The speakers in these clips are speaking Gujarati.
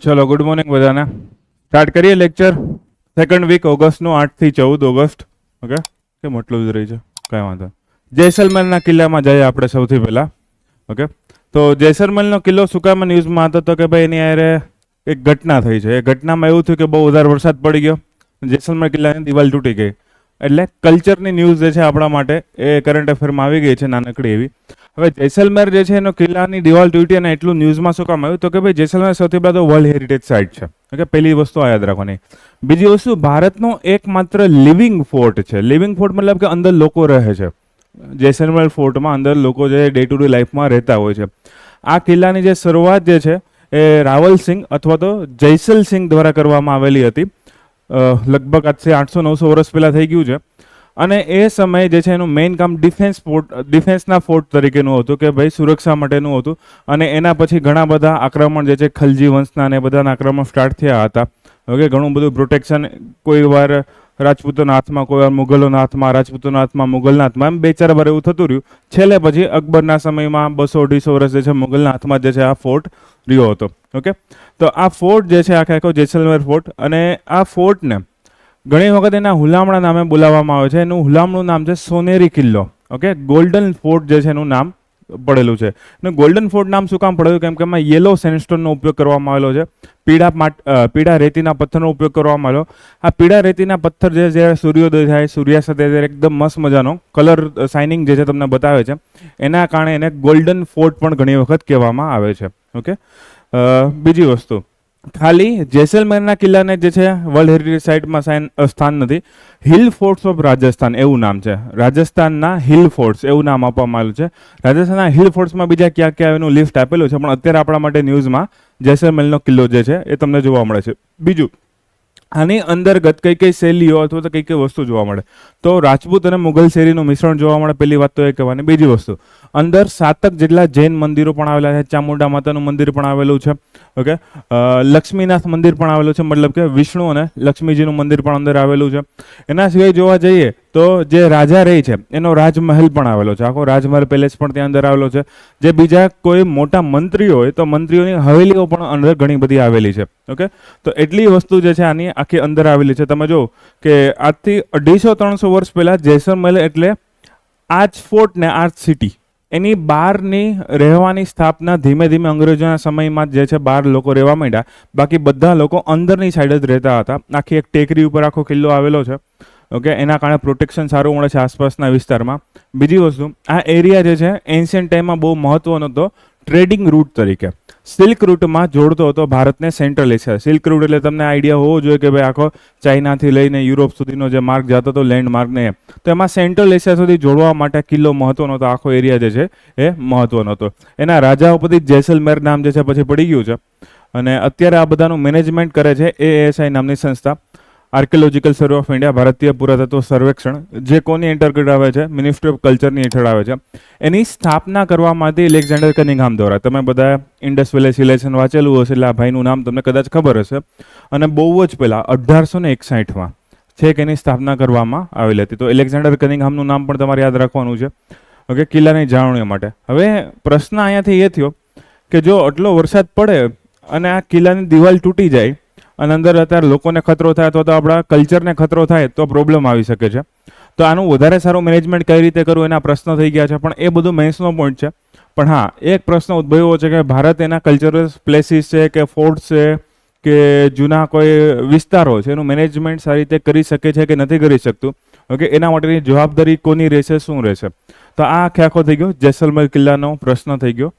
ચલો ગુડ મોર્નિંગ બધાને. સ્ટાર્ટ કરીએ લેક્ચર. સેકન્ડ વીક ઓગસ્ટનું 8 થી 14 ઓગસ્ટ. ઓકે, કેમ એટલું જ રહી છે, કાંઈ વાંધો. જેસલમેરના કિલ્લામાં જઈએ આપણે સૌથી પહેલાં. ઓકે, તો જેસલમેરનો કિલ્લો શું કામ ન્યૂઝમાં હતો? તો કે ભાઈ એની યારે એક ઘટના થઈ છે. એ ઘટનામાં એવું થયું કે બહુ વધારે વરસાદ પડી ગયો, જેસલમેર કિલ્લાની દિવાલ તૂટી ગઈ. એટલે કલ્ચરની ન્યૂઝ જે છે આપણા માટે એ કરંટ અફેરમાં આવી ગઈ છે નાનકડી એવી. હવે જેસલમેર જે છે એનો કિલ્લાની દિવાલ તૂટી અને એટલું ન્યૂઝમાં શું કામ આવ્યું? તો કે ભાઈ જેસલમેર સૌથી પહેલાં તો વર્લ્ડ હેરિટેજ સાઇટ છે. ઓકે, પહેલી વસ્તુ આ યાદ રાખવાની. બીજી વસ્તુ, ભારતનો એકમાત્ર લિવિંગ ફોર્ટ છે. લિવિંગ ફોર્ટ મતલબ કે અંદર લોકો રહે છે. જેસલમેર ફોર્ટમાં અંદર લોકો જે ડે ટુ ડે લાઈફમાં રહેતા હોય છે. આ કિલ્લાની જે શરૂઆત જે છે એ રાવલ સિંહ અથવા તો જયસલ સિંહ દ્વારા કરવામાં આવેલી હતી. લગભગ આજથી 800-900 વર્ષ પહેલાં થઈ ગયું છે. અને એ સમયે જે છે એનું મેઇન કામ ડિફેન્સના ફોર્ટ તરીકેનું હતું, કે ભાઈ સુરક્ષા માટેનું હતું. અને એના પછી ઘણા બધા આક્રમણ જે છે ખલજી વંશના અને બધાના આક્રમણ સ્ટાર્ટ થયા હતા. ઓકે, ઘણું બધું પ્રોટેક્શન, કોઈ વાર રાજપૂતોના હાથમાં, કોઈ વાર મુગલોના હાથમાં, રાજપૂતોના હાથમાં, મુગલના હાથમાં, એમ 2-4 વાર એવું થતું રહ્યું. છેલ્લે પછી અકબરના સમયમાં 200-250 વર્ષ જે છે મુગલના હાથમાં જે છે આ ફોર્ટ રહ્યો હતો. ઓકે, તો આ ફોર્ટ જે છે આખો જેસલમેર ફોર્ટ, અને આ ફોર્ટને ઘણી વખત એના હુલામણા નામે બોલાવવામાં આવે છે. એનું હુલામણું નામ છે સોનેરી કિલ્લો. ઓકે, ગોલ્ડન ફોર્ટ જે છે એનું નામ પડેલું છે. અને ગોલ્ડન ફોર્ટ નામ શું કામ પડેલું? કેમ કે એમાં યેલો સેન્ડસ્ટોનનો ઉપયોગ કરવામાં આવેલો છે. પીળા રેતીના પથ્થરનો ઉપયોગ કરવામાં આવેલો. આ પીળા રેતીના પથ્થર જે જ્યારે સૂર્યોદય થાય, સૂર્યાસ્ત થાય ત્યારે એકદમ મસ્ત મજાનો કલર શાઇનિંગ જે છે તમને બતાવે છે. એના કારણે એને ગોલ્ડન ફોર્ટ પણ ઘણી વખત કહેવામાં આવે છે. ઓકે, બીજી વસ્તુ, ખાલી જેસલમેરના કિલ્લાને જે છે વર્લ્ડ હેરિટેજ સાઇટમાં સ્થાન નથી. હિલ ફોર્ટ્સ ઓફ રાજસ્થાન એવું નામ છે. રાજસ્થાનના હિલ ફોર્ટ્સ એવું નામ આપવામાં આવ્યું છે. રાજસ્થાનના હિલ ફોર્ટ્સમાં બીજા ક્યાં ક્યાં એનું લિસ્ટ આપેલું છે, પણ અત્યારે આપણા માટે ન્યૂઝમાં જેસલમેરનો કિલ્લો જે છે એ તમને જોવા મળે છે. બીજું, આની અંતર્ગત કઈ કઈ શૈલીઓ અથવા તો કઈ કઈ વસ્તુ જોવા મળે? તો રાજપૂત અને મુઘલ શૈલીનું મિશ્રણ જોવા મળે. પહેલી વાત તો એ કહેવાની. બીજી વસ્તુ, અંદર 7 જેટલા જૈન મંદિરો પણ આવેલા છે. ચામુંડા માતાનું મંદિર પણ આવેલું છે. ઓકે, લક્ષ્મીનાથ મંદિર પણ આવેલું છે, મતલબ કે વિષ્ણુ અને લક્ષ્મીજીનું મંદિર પણ અંદર આવેલું છે. એના સિવાય જોવા જઈએ તો જે રાજા રહી છે એનો રાજમહેલ પણ આવેલો છે. આખો રાજમહેલ પેલેસ પણ ત્યાં અંદર આવેલો છે. જે બીજા કોઈ મોટા મંત્રીઓ હોય તો મંત્રીઓની હવેલીઓ પણ અંદર ઘણી બધી આવેલી છે. ઓકે, તો એટલી વસ્તુ જે છે આની આખી અંદર આવેલી છે. તમે જો કે આજથી 250-300 વર્ષ પહેલા જેસલમેર એટલે આ જ ફોર્ટ ને આ જ સિટી, એની બહારની રહેવાની સ્થાપના ધીમે ધીમે અંગ્રેજોના સમયમાં જે છે બહાર લોકો રહેવા માંડ્યા. બાકી બધા લોકો અંદરની સાઈડ જ રહેતા હતા. આખી એક ટેકરી ઉપર આખો કિલ્લો આવેલો છે. ઓકે, એના કારણે પ્રોટેક્શન સારું મળે છે આસપાસના વિસ્તારમાં. બીજી વસ્તુ, આ એરિયા જે છે એન્શિયન્ટ ટાઈમમાં બહુ મહત્વનો હતો ટ્રેડિંગ રૂટ તરીકે. સિલ્ક રૂટમાં જોડતો હતો ભારતને સેન્ટ્રલ એશિયા. સિલ્ક રૂટ એટલે તમને આઈડિયા હોવો જોઈએ કે ભાઈ આખો ચાઇનાથી લઈને યુરોપ સુધીનો જે માર્ગ જતો હતો, લેન્ડ માર્ગને, તો એમાં સેન્ટ્રલ એશિયા સુધી જોડવા માટે કિલ્લો મહત્વનો હતો. આખો એરિયા જે છે એ મહત્વનો હતો. એના રાજાઓ પછી જેસલમેર નામ જે છે પછી પડી ગયું છે. અને અત્યારે આ બધાનું મેનેજમેન્ટ કરે છે ASI નામની સંસ્થા, આર્કિયોલોજીકલ સર્વે ઓફ ઇન્ડિયા, ભારતીય પુરાતત્વ સર્વેક્ષણ, જે કોની અંતર્ગત આવે છે? મિનિસ્ટ્રી ઓફ કલ્ચરની હેઠળ આવે છે. એની સ્થાપના કરવામાં હતી એલેક્ઝાન્ડર કનિંઘહામ દ્વારા. તમે બધા ઇન્ડસ વેલી સિવિલાઇઝેશન વાંચેલું હશે એટલે આ ભાઈનું નામ તમને કદાચ ખબર હશે. અને બહુ જ પહેલાં 1861માં છેક એની સ્થાપના કરવામાં આવેલી હતી. તો એલેક્ઝાન્ડર કનિંઘહામનું નામ પણ તમારે યાદ રાખવાનું છે. ઓકે, કિલ્લાની જાળવણી માટે. હવે પ્રશ્ન અહીંયાથી એ થયો કે જો આટલો વરસાદ પડે અને આ કિલ્લાની દિવાલ તૂટી જાય અને અંદર અત્યારે લોકોને ખતરો થાય અથવા તો આપણા કલ્ચરને ખતરો થાય તો પ્રોબ્લેમ આવી શકે છે. તો આનું વધારે સારું મેનેજમેન્ટ કઈ રીતે કરવું એના પ્રશ્નો થઈ ગયા છે. પણ એ બધું મેન્સનો પોઈન્ટ છે. પણ હા, એક પ્રશ્ન ઉદ્ભવ્યો છે કે ભારત એના કલ્ચરલ પ્લેસીસ છે કે ફોર્ટ્સ છે કે જૂના કોઈ વિસ્તારો છે એનું મેનેજમેન્ટ સારી રીતે કરી શકે છે કે નથી કરી શકતું. ઓકે, એના માટેની જવાબદારી કોની રહેશે, શું રહેશે? તો આ આખો થઈ ગયો જેસલમેર કિલ્લાનો પ્રશ્ન થઈ ગયો.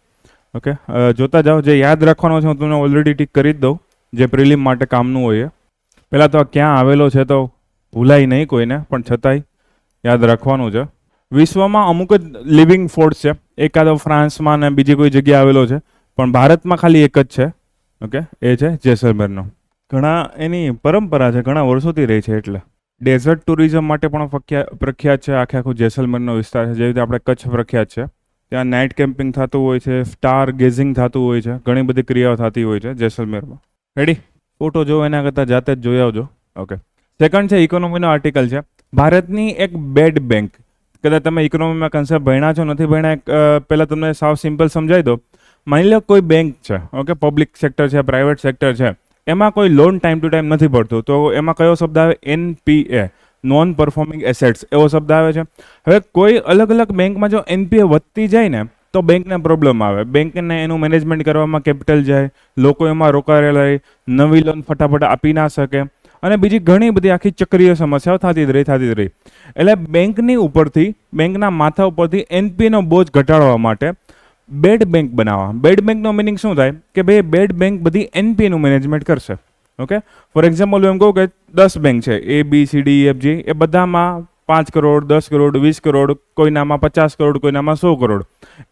ઓકે, જોતા જાઓ. જે યાદ રાખવાનો છે હું તમને ઓલરેડી ટીક કરી જ દઉં, જે પ્રિલિમ માટે કામનું હોય. પહેલાં તો ક્યાં આવેલો છે તો ભૂલાય નહીં કોઈને, પણ છતાંય યાદ રાખવાનું છે. વિશ્વમાં અમુક જ લિવિંગ ફોર્ટ્સ છે. એકાદો ફ્રાન્સમાં ને બીજી કોઈ જગ્યાએ આવેલો છે, પણ ભારતમાં ખાલી એક જ છે. ઓકે, એ છે જેસલમેરનો. ઘણા એની પરંપરા છે, ઘણા વર્ષોથી રહી છે. એટલે ડેઝર્ટ ટુરિઝમ માટે પણ પ્રખ્યાત છે આખું જેસલમેરનો વિસ્તાર છે. જેવી રીતે આપણે કચ્છ પ્રખ્યાત છે, ત્યાં નાઇટ કેમ્પિંગ થતું હોય છે, સ્ટાર ગેઝિંગ થતું હોય છે, ઘણી બધી ક્રિયાઓ થતી હોય છે જેસલમેરમાં. રેડી? ફોટો જો એના કરતાં જાતે જ જોઈ આવજો. ઓકે, સેકન્ડ છે ઇકોનોમીનો આર્ટિકલ છે. ભારતની એક બેડ બેંક. કદાચ તમે ઇકોનોમીમાં કન્સેપ્ટ ભણ્યા છો, નથી ભણ્યા, પહેલાં તમને સાવ સિમ્પલ સમજાવી દો. માની લો કોઈ બેંક છે, ઓકે, પબ્લિક સેક્ટર છે, પ્રાઇવેટ સેક્ટર છે, એમાં કોઈ લોન ટાઈમ ટુ ટાઈમ નથી ભરતું, તો એમાં કયો શબ્દ આવે? NPA, નોન પરફોર્મિંગ એસેટ્સ એવો શબ્દ આવે છે. હવે કોઈ અલગ અલગ બેંકમાં જો NPA વધતી જાય ને તો બેંકને પ્રોબ્લેમ આવે, બેંકને એનું મેનેજમેન્ટ કરવામાં કેપિટલ જાય, લોકો એમાં રોકાયેલા રહે, નવી લોન ફટાફટ આપી ના શકે, અને બીજી ઘણી બધી આખી ચક્રીય સમસ્યાઓ થતી જ રહી. એટલે બેંકની ઉપરથી, બેંકના માથા ઉપરથી NPA નો બોજ ઘટાડવા માટે બેડ બેંક બનાવવા. બેડ બેંકનો મિનિંગ શું થાય કે ભાઈ બેડ બેંક બધી NPA નું મેનેજમેન્ટ કરશે. ઓકે, ફોર એક્ઝામ્પલ હું એમ કહું કે 10 બેંક છે, ABCDEFG, એ બધામાં 5 કરોડ, 10 કરોડ, 20 કરોડ, કોઈનામાં 50 કરોડ, કોઈનામાં 100 કરોડ,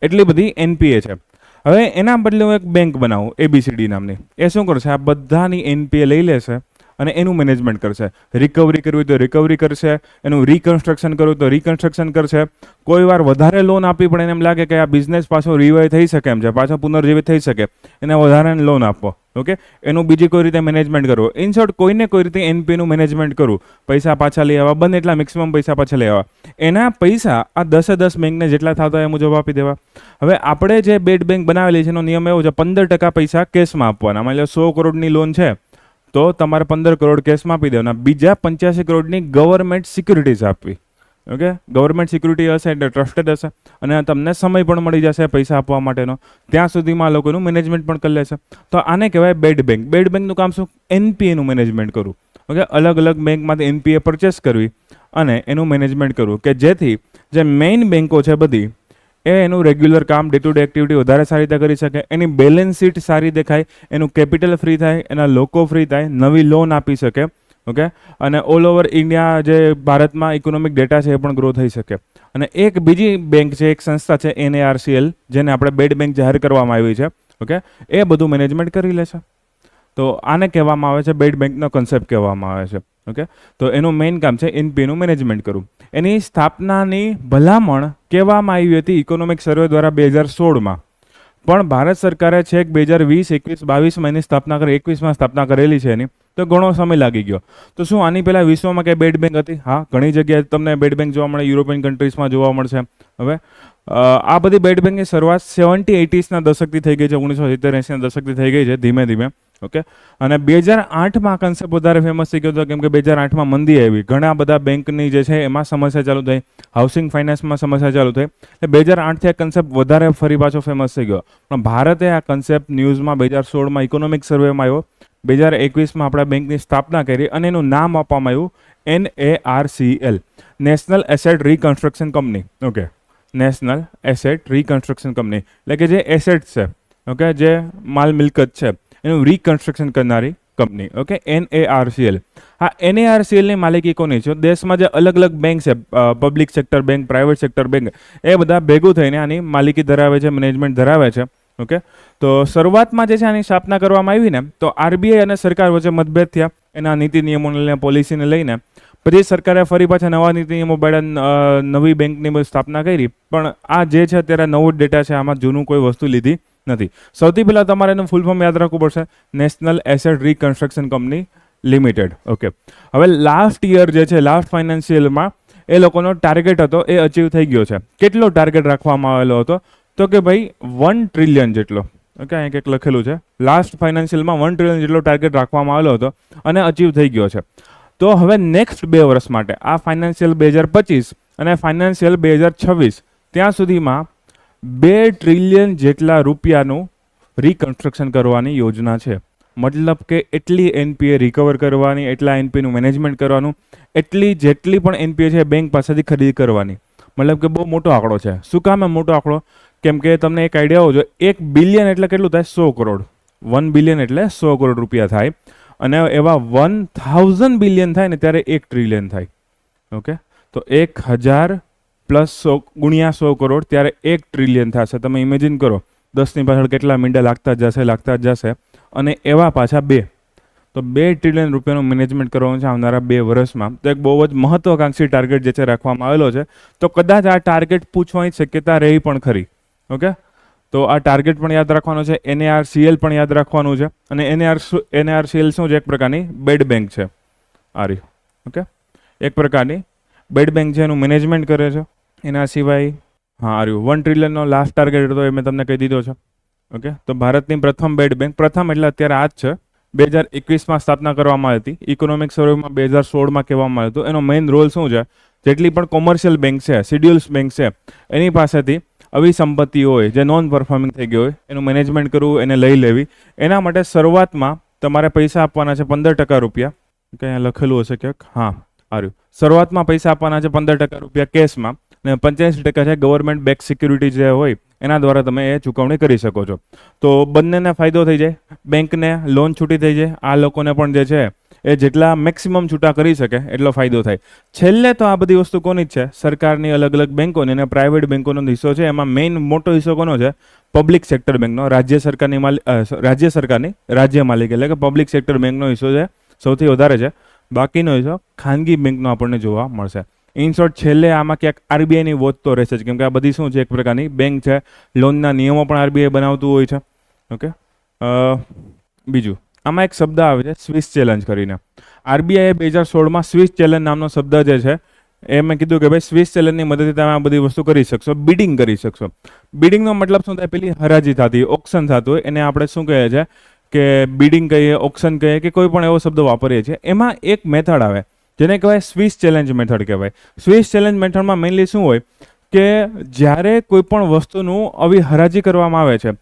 એટલી બધી NPA છે. હવે એના બદલે હું એક બેંક બનાવું ABCD નામની, એ શું કરશે? આ બધાની NPA લઈ લેશે અને એનું મેનેજમેન્ટ કરશે. રિકવરી કરવી તો રિકવરી કરશે, એનું રિકન્સ્ટ્રક્શન કરવું તો રિકન્સ્ટ્રક્શન કરશે. કોઈ વાર વધારે લોન આપી પણ એને એમ લાગે કે આ બિઝનેસ પાછો રિવાઇવ થઈ શકે એમ છે, પાછો પુનર્જીવિત થઈ શકે, એને વધારે લોન આપવો. ઓકે, એનું બીજી કોઈ રીતે મેનેજમેન્ટ કરવું. ઇન શોર્ટ, કોઈને કોઈ રીતે NPA નું મેનેજમેન્ટ કરવું, પૈસા પાછા લઈ આવવા, બને એટલા મેક્સિમમ પૈસા પાછા લઈ આવવા. એના પૈસા આ 10 બેંકને જેટલા થતા એ મુજબ આપી દેવા. હવે આપણે જે બેડ બેંક બનાવેલી છે એનો નિયમ એવો છે, 15% પૈસા કેશમાં આપવાના. માની લો 100 કરોડની લોન છે તો તમારે 15 કરોડ કેશમાં આપી દેવાના, બીજા 85 કરોડની ગવર્મેન્ટ સિક્યુરિટીઝ આપવી. ઓકે, ગવર્મેન્ટ સિક્યુરિટી હશે એટલે ટ્રસ્ટેડ હશે અને તમને સમય પણ મળી જશે પૈસા આપવા માટેનો, ત્યાં સુધીમાં લોકોનું મેનેજમેન્ટ પણ કરી લેશે. તો આને કહેવાય બેડ બેંક. બેડ બેંકનું કામ શું? NPA નું મેનેજમેન્ટ કરવું. ઓકે, અલગ અલગ બેંકમાંથી NPA પરચેસ કરવી અને એનું મેનેજમેન્ટ કરવું, કે જેથી જે મેઇન બેંકો છે બધી એ એનું રેગ્યુલર કામ, ડે ટુ ડે એક્ટિવિટી વધારે સારી રીતે કરી શકે, એની બેલેન્સ શીટ સારી દેખાય, એનું કેપિટલ ફ્રી થાય, એના લોકો ફ્રી થાય, નવી લોન આપી શકે. ઓકે, અને ઓલ ઓવર ઇન્ડિયા જે ભારતમાં ઇકોનોમિક ડેટા છે એ પણ ગ્રો થઈ શકે. અને એક બીજી બેંક છે, એક સંસ્થા છે NARCL, જેને આપણે બેડ બેંક જાહેર કરવામાં આવી છે. ઓકે, એ બધું મેનેજમેન્ટ કરી લેશે. તો આને કહેવામાં આવે છે બેડ બેંકનો કન્સેપ્ટ કહેવામાં આવે છે. ઓકે, તો એનું મેઇન કામ છે NPA નું મેનેજમેન્ટ કરવું. એની સ્થાપનાની ભલામણ કહેવામાં આવી હતી ઇકોનોમિક સર્વે દ્વારા 2016માં, પણ ભારત સરકારે છેક 2020, 21, 22માં એની સ્થાપના કરી, 21માં સ્થાપના કરેલી છે એની, તો ઘણો સમય લાગી ગયો. તો શું આની પહેલા વિશ્વમાં કઈ બેડ બેંક હતી? હા, ઘણી જગ્યાએ તમને બેડ બેંક જોવા મળે, યુરોપિયન કન્ટ્રીઝમાં જોવા મળશે. હવે આ બધી બેડ બેંકની શરૂઆત 70-80ના દશકથી થઈ ગઈ છે, 1970-80ના દશકથી થઈ ગઈ છે ધીમે ધીમે. ઓકે, અને 2008માં કન્સેપ્ટ વધારે ફેમસ થઈ ગયો હતો, કેમ કે 2008માં મંદી આવી, ઘણા બધા બેંકની જે છે એમાં સમસ્યા ચાલુ થઈ, હાઉસિંગ ફાઇનાન્સમાં સમસ્યા ચાલુ થઈ, એટલે 2008થી આ કન્સેપ્ટ વધારે ફરી પાછો ફેમસ થઈ ગયો. પણ ભારતે આ કન્સેપ્ટ ન્યૂઝમાં 2016માં ઇકોનોમિક સર્વેમાં આવ્યો, 2021માં આપણા બેંકની સ્થાપના કરી અને એનું નામ આપવામાં આવ્યું NARCL, national asset reconstruction company. Okay, national asset reconstruction company, એટલે કે જે એસેટ છે, ઓકે, જે માલ મિલકત છે એનું રિકન્સ્ટ્રક્શન કરનારી કંપની. Okay, NARCL. હા, NARCL ની માલિકી કોની છે? દેશમાં જે અલગ અલગ બેંક છે, public sector bank, private sector bank, એ બધા ભેગું થઈને આની માલિકી ધરાવે છે, મેનેજમેન્ટ ધરાવે છે. ઓકે, તો શરૂઆતમાં જે છે આની સ્થાપના કરવામાં આવી ને, તો RBI અને સરકાર વચ્ચે મતભેદ થયા એના નીતિ નિયમોને લઈને, પોલિસીને લઈને. પછી સરકારે ફરી પાછા નવા નીતિ નિયમો પાડ્યા, નવી બેંકની સ્થાપના કરી. પણ આ જે છે અત્યારે નવો ડેટા છે, આમાં જૂનું કોઈ વસ્તુ લીધી નથી. સૌથી પહેલાં તમારે એનું ફૂલ ફોર્મ યાદ રાખવું પડશે, national asset reconstruction company limited. Okay, હવે લાસ્ટ યર જે છે, લાસ્ટ ફાઇનાન્શિયલમાં એ લોકોનો ટાર્ગેટ હતો એ અચીવ થઈ ગયો છે. કેટલો ટાર્ગેટ રાખવામાં આવેલો હતો? તો કે ભાઈ 1 ટ્રિલિયન જેટલો. ઓકે, અહીં કંઈક લખેલું છે, લાસ્ટ ફાઇનાન્શિયલમાં 1 ટ્રિલિયન જેટલો ટાર્ગેટ રાખવામાં આવેલો હતો અને અચીવ થઈ ગયો છે. તો હવે નેક્સ્ટ 2 વર્ષ માટે, આ ફાઇનાન્શિયલ 2025 અને ફાઇનાન્શિયલ 2026, ત્યાં સુધીમાં 2 ટ્રિલિયન જેટલા રૂપિયાનું રિકન્સ્ટ્રક્શન કરવાની યોજના છે. મતલબ કે એટલી NPA રિકવર કરવાની, એટલા NPA નું મેનેજમેન્ટ કરવાનું, એટલી જેટલી પણ NPA છે બેંક પાસેથી ખરીદી કરવાની. મતલબ કે બહુ મોટો આંકડો છે. શું કામ એ મોટો આંકડો? કેમ કે તમને એક આઈડિયા હોવો જોઈએ, 1 બિલિયન એટલે કેટલું થાય? 100 કરોડ. 1 બિલિયન એટલે 100 કરોડ રૂપિયા થાય, અને એવા 1000 બિલિયન થાય ને ત્યારે 1 ટ્રિલિયન થાય. ઓકે, તો 1000 પ્લસ 100 ગુણ્યા 100 કરોડ ત્યારે 1 ટ્રિલિયન થશે. તમે ઇમેજિન કરો, 10ની પાછળ કેટલા મીંડા લાગતા જ જશે, અને એવા પાછા 2. તો 2 ટ્રિલિયન રૂપિયાનું મેનેજમેન્ટ કરવાનું છે આવનારા 2 વર્ષમાં. તો એક બહુ જ મહત્વાકાંક્ષી ટાર્ગેટ જે છે રાખવામાં આવેલો છે. તો કદાચ આ ટાર્ગેટ પૂછવાની શક્યતા રહી પણ ખરી. ઓકે, તો આ ટાર્ગેટ પણ યાદ રાખવાનો છે, NARCL પણ યાદ રાખવાનું છે. અને NARCL શું છે? એક પ્રકારની બેડ બેંક છે આ રહી. ઓકે, એક પ્રકારની બેડ બેંક છે, એનું મેનેજમેન્ટ કરે છે. એના સિવાય હા આ રહ્યું 1 ટ્રિલિયનનો લાસ્ટ ટાર્ગેટ હતો, એ મેં તમને કહી દીધો છે. ઓકે, તો ભારતની પ્રથમ બેડ બેંક, પ્રથમ એટલે અત્યારે આ જ છે, 2021માં સ્થાપના કરવામાં આવી હતી. ઇકોનોમિક સર્વેમાં 2016માં કહેવામાં આવ્યું હતું. એનો મેઇન રોલ શું છે, જેટલી પણ કોમર્શિયલ બેંક છે, શિડ્યુલ્સ બેંક છે, એની પાસેથી આવી સંપત્તિ હોય જે નોન પરફોર્મિંગ થઈ ગઈ હોય, એનું મેનેજમેન્ટ કરવું, એને લઈ લેવી. એના માટે શરૂઆતમાં તમારે પૈસા આપવાના છે 15% રૂપિયા, કે અહીંયા લખેલું હશે ક્યાંક, હા આવ્યું. શરૂઆતમાં પૈસા આપવાના છે 15% રૂપિયા કેશમાં, અને 85% છે ગવર્મેન્ટ બેક સિક્યુરિટી જે હોય એના દ્વારા તમે એ ચૂકવણી કરી શકો છો. તો બંનેને ફાયદો થઈ જાય, બેંકને લોન છૂટી થઈ જાય, આ લોકોને પણ જે છે એ જેટલા મેક્સિમમ છૂટા કરી શકે એટલો ફાયદો થાય. છેલ્લે તો આ બધી વસ્તુ કોની જ છે, સરકારની અલગ અલગ બેંકોની અને પ્રાઇવેટ બેંકોનો હિસ્સો છે. એમાં મેઇન મોટો હિસ્સો કોનો છે, પબ્લિક સેક્ટર બેંકનો, રાજ્ય સરકારની રાજ્ય માલિક એટલે કે પબ્લિક સેક્ટર બેંકનો હિસ્સો છે સૌથી વધારે છે. બાકીનો હિસ્સો ખાનગી બેંકનો આપણને જોવા મળશે. ઇન શોર્ટ છેલ્લે આમાં ક્યાંક આરબીઆઈની વોચ તો રહેશે જ, કેમ કે આ બધી શું છે, એક પ્રકારની બેંક છે. લોનના નિયમો પણ આરબીઆઈ બનાવતું હોય છે. ઓકે, બીજું આમાં એક શબ્દ આવે છે સ્વિસ ચેલેન્જ કરીને. આરબીઆઈએ 2016માં સ્વિસ ચેલેન્જ નામનો શબ્દ જે છે એ મેં કીધું કે ભાઈ સ્વિસ ચેલેન્જની મદદથી તમે આ બધી વસ્તુ કરી શકશો, બિડિંગ કરી શકશો. બિડિંગનો મતલબ શું થાય, પેલી હરાજી થતી હોય, ઓક્શન થતું હોય, એને આપણે શું કહીએ છીએ કે બિડિંગ કહીએ, ઓક્શન કહીએ, કે કોઈ પણ એવો શબ્દ વાપરીએ છીએ. એમાં એક મેથડ આવે જેને કહેવાય સ્વિસ ચેલેન્જ મેથડ કહેવાય. સ્વિસ ચેલેન્જ મેથડમાં મેઇનલી શું હોય કે જ્યારે કોઈ પણ વસ્તુનું આવી હરાજી કરવામાં આવે છે,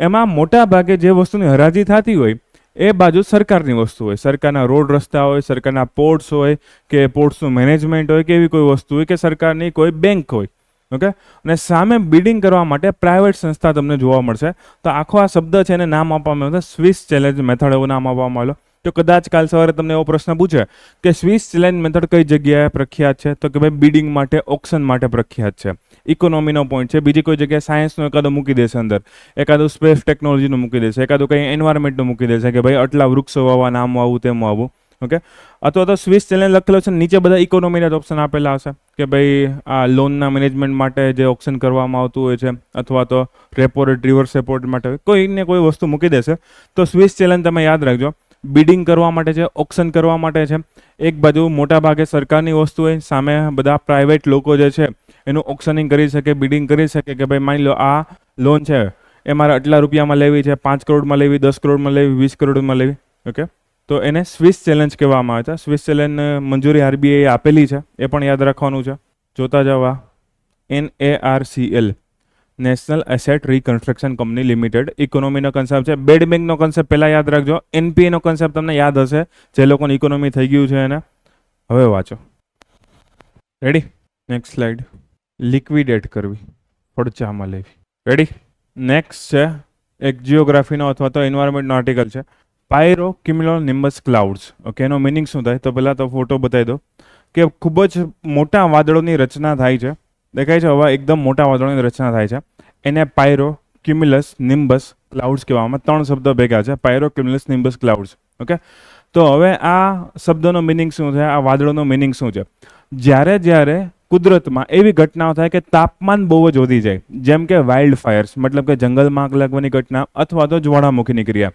એમાં મોટા ભાગે જે વસ્તુની હરાજી થતી હોય એ બાજુ સરકારની વસ્તુ હોય, સરકારના રોડ રસ્તા હોય, સરકારના પોર્ટ્સ હોય, કે પોર્ટ્સનું મેનેજમેન્ટ હોય, કે એવી કોઈ વસ્તુ હોય, કે સરકારની કોઈ બેંક હોય. ઓકે, અને સામે બિડિંગ કરવા માટે પ્રાઇવેટ સંસ્થા તમને જોવા મળશે. તો આખો આ શબ્દ છે એને નામ આપવામાં આવ્યું સ્વિસ ચેલેન્જ મેથડ, એવું નામ આપવામાં આવ્યું. તો કદાચ કાલ સવારે તમને એવો પ્રશ્ન પૂછે કે સ્વિસ ચેલેન્જ મેથડ કઈ જગ્યાએ પ્રખ્યાત છે, તો કે ભાઈ બિડિંગ માટે, ઓક્શન માટે પ્રખ્યાત છે. ઇકોનોમીનો પોઈન્ટ છે, બીજી કોઈ જગ્યાએ સાયન્સનો એકાદો મૂકી દેશે અંદર, એકાદું સ્પેસ ટેકનોલોજીનું મૂકી દેશે, એકાદું કંઈ એન્વાયરમેન્ટનું મૂકી દેશે કે ભાઈ આટલા વૃક્ષો વાવવા, નામ વાવવું, તેમ વાવવું. ઓકે, અથવા તો સ્વિસ ચેલેન્જ લખેલો છે, નીચે બધા ઇકોનોમીના જ ઓપ્શન આપેલા હશે કે ભાઈ આ લોનના મેનેજમેન્ટ માટે જે ઓપ્શન કરવામાં આવતું હોય છે, અથવા તો repo rate, reverse repo rate માટે કોઈને કોઈ વસ્તુ મૂકી દેશે. તો સ્વિસ ચેલેન્જ તમે યાદ રાખજો, બિડિંગ કરવા માટે છે, ઓક્શન કરવા માટે છે. એક બાજુ મોટા ભાગે સરકારની વસ્તુ હોય, સામે બધા પ્રાઇવેટ લોકો જે છે એનું ઓક્શનિંગ કરી શકે, બિડિંગ કરી શકે કે ભાઈ માની લો આ લોન છે એ મારે આટલા રૂપિયામાં લેવી છે, 5 કરોડમાં લેવી, 10 કરોડમાં લેવી, 20 કરોડમાં લેવી. ઓકે, તો એને સ્વિસ ચેલેન્જ કહેવામાં આવે છે. સ્વિસ ચેલેન્જ મંજૂરી આરબીઆઈ આપેલી છે, એ પણ યાદ રાખવાનું છે. જોતા જાવ, આ NARCL, national asset reconstruction company limited. ઇકોનોમીનો કન્સેપ્ટ છે. બેડ બેંકનો કન્સેપ્ટ પહેલાં યાદ રાખજો. NPA નો કન્સેપ્ટ તમને યાદ હશે, જે લોકોને ઇકોનોમી થઈ ગયું છે એને. હવે વાંચો, રેડી? Next slide. લિક્વિડેટ કરવી, પડચામાં લેવી. રેડી? નેક્સ્ટ છે એક જીઓગ્રાફીનો અથવા તો એન્વાયરમેન્ટનો આર્ટિકલ છે, પાયરો ક્યુમ્યુલોનિમ્બસ ક્લાઉડ્સ. ઓકે, એનો મિનિંગ શું થાય, તો પહેલાં તો ફોટો બતાવી દો કે ખૂબ જ મોટા વાદળોની રચના થાય છે. દેખાય છે હવે, એકદમ મોટા વાદળોની રચના થાય છે. એને પાયરો ક્યુમ્યુલસ નિમ્બસ ક્લાઉડ્સ કહેવામાં. 3 શબ્દ ભેગા છે, પાયરો ક્યુમ્યુલસ નિમ્બસ ક્લાઉડ્સ. ઓકે, તો હવે આ શબ્દનો મિનિંગ શું છે, આ વાદળોનો મિનિંગ શું છે? જ્યારે કુદરતમાં એવી ઘટનાઓ થાય કે તાપમાન બહુ જ વધી જાય, જેમ કે વાઇલ્ડ ફાયર્સ, મતલબ કે જંગલમાં આગ લાગવાની ઘટના, અથવા તો જ્વાળામુખીની ક્રિયા.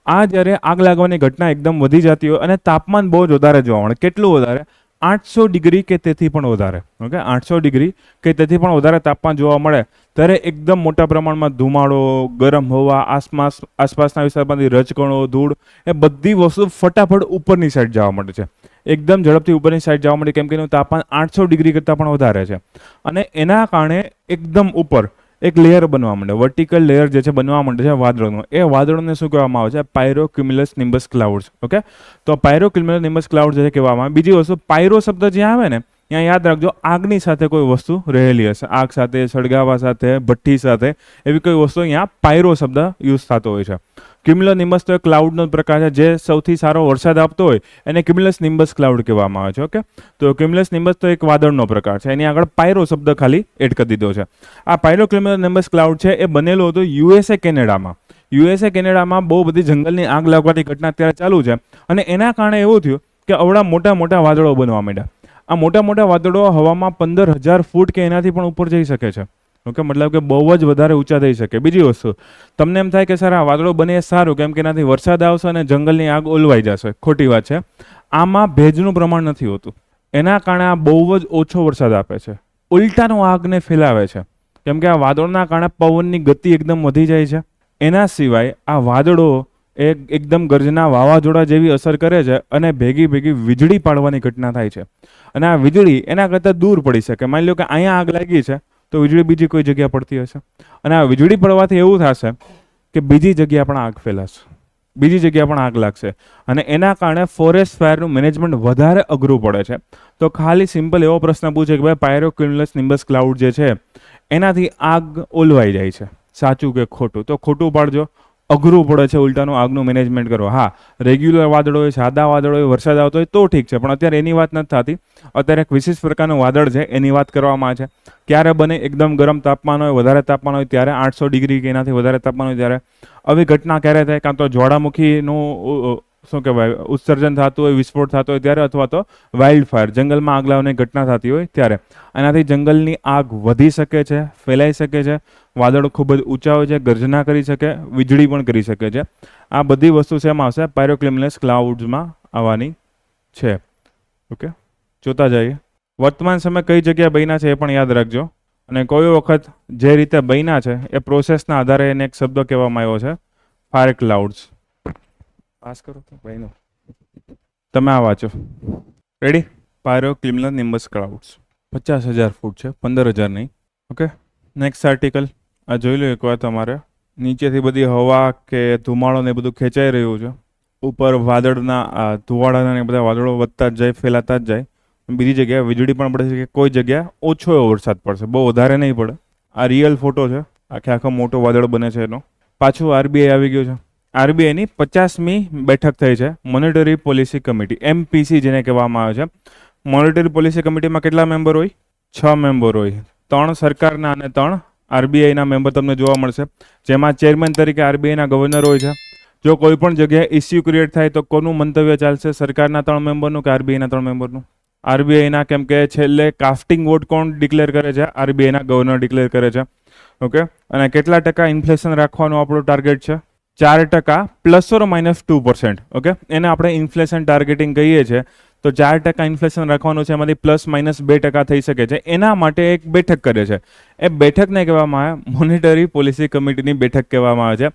આ જ્યારે આગ લાગવાની ઘટના એકદમ વધી જતી હોય અને તાપમાન બહુ જ વધારે જોવા મળે. કેટલું વધારે? 800 ડિગ્રી કે તેથી પણ વધારે. ઓકે, 800 ડિગ્રી કે તેથી પણ વધારે તાપમાન જોવા મળે ત્યારે એકદમ મોટા પ્રમાણમાં ધુમાડો, ગરમ હવા, આસપાસના વિસ્તારમાંથી રજકણો, ધૂળ, એ બધી વસ્તુ ફટાફટ ઉપરની સાઈડ જવા મળે છે. એકદમ ઝડપથી ઉપરની સાઈડ જવા મળે, કેમ કે એનું તાપમાન 800 ડિગ્રી કરતાં પણ વધારે છે. અને એના કારણે એકદમ ઉપર એક લેયર બનવા માંડે, વર્ટિકલ લેયર જે છે બનવા માંડે છે વાદળોનો. એ વાદળોને શું કહેવામાં આવે છે? પાયરો ક્યુમ્યુલસ નિમ્બસ ક્લાઉડ્સ. ઓકે, તો પાયરો ક્યુમ્યુલસ નિમ્બસ ક્લાઉડ જે કહેવામાં આવે. બીજી વસ્તુ, પાયરો શબ્દ જ્યાં આવે ને ત્યાં યાદ રાખજો, આગની સાથે કોઈ વસ્તુ રહેલી હશે, આગ સાથે, સળગાવા સાથે, ભઠ્ઠી સાથે, એવી કોઈ વસ્તુ અહીંયા પાયરો શબ્દ યુઝ થતો હોય છે. ક્યુમ્યુલો નિમ્બસ તો એક ક્લાઉડનો પ્રકાર છે, જે સૌથી સારો વરસાદ આપતો હોય એને ક્યુમ્યુલસ નિમ્બસ ક્લાઉડ કહેવામાં આવે છે. ઓકે, તો ક્યુમ્યુલસ નિમ્બસ તો એક વાદળનો પ્રકાર છે, એની આગળ પાયરો શબ્દ ખાલી એડ કરી દીધો છે. આ પાયરો ક્યુમ્યુલસ નિમ્બસ ક્લાઉડ છે એ બનેલો હતો USA કેનેડામાં. USA કેનેડામાં બહુ બધી જંગલની આગ લાગવાની ઘટના અત્યારે ચાલુ છે, અને એના કારણે એવું થયું કે અવડા મોટા મોટા વાદળો બનવા માંડ્યા. આ મોટા મોટા વાદળો હવામાં 15,000 ફૂટ કે એનાથી પણ ઉપર જઈ શકે છે. ઓકે, મતલબ કે બહુ જ વધારે ઊંચા થઈ શકે. બીજી વસ્તુ, તમને એમ થાય કે સર આ વાદળો બને એ સારું, કેમ કે એનાથી વરસાદ આવશે અને જંગલની આગ ઓલવાઈ જશે. ખોટી વાત છે. આમાં ભેજનું પ્રમાણ નથી હોતું, એના કારણે આ બહુ જ ઓછો વરસાદ આપે છે, ઉલટાનો આગને ફેલાવે છે. કેમ કે આ વાદળોના કારણે પવનની ગતિ એકદમ વધી જાય છે. એના સિવાય આ વાદળો એકદમ ગર્જના વાવાઝોડા જેવી અસર કરે છે અને ભેગી વીજળી પાડવાની ઘટના થાય છે. અને આ વીજળી એના કરતાં દૂર પડી શકે. માની લો કે અહીંયા આગ લાગી છે તો વીજળી બીજી કોઈ જગ્યા પડતી હશે, અને આ વીજળી પડવાથી એવું થશે કે બીજી જગ્યા પણ આગ ફેલાશે, બીજી જગ્યા પણ આગ લાગશે, અને એના કારણે ફોરેસ્ટ ફાયરનું મેનેજમેન્ટ વધારે અઘરું પડે છે. તો ખાલી સિમ્પલ એવો પ્રશ્ન પૂછે કે ભાઈ પાયરોક્યુમ્યુલસ નિમ્બસ ક્લાઉડ જે છે એનાથી આગ ઓલવાઈ જાય છે, સાચું કે ખોટું? તો ખોટું પાડજો. અઘરું પડે છે ઉલટાનું આગનું મેનેજમેન્ટ કરો. હા, રેગ્યુલર વાદળો હોય, સાદા વાદળો હોય, વરસાદ આવતો હોય તો ઠીક છે, પણ અત્યારે એની વાત નથી થતી. અત્યારે એક વિશેષ પ્રકારનું વાદળ છે એની વાત કરવામાં આવે છે. ક્યારે બને? એકદમ ગરમ તાપમાન હોય, વધારે તાપમાન હોય ત્યારે, 800 ડિગ્રી કે એનાથી વધારે તાપમાન હોય ત્યારે. આવી ઘટના ક્યારે થાય? કાં તો જ્વાળામુખીનું શું કહેવાય ઉત્સર્જન થતું હોય, વિસ્ફોટ થતો હોય ત્યારે, અથવા તો વાઇલ્ડ ફાયર જંગલમાં આગ લાવવાની ઘટના થતી હોય ત્યારે. આનાથી જંગલની આગ વધી શકે છે, ફેલાઈ શકે છે, વાદળો ખૂબ જ ઊંચા હોય છે, ગર્જના કરી શકે, વીજળી પણ કરી શકે છે. આ બધી વસ્તુ શેમાં આવશે? પાયરોક્યુમ્યુલસ ક્લાઉડ્સમાં આવવાની છે. ઓકે, જોતા જઈએ. વર્તમાન સમય કઈ જગ્યાએ બન્યા છે એ પણ યાદ રાખજો. અને કોઈ વખત જે રીતે બન્યા છે એ પ્રોસેસના આધારે એને એક શબ્દ કહેવામાં આવ્યો છે, ફાયર ક્લાઉડ્સ. પાસ કરો તો ભાઈનો તમે આ વાંચો. રેડી? પાયરોક્યુમ્યુલસ નિમ્બસ ક્લાઉડ્સ 50,000 ફૂટ છે, 15,000 નહીં. ઓકે, નેક્સ્ટ આર્ટિકલ આ જોઈ લો એકવાર. તમારે નીચેથી બધી હવા કે ધુમાડો ને બધું ખેંચાઈ રહ્યું છે, ઉપર વાદળના ધુવાડાના ને બધા વાદળો વધતા જ જાય, ફેલાતા જ જાય. બીજી જગ્યાએ વીજળી પણ પડે છે, કે કોઈ જગ્યાએ ઓછો એવો વરસાદ પડશે, બહુ વધારે નહીં પડે. આ રિયલ ફોટો છે, આખો મોટો વાદળ બને છે એનો. પાછું આરબીઆઈ આવી ગયું છે. આરબીઆઈની 50મી બેઠક થઈ છે, મોનેટરી પોલિસી કમિટી, MPC જેને કહેવામાં આવે છે. મોનેટરી પોલિસી કમિટીમાં કેટલા મેમ્બર હોય? 6 મેમ્બર હોય. 3 સરકારના અને 3 આરબીઆઈના મેમ્બર તમને જોવા મળશે, જેમાં ચેરમેન તરીકે આરબીઆઈના ગવર્નર હોય છે. જો કોઈ પણ જગ્યાએ ઇસ્યુ ક્રિએટ થાય તો કોનું મંતવ્ય ચાલશે? સરકારના 3 મેમ્બરનું કે આરબીઆઈના 3 મેમ્બરનું? આરબીઆઈના, કેમ કે છેલ્લે કાસ્ટિંગ વોટ કોણ ડિક્લેર કરે છે? આરબીઆઈના ગવર્નર ડિક્લેર કરે છે. ઓકે, અને કેટલા ટકા ઇન્ફ્લેશન રાખવાનું આપણું ટાર્ગેટ છે? 4% ±2%. ઓકે, એને આપણે ઇન્ફ્લેશન ટાર્ગેટિંગ કહીએ છીએ. તો 4% ઇન્ફ્લેશન રાખવાનું છે, એમાંથી ±2% થઈ શકે છે. એના માટે એક બેઠક કરે છે. એ બેઠકને કહેવામાં આવે મોનેટરી પોલિસી કમિટીની બેઠક કહેવામાં આવે છે.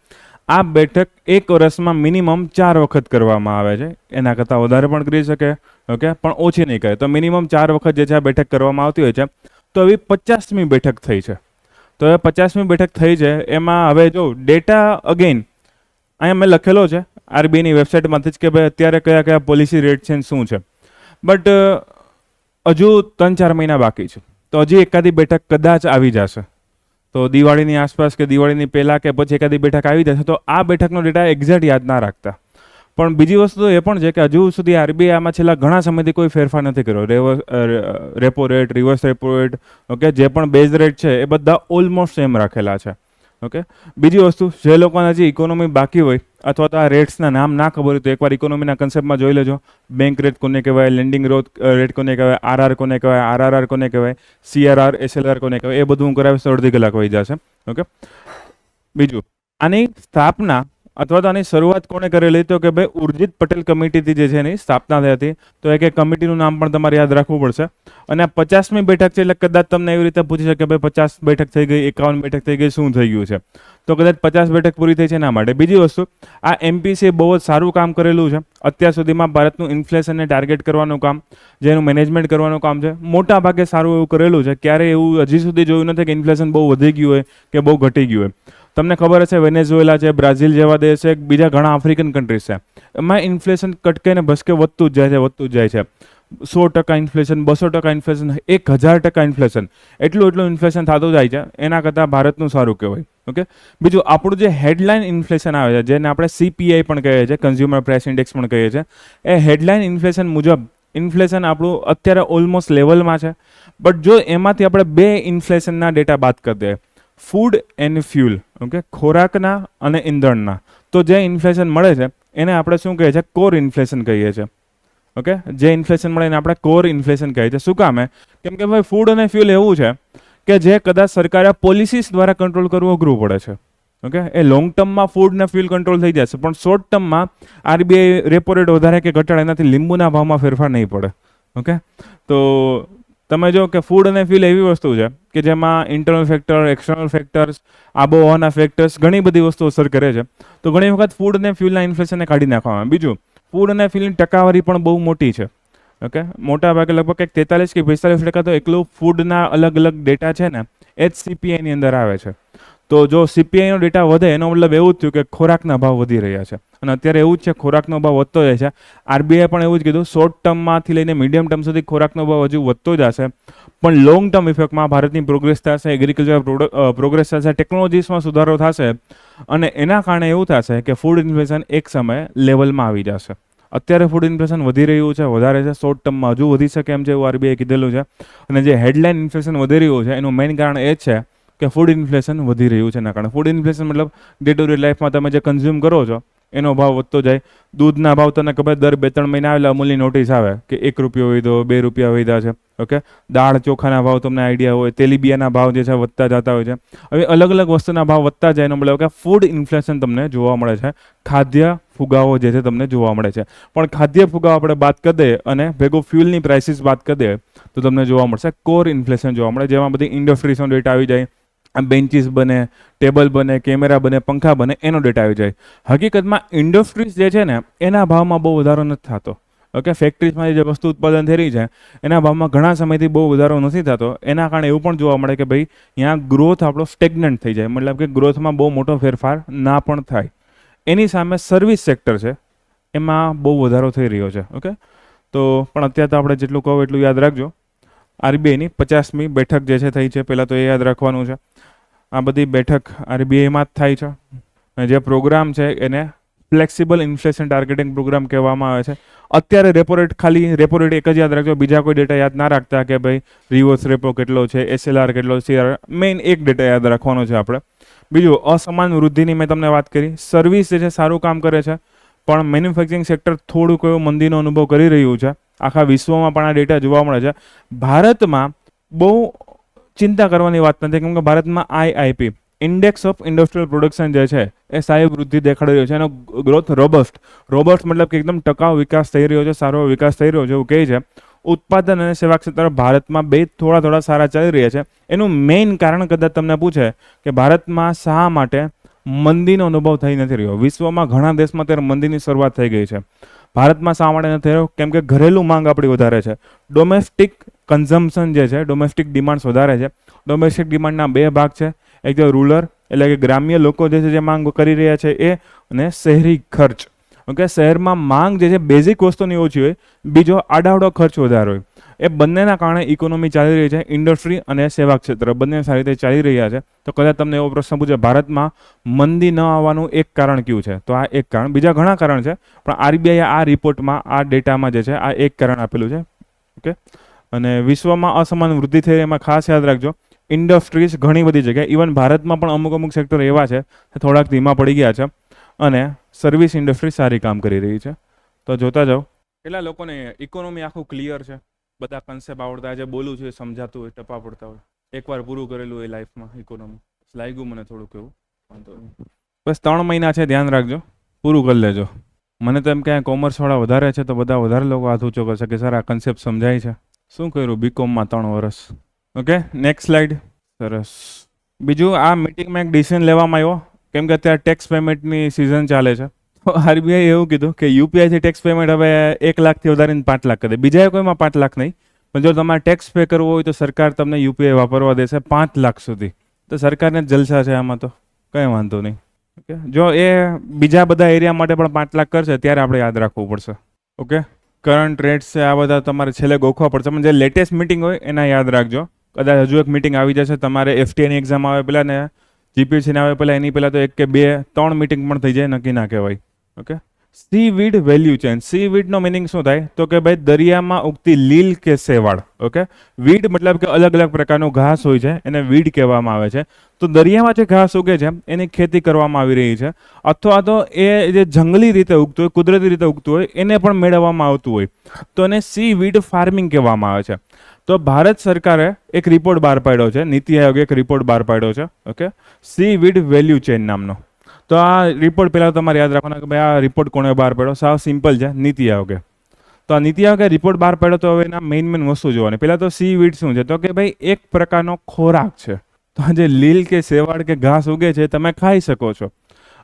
આ બેઠક એક વર્ષમાં મિનિમમ 4 વખત કરવામાં આવે છે. એના કરતાં વધારે પણ કરી શકે, ઓકે, પણ ઓછી નહીં કરે. તો મિનિમમ 4 વખત જે છે આ બેઠક કરવામાં આવતી હોય છે. તો એવી 50મી બેઠક થઈ છે. તો એ 50મી બેઠક થઈ છે, એમાં હવે જો ડેટા અગેન અહીંયા મેં લખેલો છે આરબીઆઈની વેબસાઇટમાંથી જ કે ભાઈ અત્યારે કયા કયા પોલિસી રેટ છે શું છે. બટ હજુ 3-4 મહિના બાકી છે, તો હજી એકાદી બેઠક કદાચ આવી જશે. તો દિવાળીની આસપાસ કે દિવાળીની પહેલાં કે પછી એકાદી બેઠક આવી જશે. તો આ બેઠકનો ડેટા એક્ઝેક્ટ યાદ ના રાખતા. પણ બીજી વસ્તુ એ પણ છે કે હજુ સુધી આરબીઆઈ આમાં છેલ્લા ઘણા સમયથી કોઈ ફેરફાર નથી કર્યો. Repo rate, reverse repo rate, okay, જે પણ બેઝ રેટ છે એ બધા ઓલમોસ્ટ સેમ રાખેલા છે. ઓકે, બીજી વસ્તુ, જે લોકોને હજી ઇકોનોમી બાકી હોય અથવા તો આ રેટ્સના નામ ના ખબર હોય તો એકવાર ઇકોનોમીના કન્સેપ્ટમાં જોઈ લેજો. બેંક રેટ કોને કહેવાય, લેન્ડિંગ રેટ કોને કહેવાય, આરઆર કોને કહેવાય, આરઆરઆર કોને કહેવાય, સીઆરઆર, એસએલઆર કોને કહેવાય, એ બધું હું કરાવીશ તો અડધી કલાક વહી જશે. ઓકે, બીજું, આની સ્થાપના અથવા તો આની શરૂઆત કોણે કરેલી? તો કે ભાઈ ઉર્જિત પટેલ કમિટીથી જે છે એની સ્થાપના થઈ હતી. તો એક કમિટીનું નામ પણ તમારે યાદ રાખવું પડશે. અને આ 50મી બેઠક છે, એટલે કદાચ તમને એવી રીતે પૂછી શકે ભાઈ 50 બેઠક થઈ ગઈ, 51 બેઠક થઈ ગઈ, શું થઈ ગયું છે? તો કદાચ 50 બેઠક પૂરી થઈ છે એના માટે. બીજી વસ્તુ, આ MPC બહુ જ સારું કામ કરેલું છે. અત્યાર સુધીમાં ભારતનું ઇન્ફ્લેશનને ટાર્ગેટ કરવાનું કામ, જેનું મેનેજમેન્ટ કરવાનું કામ છે, મોટા ભાગે સારું એવું કરેલું છે. ક્યારે એવું હજી સુધી જોયું નથી કે ઇન્ફ્લેશન બહુ વધી ગયું હોય કે બહુ ઘટી ગયું હોય. તમને ખબર હશે વેનેઝુએલા છે, બ્રાઝિલ જેવા દેશ છે, બીજા ઘણા આફ્રિકન કન્ટ્રીઝ છે, એમાં ઇન્ફ્લેશન કટકે ને ભસકે વધતું જ જાય છે. 100% ઇન્ફ્લેશન, 200% ઇન્ફ્લેશન, 1000% ઇન્ફ્લેશન, એટલું ઇન્ફ્લેશન થતું જાય છે. એના કરતાં ભારતનું સારું કહેવાય. ઓકે, બીજું આપણું જે હેડલાઇન ઇન્ફ્લેશન આવે છે, જેને આપણે CPI પણ કહીએ છીએ, કન્ઝ્યુમર પ્રાઇસ ઇન્ડેક્સ પણ કહીએ છીએ, એ હેડલાઇન ઇન્ફ્લેશન મુજબ ઇન્ફ્લેશન આપણું અત્યારે ઓલમોસ્ટ લેવલમાં છે. બટ જો એમાંથી આપણે 2 ઇન્ફ્લેશનના ડેટા બાદ કરી દઈએ, ફૂડ એન્ડ ફ્યુલ, ઓકે, ખોરાકના અને ઈંધણના, તો જે ઇન્ફ્લેશન મળે છે એને આપણે શું કહીએ છીએ? કોર ઇન્ફ્લેશન કહીએ છીએ. ઓકે, જે ઇન્ફ્લેશન મળે એને આપણે કોર ઇન્ફ્લેશન કહીએ છીએ. શું કામ? કેમ કે ભાઈ ફૂડ અને ફ્યુલ એવું છે કે જે કદાચ સરકારે પોલિસીસ દ્વારા કંટ્રોલ કરવું અઘરું પડે છે. ઓકે, એ લોંગ ટર્મમાં ફૂડ ને ફ્યુલ કંટ્રોલ થઈ જશે, પણ શોર્ટ ટર્મમાં આરબીઆઈ રેપો રેટ વધારે કે ઘટાડે એનાથી લીંબુના ભાવમાં ફેરફાર નહીં પડે. ઓકે, તો તમે જો કે ફૂડ અને ફ્યુલ એવી વસ્તુ છે કે જેમાં ઇન્ટરનલ ફેક્ટર, એક્સટર્નલ ફેક્ટર્સ, આબોહવાના ફેક્ટર્સ ઘણી બધી વસ્તુઓ અસર કરે છે. તો ઘણી વખત ફૂડ અને ફ્યુલના ઇન્ફ્લેશનને કાઢી નાખવામાં. બીજું, ફૂડ અને ફ્યુલની ટકાવારી પણ બહુ મોટી છે. ઓકે, મોટા ભાગે લગભગ કંઈક 43 કે 45% તો એકલું ફૂડના અલગ અલગ ડેટા છે ને એ જ સીપીઆઈની અંદર આવે છે. તો જો સીપીઆઈનો ડેટા વધે એનો મતલબ એવું જ થયું કે ખોરાકના ભાવ વધી રહ્યા છે. અને અત્યારે એવું જ છે, ખોરાકનો ભાવ વધતો જાય છે. આરબીઆઈ પણ એવું જ કીધું, શોર્ટ ટર્મમાંથી લઈને મીડિયમ ટર્મ સુધી ખોરાકનો ભાવ હજુ વધતો જશે, પણ લોંગ ટર્મ ઇફેક્ટમાં ભારતની પ્રોગ્રેસ થશે, એગ્રીકલ્ચર પ્રોગ્રેસ થશે, ટેકનોલોજીસમાં સુધારો થશે અને એના કારણે એવું થશે કે ફૂડ ઇન્ફ્લેશન એક સમયે લેવલમાં આવી જશે. અત્યારે ફૂડ ઇન્ફ્લેશન વધી રહ્યું છે, વધારે છે, શોર્ટ ટર્મમાં હજુ વધી શકે એમ છે એવું આરબીઆઈ કીધેલું છે. અને જે હેડલાઇન ઇન્ફ્લેશન વધી રહ્યું છે એનું મેઇન કારણ એ જ છે કે ફૂડ ઇન્ફ્લેશન વધી રહ્યું છે. એના કારણે ફૂડ ઇન્ફ્લેશન મતલબ ડે ટુ ડે લાઈફમાં તમે જે કન્ઝ્યુમ કરો છો એનો ભાવ વધતો જાય. દૂધના ભાવ તને ખબર દર 2-3 મહિના આવેલા અમૂલની નોટિસ આવે કે ₹1 વધ્યો, ₹2 વધ્યા છે. ઓકે, દાળ ચોખાના ભાવ તમને આઈડિયા હોય, તેલીબિયાના ભાવ જે છે વધતા જતા હોય છે. હવે અલગ અલગ વસ્તુના ભાવ વધતા જાય એનો મતલબ કે ફૂડ ઇન્ફ્લેશન તમને જોવા મળે છે. ખાદ્ય ફુગાવો જે છે તમને જોવા મળે છે. પણ ખાદ્ય ફુગાવો આપણે વાત કરી દઈએ અને ભેગું ફ્યુલની પ્રાઇસીસ વાત કરી દઈએ તો તમને જોવા મળશે કોર ઇન્ફ્લેશન જોવા મળે, જેમાં બધી ઇન્ડસ્ટ્રીઝનો ડેટા આવી જાય. બેન્ચીસ બને, ટેબલ બને, કેમેરા બને, પંખા બને, એનો ડેટા આવી જાય. હકીકતમાં ઇન્ડસ્ટ્રીઝ જે છે ને એના ભાવમાં બહુ વધારો નથી થતો. ઓકે, ફેક્ટરીઝમાં જે વસ્તુ ઉત્પાદન થઈ રહી છે એના ભાવમાં ઘણા સમયથી બહુ વધારો નથી થતો. એના કારણે એવું પણ જોવા મળે કે ભાઈ અહીંયા ગ્રોથ આપણો સ્ટેગ્નન્ટ થઈ જાય, મતલબ કે ગ્રોથમાં બહુ મોટો ફેરફાર ના પણ થાય. એની સામે સર્વિસ સેક્ટર છે એમાં બહુ વધારો થઈ રહ્યો છે. ઓકે, તો પણ અત્યારે તો આપણે જેટલું કહો એટલું યાદ રાખજો. આરબીઆઈની 50મી બેઠક જે છે થઈ છે, પહેલાં તો એ યાદ રાખવાનું છે. આ બધી બેઠક આરબીઆઈમાં જ થાય છે. અને જે પ્રોગ્રામ છે એને ફ્લેક્સિબલ ઇન્ફ્લેશન ટાર્ગેટિંગ પ્રોગ્રામ કહેવામાં આવે છે. અત્યારે રેપો રેટ, ખાલી રેપો રેટ એક જ યાદ રાખજો, બીજા કોઈ ડેટા યાદ ના રાખતા કે ભાઈ રિવર્સ રેપો કેટલો છે, એસએલઆર કેટલો છે. મેઇન એક ડેટા યાદ રાખવાનો છે આપણે. બીજું, અસમાન વૃદ્ધિની મેં તમને વાત કરી. સર્વિસ જે છે સારું કામ કરે છે, પણ મેન્યુફેક્ચરિંગ સેક્ટર થોડુંક એવું મંદીનો અનુભવ કરી રહ્યું છે. આખા વિશ્વમાં પણ આ ડેટા જોવા મળે છે. ભારતમાં બહુ ચિંતા કરવાની વાત નથી, કેમ કે ભારતમાં આઈઆઈપી ઇન્ડેક્સ ઓફ ઇન્ડસ્ટ્રીયલ પ્રોડક્શન જે છે એ સારી વૃદ્ધિ દેખાડી રહ્યો છે. એનો ગ્રોથ રોબસ્ટ મતલબ કે એકદમ ટકાઉ વિકાસ થઈ રહ્યો છે, સારો વિકાસ થઈ રહ્યો છે એવું કહે છે. ઉત્પાદન અને સેવા ક્ષેત્ર ભારતમાં બે થોડા સારા ચાલી રહ્યા છે. એનું મેઇન કારણ કદાચ તમને પૂછે કે ભારતમાં શા માટે મંદીનો અનુભવ થઈ નથી રહ્યો. વિશ્વમાં ઘણા દેશમાં ત્યારે મંદીની શરૂઆત થઈ ગઈ છે. ભારતમાં શા માટે નથી થયો? કેમ કે ઘરેલું માંગ આપણી વધારે છે. ડોમેસ્ટિક કન્ઝમ્પશન જે છે, ડોમેસ્ટિક ડિમાન્ડ્સ વધારે છે. ડોમેસ્ટિક ડિમાન્ડના બે ભાગ છે, એક તો રૂરલ એટલે કે ગ્રામ્ય લોકો જે છે જે માંગ કરી રહ્યા છે એ, અને શહેરી ખર્ચ. ઓકે, શહેરમાં માંગ જે છે બેઝિક વસ્તુની ઓછી હોય, બીજો આડાવડો ખર્ચ વધારે હોય. એ બંનેના કારણે ઇકોનોમી ચાલી રહી છે. ઇન્ડસ્ટ્રી અને સેવા ક્ષેત્ર બંને સારી રીતે ચાલી રહ્યા છે. તો કદાચ તમને એવો પ્રશ્ન પૂછે ભારતમાં મંદી ન આવવાનું એક કારણ કયું છે, તો આ એક કારણ. બીજા ઘણા કારણ છે, પણ આરબીઆઈ આ રિપોર્ટમાં, આ ડેટામાં જે છે આ એક કારણ આપેલું છે. ઓકે, અને વિશ્વમાં અસમાન વૃદ્ધિ થઈ એમાં ખાસ યાદ રાખજો, ઇન્ડસ્ટ્રીઝ ઘણી બધી જગ્યાએ, ઇવન ભારતમાં પણ અમુક સેક્ટર એવા છે થોડાક ધીમા પડી ગયા છે, અને સર્વિસ ઇન્ડસ્ટ્રી સારી કામ કરી રહી છે. તો જોતા જાઓ. કેટલા લોકોને ઇકોનોમી આખું ક્લિયર છે, બધા કન્સેપ્ટ આવડતા, જે બોલું છે સમજાતું હોય, ટપા પડતા હોય, એકવાર પૂરું કરેલું હોય લાઈફમાં ઇકોનોમી. લાગ્યું મને થોડુંક એવું, વાંધો નહીં. બસ 3 મહિના છે, ધ્યાન રાખજો, પૂરું કરી લેજો. મને તો એમ કે કોમર્સવાળા વધારે છે તો બધા વધારે લોકો હાથ ઊંચો કરશે કે સર આ કન્સેપ્ટ સમજાય છે. શું કર્યું બીકોમમાં 3 વર્ષ? Okay, next slide. સરસ. બીજું, આ મિટિંગમાં એક ડિસિઝન લેવામાં આવ્યો, કેમ કે અત્યારે ટેક્સ પેમેન્ટની સિઝન ચાલે છે. તો આરબીઆઈ એવું કીધું કે યુપીઆઈથી ટેક્સ પેમેન્ટ હવે 1 લાખથી વધારીને 5 લાખ કરી દે. બીજા કોઈમાં 5 લાખ નહીં, પણ જો તમારે ટેક્સ પે કરવો હોય તો સરકાર તમને યુપીઆઈ વાપરવા દેશે 5 લાખ સુધી. તો સરકારને જલસા છે આમાં, તો કંઈ વાંધો નહીં. ઓકે, જો એ બીજા બધા એરિયા માટે પણ 5 લાખ કરશે ત્યારે આપણે યાદ રાખવું પડશે. ઓકે, કરંટ રેટ્સ છે આ બધા તમારે છેલ્લે ગોખવા પડશે, પણ જે લેટેસ્ટ મિટિંગ હોય એના યાદ રાખજો. કદાચ હજુ એક મિટિંગ આવી જશે, તમારે એફટીઆઈની એક્ઝામ આવે પહેલાં ને જીપીએસસીને આવે પહેલાં, એની પહેલાં તો 1 કે 2 3 મિટિંગ પણ થઈ જાય, નક્કી ના કહેવાય. Okay, seaweed value chain. સીવીડનો મિનિંગ શું થાય? તો કે ભાઈ દરિયામાં ઉગતી લીલ કે શેવાળ. ઓકે, વીડ મતલબ કે અલગ અલગ પ્રકારનું ઘાસ હોય છે, એને વીડ કહેવામાં આવે છે. તો દરિયામાં જે ઘાસ ઉગે છે એની ખેતી કરવામાં આવી રહી છે, અથવા તો એ જે જંગલી રીતે ઉગતું હોય, કુદરતી રીતે ઉગતું હોય, એને પણ મેળવવામાં આવતું હોય, તો એને સીવીડ ફાર્મિંગ કહેવામાં આવે છે. તો ભારત સરકારે એક રિપોર્ટ બહાર પાડ્યો છે, નીતિ આયોગે એક રિપોર્ટ બહાર પાડ્યો છે. ઓકે, સીવીડ વેલ્યુ ચેન નામનો. તો આ રિપોર્ટ પહેલાં તમારે યાદ રાખવાનો કે ભાઈ આ રિપોર્ટ કોણે બહાર પાડ્યો. સાવ સિમ્પલ છે, નીતિ આયોગે. તો આ નીતિ આયોગે રિપોર્ટ બહાર પાડ્યો તો હવે એના મેઇન વસ્તુ જોવાની. પહેલાં તો સીવીડ શું છે, તો કે ભાઈ એક પ્રકારનો ખોરાક છે. તો આ જે લીલ કે શેવાળ કે ઘાસ ઉગે છે તમે ખાઈ શકો છો,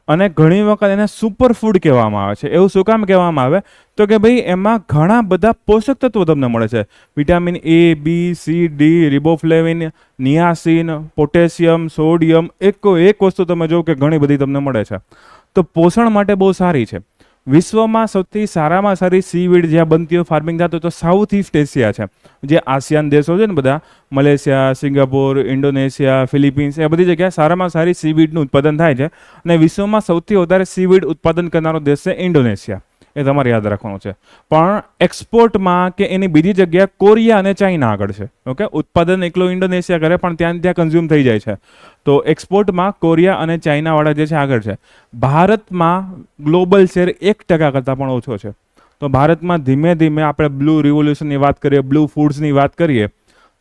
અને ઘણી વખત એને સુપર ફૂડ કહેવામાં આવે છે. એવું શું કામ કહેવામાં આવે, તો કે ભાઈ એમાં ઘણા બધા પોષક તત્વો તમને મળે છે. Vitamin A, B, C, D, રિબોફ્લેવિન, નિયાસિન, potassium, sodium, એક વસ્તુ તમે જો કે ઘણી બધી તમને મળે છે. તો પોષણ માટે બહુ સારી છે. વિશ્વમાં સૌથી સારામાં સારી સીવીડ જ્યાં બનતી હોય, ફાર્મિંગ થતું હોય તો સાઉથ ઇસ્ટ એશિયા છે. જે આસિયાન દેશો છે ને બધા, મલેશિયા, સિંગાપોર, ઇન્ડોનેશિયા, ફિલિપિન્સ, એ બધી જગ્યાએ સારામાં સારી સીવીડનું ઉત્પાદન થાય છે. અને વિશ્વમાં સૌથી વધારે સીવીડ ઉત્પાદન કરનારો દેશ છે ઇન્ડોનેશિયા. એ તમારે યાદ રાખવાનું છે. પણ એક્સપોર્ટમાં કે એની બીજી જગ્યાએ કોરિયા અને ચાઇના આગળ છે. ઓકે, ઉત્પાદન એકલો ઇન્ડોનેશિયા કરે પણ ત્યાં કન્ઝ્યુમ થઈ જાય છે. તો એક્સપોર્ટમાં કોરિયા અને ચાઇનાવાળા જે છે આગળ છે. ભારતમાં ગ્લોબલ શેર 1% કરતાં પણ ઓછો છે. તો ભારતમાં ધીમે ધીમે આપણે બ્લુ રિવોલ્યુશનની વાત કરીએ, બ્લુ ફૂડ્સની વાત કરીએ,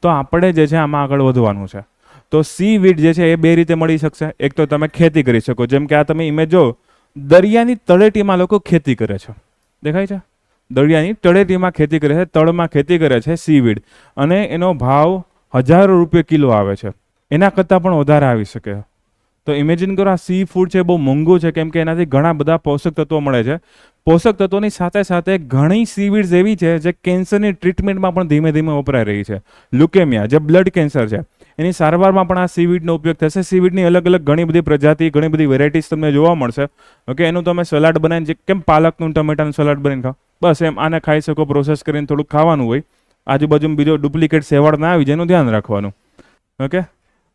તો આપણે જે છે આમાં આગળ વધવાનું છે. તો સીવીડ જે છે એ બે રીતે મળી શકશે. એક તો તમે ખેતી કરી શકો, જેમ કે આ તમે ઇમેજ જો, દરિયાની તળેટીમાં લોકો ખેતી કરે છે, દેખાય છે? દરિયાની તળેટીમાં ખેતી કરે છે, તળમાં ખેતી કરે છે સીવીડ, અને એનો ભાવ હજારો રૂપિયા કિલો આવે છે. એના કરતાં પણ વધારે આવી શકે. તો ઇમેજિન કરો, આ સી ફૂડ છે બહુ મોંઘું છે, કેમ કે એનાથી ઘણા બધા પોષક તત્વો મળે છે. પોષક તત્વોની સાથે સાથે ઘણી સીવીડ્સ એવી છે જે કેન્સરની ટ્રીટમેન્ટમાં પણ ધીમે ધીમે વપરાઈ રહી છે. લ્યુકેમિયા, જે બ્લડ કેન્સર છે, એની સારવારમાં પણ આ સીવીડનો ઉપયોગ થશે. સીવીડની અલગ અલગ ઘણી બધી પ્રજાતિ, ઘણી બધી વેરાયટીઝ તમને જોવા મળશે. ઓકે, એનું તમે સલાડ બનાવીને, કેમ પાલકનું ટમેટાનું સલાડ બનાવીને ખાઓ, બસ એમ આને ખાઈ શકો. પ્રોસેસ કરીને થોડુંક ખાવાનું હોય, આજુબાજુ બીજો ડુપ્લિકેટ સેવાળ ના આવી જાય એનું ધ્યાન રાખવાનું. ઓકે,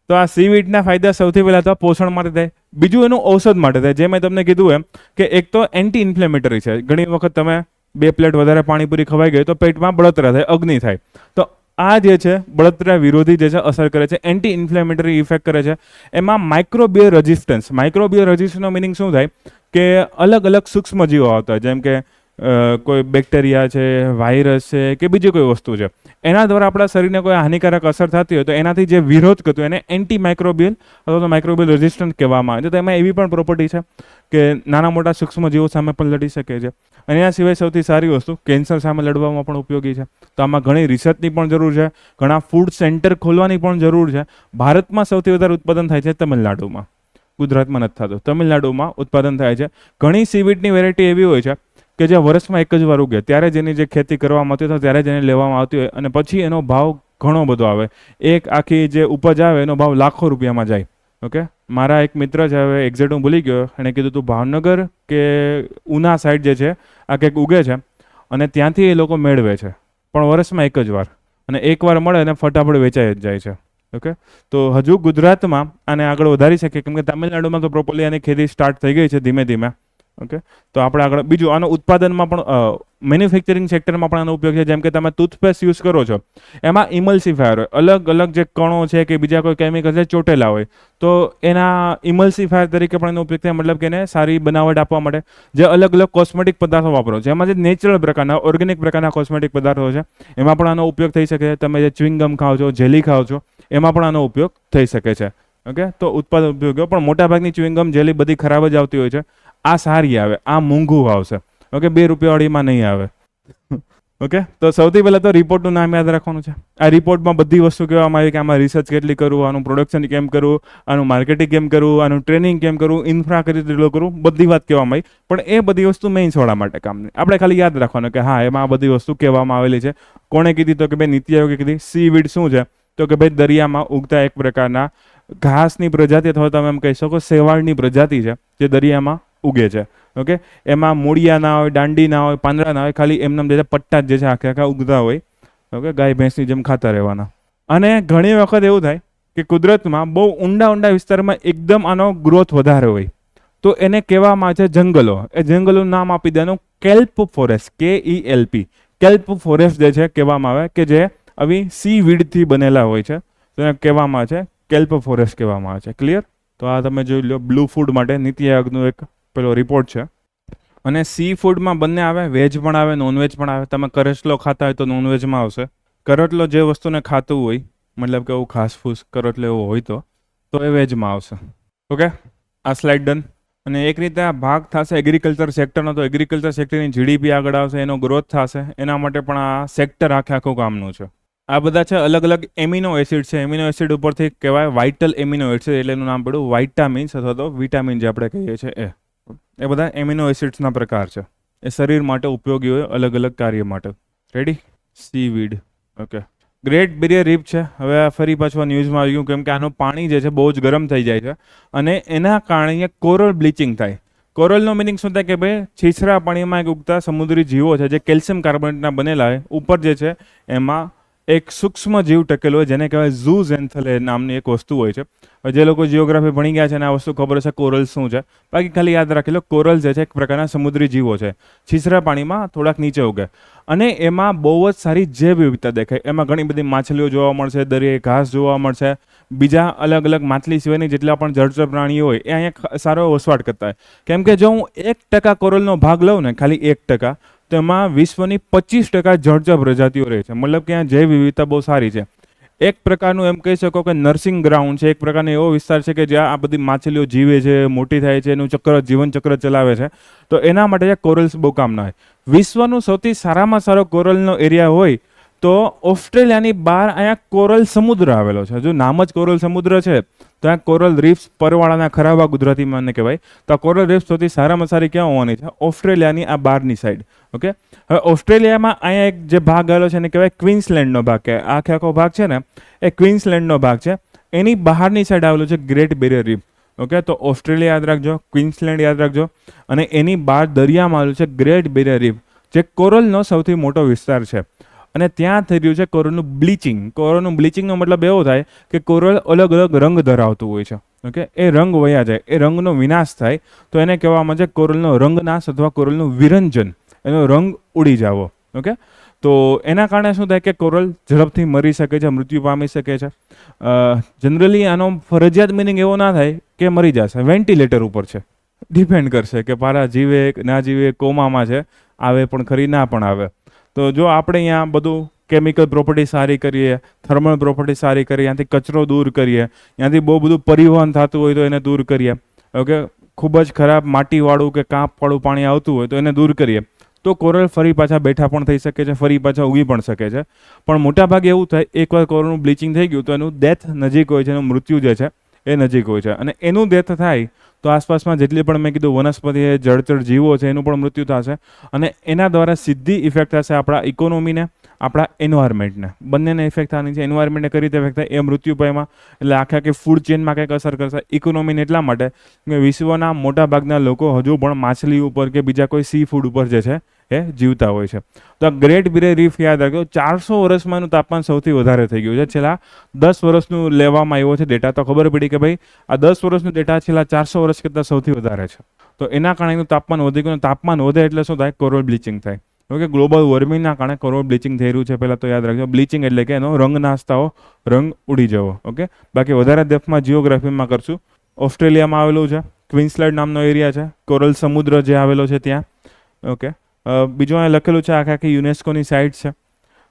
તો આ સીવીડના ફાયદા સૌથી પહેલાં તો પોષણ માટે થાય, બીજું એનું ઔષધ માટે થાય. જે મેં તમને કીધું એમ કે એક તો એન્ટી ઇન્ફ્લેમેટરી છે. ઘણી વખત તમે 2 પ્લેટ વધારે પાણીપુરી ખવાઈ ગઈ તો પેટમાં બળતરા થાય, અગ્નિ થાય. તો આ જે છે બળતરા વિરોધી જે છે અસર કરે છે, એન્ટી ઇન્ફ્લેમેટરી ઇફેક્ટ કરે છે. એમાં માઇક્રોબિયલ રેઝિસ્ટન્સ, માઇક્રોબિયલ રેઝિસ્ટન્સનો મિનિંગ શું થાય કે અલગ અલગ સૂક્ષ્મજીવો આવતા હોય, જેમ કે કોઈ બેક્ટેરિયા છે, વાયરસ છે, કે બીજી કોઈ વસ્તુ છે, એના દ્વારા આપણા શરીરને કોઈ હાનિકારક અસર થતી હોય તો એનાથી જે વિરોધ કરતું એને એન્ટી માઇક્રોબિયલ અથવા તો માઇક્રોબિયલ રેઝિસ્ટન્ટ કહેવામાં આવે છે. તો એમાં એવી પણ પ્રોપર્ટી છે કે નાના મોટા સૂક્ષ્મજીવો સામે પણ લડી શકે છે. અને એના સિવાય સૌથી સારી વસ્તુ, કેન્સર સામે લડવામાં પણ ઉપયોગી છે. તો આમાં ઘણી રિસર્ચની પણ જરૂર છે, ઘણા ફૂડ સેન્ટર ખોલવાની પણ જરૂર છે. ભારતમાં સૌથી વધારે ઉત્પાદન થાય છે તમિલનાડુમાં, ગુજરાતમાં નથી થતું, તમિલનાડુમાં ઉત્પાદન થાય છે. ઘણી સીવીડની વેરાયટી એવી હોય છે કે જે વર્ષમાં એક જ વાર ઉગે, ત્યારે જ એની જે ખેતી કરવામાં આવતી હોય ત્યારે જ એને લેવામાં આવતી હોય, અને પછી એનો ભાવ ઘણો બધો આવે. એક આખી જે ઉપજ આવે એનો ભાવ લાખો રૂપિયામાં જાય. ઓકે, મારા એક મિત્ર છે, હવે એક્ઝેક્ટ હું ભૂલી ગયો, એણે કીધું તું ભાવનગર કે ઉના સાઈડ જે છે આ કંઈક ઉગે છે અને ત્યાંથી એ લોકો મેળવે છે, પણ વર્ષમાં એક જ વાર, અને એકવાર મળે અને ફટાફટ વેચાઈ જ જાય છે. ઓકે, તો હજુ ગુજરાતમાં આને આગળ વધારી શકીએ, કેમ કે તમિલનાડુમાં તો પ્રોપરલી આની ખેતી સ્ટાર્ટ થઈ ગઈ છે ધીમે ધીમે. ઓકે, તો આપણે આગળ બીજું આનો ઉત્પાદનમાં પણ મેન્યુફેક્ચરિંગ સેક્ટરમાં પણ આનો ઉપયોગ છે. જેમ કે તમે ટૂથપેસ્ટ યુઝ કરો છો, એમાં ઇમલ્સિફાયર હોય, અલગ અલગ જે કણો છે કે બીજા કોઈ કેમિકલ છે ચોટેલા હોય, તો એના ઇમલ્સિફાયર તરીકે પણ એનો ઉપયોગ થાય. મતલબ કે એને સારી બનાવટ આપવા માટે જે અલગ અલગ કોસ્મેટિક પદાર્થો વાપરો છો, એમાં જે નેચરલ પ્રકારના, ઓર્ગેનિક પ્રકારના કોસ્મેટિક પદાર્થો છે એમાં પણ આનો ઉપયોગ થઈ શકે. તમે જે ચ્યુઇંગમ ખાઓ છો, જેલી ખાઓ છો, એમાં પણ આનો ઉપયોગ થઈ શકે છે. ઓકે, તો ઉત્પાદન ઉપયોગ, પણ મોટાભાગની ચ્યુઇંગમ, જેલી બધી ખરાબ જ આવતી હોય છે. આ સારી આવે, આ મોંઘું આવશે. ઓકે, 2 રૂપિયાવાળીમાં નહીં આવે. ઓકે, તો સૌથી પહેલાં તો રિપોર્ટનું નામ યાદ રાખવાનું છે. આ રિપોર્ટમાં બધી વસ્તુ કહેવામાં આવી કે આમાં રિસર્ચ કેટલી કરવું, આનું પ્રોડક્શન કેમ કરવું, આનું માર્કેટિંગ કેમ કરવું, આનું ટ્રેનિંગ કેમ કરવું, ઇન્ફ્રા કઈ રીતે કરવું, બધી વાત કહેવામાં આવી. પણ એ બધી વસ્તુ મેઇન્સવાળા માટે કામની. આપણે ખાલી યાદ રાખવાનું કે હા, એમાં આ બધી વસ્તુ કહેવામાં આવેલી છે. કોણે કીધી? તો કે ભાઈ નીતિ આયોગે કીધી. સીવીડ શું છે? તો કે ભાઈ દરિયામાં ઉગતા એક પ્રકારના ઘાસની પ્રજાતિ, અથવા તમે એમ કહી શકો શેવાળની પ્રજાતિ છે જે દરિયામાં ઉગે છે. ઓકે, એમાં મૂળિયા ના હોય, દાંડી ના હોય, પાંદડા ના હોય, ખાલી એમનામ જે પટ્ટા જ જે છે આખે આખા ઉગતા હોય. ઓકે, ગાય ભેંસની જેમ ખાતા રહેવાના. અને ઘણી વખત એવું થાય કે કુદરતમાં બહુ ઊંડા ઊંડા વિસ્તારમાં એકદમ આનો ગ્રોથ વધારે હોય, તો એને કહેવામાં આવે છે જંગલો. એ જંગલોનું નામ આપી દેવાનું kelp forest, KELP. Kelp forest જે છે કહેવામાં આવે કે જે આવી સીવીડથી બનેલા હોય છે, તો એને કહેવામાં આવે છે કેલ્પ ફોરેસ્ટ કહેવામાં આવે છે. ક્લિયર? તો આ તમે જોઈ લો, બ્લુ ફૂડ માટે નીતિ આયોગનું એક પેલો રિપોર્ટ છે. અને સી ફૂડમાં બંને આવે, વેજ પણ આવે, નોનવેજ પણ આવે. તમે કરચલો ખાતા હોય તો નોનવેજમાં આવશે. કરચલો જે વસ્તુને ખાતું હોય, મતલબ કે એવું ઘાસ ફૂસ કરચલો એવો હોય તો એ વેજમાં આવશે. ઓકે, આ સ્લાઇડ ડન. અને એક રીતે આ ભાગ થશે એગ્રીકલ્ચર સેક્ટરનો, તો એગ્રીકલ્ચર સેક્ટરની જીડીપી આગળ આવશે, એનો ગ્રોથ થશે, એના માટે પણ આ સેક્ટર આખું કામનું છે. આ બધા છે અલગ અલગ એમિનો એસિડ છે. એમિનો એસિડ ઉપરથી કહેવાય વાઇટલ એમિનો એસિડ, એટલે એનું નામ પડ્યું વાઇટામિન્સ અથવા તો વિટામિન જે આપણે કહીએ છીએ એ બધા એમિનો એસિડ્સના પ્રકાર છે. એ શરીર માટે ઉપયોગી હોય અલગ અલગ કાર્ય માટે. Ready? Seaweed. Okay, great barrier reef છે. હવે આ ફરી પાછું ન્યૂઝમાં આવી ગયું, કેમ કે આનું પાણી જે છે બહુ જ ગરમ થઈ જાય છે અને એના કારણે કોરલ બ્લીચિંગ થાય. કોરલનો મિનિંગ શું થાય કે ભાઈ છીછરા પાણીમાં એક ઉગતા સમુદ્રી જીવો છે જે કેલ્શિયમ કાર્બોનેટના બનેલા હોય. ઉપર જે છે એમાં એક સૂક્ષ્મ જીવ ટકેલો હોય જેને કહેવાય ઝૂઝેન્થેલે નામની એક વસ્તુ હોય છે. જે લોકો જીઓગ્રાફી ભણી ગયા છે અને આ વસ્તુ ખબર હશે કોરલ શું છે. બાકી ખાલી યાદ રાખી લો, કોરલ જે છે એક પ્રકારના સમુદ્રી જીવો છે, છીછરા પાણીમાં થોડાક નીચે ઉગે અને એમાં બહુ જ સારી જૈવ વિવિધતા દેખાય. એમાં ઘણી બધી માછલીઓ જોવા મળશે, દરિયાઈ ઘાસ જોવા મળશે, બીજા અલગ અલગ માછલી સિવાયની જેટલા પણ જળચર પ્રાણીઓ હોય એ અહીંયા સારો વસવાટ કરતા હોય. કેમ કે જો હું 1% કોરલનો ભાગ લઉં ને, ખાલી 1%, તો એમાં વિશ્વની 25% જળચર પ્રજાતિઓ રહે છે. મતલબ કે અહીંયા જૈવ વિવિધતા બહુ સારી છે. એક પ્રકારનું એમ કહી શકો કે નર્સિંગ ગ્રાઉન્ડ છે, એક પ્રકારનો એવો વિસ્તાર છે કે જ્યાં આ બધી માછલીઓ જીવે છે, મોટી થાય છે, એનું જીવન ચક્ર ચલાવે છે. તો એના માટે કોરલ્સ બહુ કામના હોય. વિશ્વનું સૌથી સારામાં સારો કોરલનો એરિયા હોય તો ઓસ્ટ્રેલિયાની બહાર અહીંયા કોરલ સમુદ્ર આવેલો છે. જો નામ જ કોરલ સમુદ્ર છે તો આ કોરલ રીફ્સ પરવાળાના ખરાબા ગુજરાતીમાં મને કહેવાય. તો આ કોરલ રીફ્સ સૌથી સારામાં સારી ક્યાં હોવાની છે? ઓસ્ટ્રેલિયાની આ બહારની સાઈડ. ઓકે, હવે ઓસ્ટ્રેલિયામાં અહીંયા એક જે ભાગ આવેલો છે એને કહેવાય ક્વીન્સલેન્ડનો ભાગ. કે આખો ભાગ છે ને એ ક્વીન્સલેન્ડનો ભાગ છે. એની બહારની સાઈડ આવેલો છે ગ્રેટ બેરિયર રીફ. ઓકે, તો ઓસ્ટ્રેલિયા યાદ રાખજો, ક્વીન્સલેન્ડ યાદ રાખજો, અને એની બહાર દરિયામાં આવેલું છે ગ્રેટ બેરિયર રીફ, જે કોરલનો સૌથી મોટો વિસ્તાર છે. અને ત્યાં થઈ રહ્યું છે કોરલનું બ્લીચિંગ. કોરલનું બ્લીચિંગનો મતલબ એવો થાય કે કોરલ અલગ અલગ રંગ ધરાવતું હોય છે. ઓકે, એ રંગ વયા જાય, એ રંગનો વિનાશ થાય તો એને કહેવામાં છે કોરલનો રંગનાશ અથવા કોરલનું વિરંજન, એનો રંગ ઉડી જાવો. ઓકે, તો એના કારણે શું થાય કે કોરલ ઝડપથી મરી શકે છે, મૃત્યુ પામી શકે છે. જનરલી આનો ફરજિયાત મિનિંગ એવો ના થાય કે મરી જશે, વેન્ટિલેટર ઉપર છે, ડિપેન્ડ કરશે કે પારા જીવે ના જીવે, કોમામાં છે, આવે પણ ખરી ના પણ આવે. તો જો આપણે અહીંયા બધું કેમિકલ પ્રોપર્ટી સારી કરીએ, થર્મલ પ્રોપર્ટી સારી કરીએ, ત્યાંથી કચરો દૂર કરીએ, ત્યાંથી બહુ બધું પરિવહન થતું હોય તો એને દૂર કરીએ. ઓકે, ખૂબ જ ખરાબ માટીવાળું કે કાંપવાળું પાણી આવતું હોય તો એને દૂર કરીએ, તો કોરલ ફરી પાછા બેઠા પણ થઈ શકે છે, ફરી પાછા ઉગી પણ શકે છે. પણ મોટાભાગે એવું થાય, એકવાર કોરલનું બ્લીચિંગ થઈ ગયું તો એનું ડેથ નજીક હોય છે, એનું મૃત્યુ જે છે એ નજીક હોય છે. અને એનું ડેથ થાય તો આસપાસમાં જેટલી પણ મેં કીધું વનસ્પતિ જળચર જીવો છે એનું પણ મૃત્યુ થશે. અને એના દ્વારા સીધી ઇફેક્ટ થશે આપણા ઇકોનોમીને, આપણા એન્વાયરમેન્ટને, બંનેને ઇફેક્ટ થવાની છે. એન્વાયરમેન્ટને કઈ રીતે ઇફેક્ટ થાય? એ મૃત્યુ પાયમાં, એટલે આખી ફૂડ ચેનમાં કંઈક અસર કરશે. ઇકોનોમીને એટલા માટે કે વિશ્વના મોટા ભાગના લોકો હજુ પણ માછલી ઉપર કે બીજા કોઈ સી ફૂડ ઉપર જે છે એ જીવતા હોય છે. તો આ ગ્રેટ બેરિયર રીફ યાદ રાખજો, 400 વર્ષમાં એનું તાપમાન સૌથી વધારે થઈ ગયું છે. છેલ્લા 10 વર્ષનું લેવામાં આવ્યો છે ડેટા, તો ખબર પડી કે ભાઈ આ 10 વર્ષનું ડેટા છેલ્લા 400 વર્ષ કરતાં સૌથી વધારે છે. તો એના કારણે એનું તાપમાન વધી ગયું. તાપમાન વધે એટલે શું થાય? કોરલ બ્લીચિંગ થાય. ઓકે, ગ્લોબલ વોર્મિંગના કારણે કોરલ બ્લીચિંગ થઈ રહ્યું છે. પહેલાં તો યાદ રાખજો, બ્લીચિંગ એટલે કે એનો રંગ નાશ થવો, રંગ ઉડી જવો. ઓકે, બાકી વધારે ડેપ્થમાં જીઓગ્રાફીમાં કરશું. ઓસ્ટ્રેલિયામાં આવેલું છે, ક્વીન્સલેન્ડ નામનો એરિયા છે, કોરલ સમુદ્ર જે આવેલો છે ત્યાં. ઓકે, બીજું અહીંયા લખેલું છે આખી યુનેસ્કોની સાઇટ છે.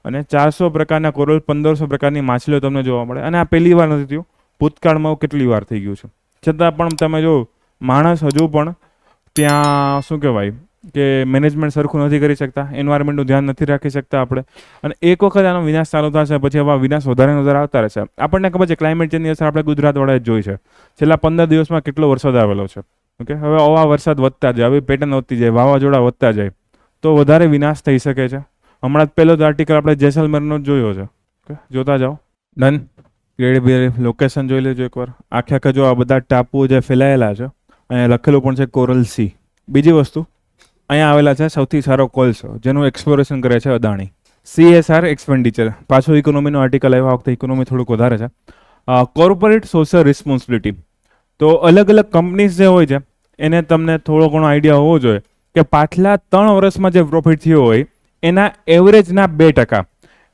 અને 400 પ્રકારના કોરલ, 1500 પ્રકારની માછલીઓ તમને જોવા મળે. અને આ પહેલી વાર નથી થયું, ભૂતકાળમાં કેટલી વાર થઈ ગયું છે. છતાં પણ તમે જો માણસ હજુ પણ ત્યાં શું કહેવાય કે મેનેજમેન્ટ સરખું નથી કરી શકતા, એન્વાયરમેન્ટનું ધ્યાન નથી રાખી શકતા આપણે. અને એક વખત આનો વિનાશ ચાલુ થશે પછી આવા વિનાશ વધારે વધારે આવતા રહેશે. આપણને ખબર છે ક્લાઇમેટ ચેન્જની અસર આપણે ગુજરાતવાળાએ જ જોઈ છે. છેલ્લા 15 દિવસમાં કેટલો વરસાદ આવેલો છે. ઓકે, હવે આવા વરસાદ વધતા જાય, આવી પેટર્ન વધતી જાય, વાવાઝોડા વધતા જાય તો વધારે વિનાશ થઈ શકે છે. હમણાં જ પહેલો જ આર્ટિકલ આપણે જેસલમેરનો જ જોયો છે. ઓકે, જોતા જાઓ. ડન. ગ્રેટ બેરિયર લોકેશન જોઈ લેજો એકવાર. આખે જો આ બધા ટાપુઓ જે ફેલાયેલા છે, અહીંયા લખેલું પણ છે કોરલ સી. બીજી વસ્તુ, અહીંયા આવેલા છે સૌથી સારો કોલસો જેનું એક્સપ્લોરેશન કરે છે અદાણી. CSR એક્સપેન્ડિચર, પાછો ઇકોનોમીનો આર્ટિકલ આવ્યો, આ વખતે ઇકોનોમી થોડુંક વધારે છે. કોર્પોરેટ સોશિયલ રિસ્પોન્સિબિલિટી, તો અલગ અલગ કંપનીઝ જે હોય છે એને તમને થોડો ઘણો આઈડિયા હોવો જોઈએ કે પાછલા 3 વર્ષમાં જે પ્રોફિટ થયો હોય એના એવરેજના 2%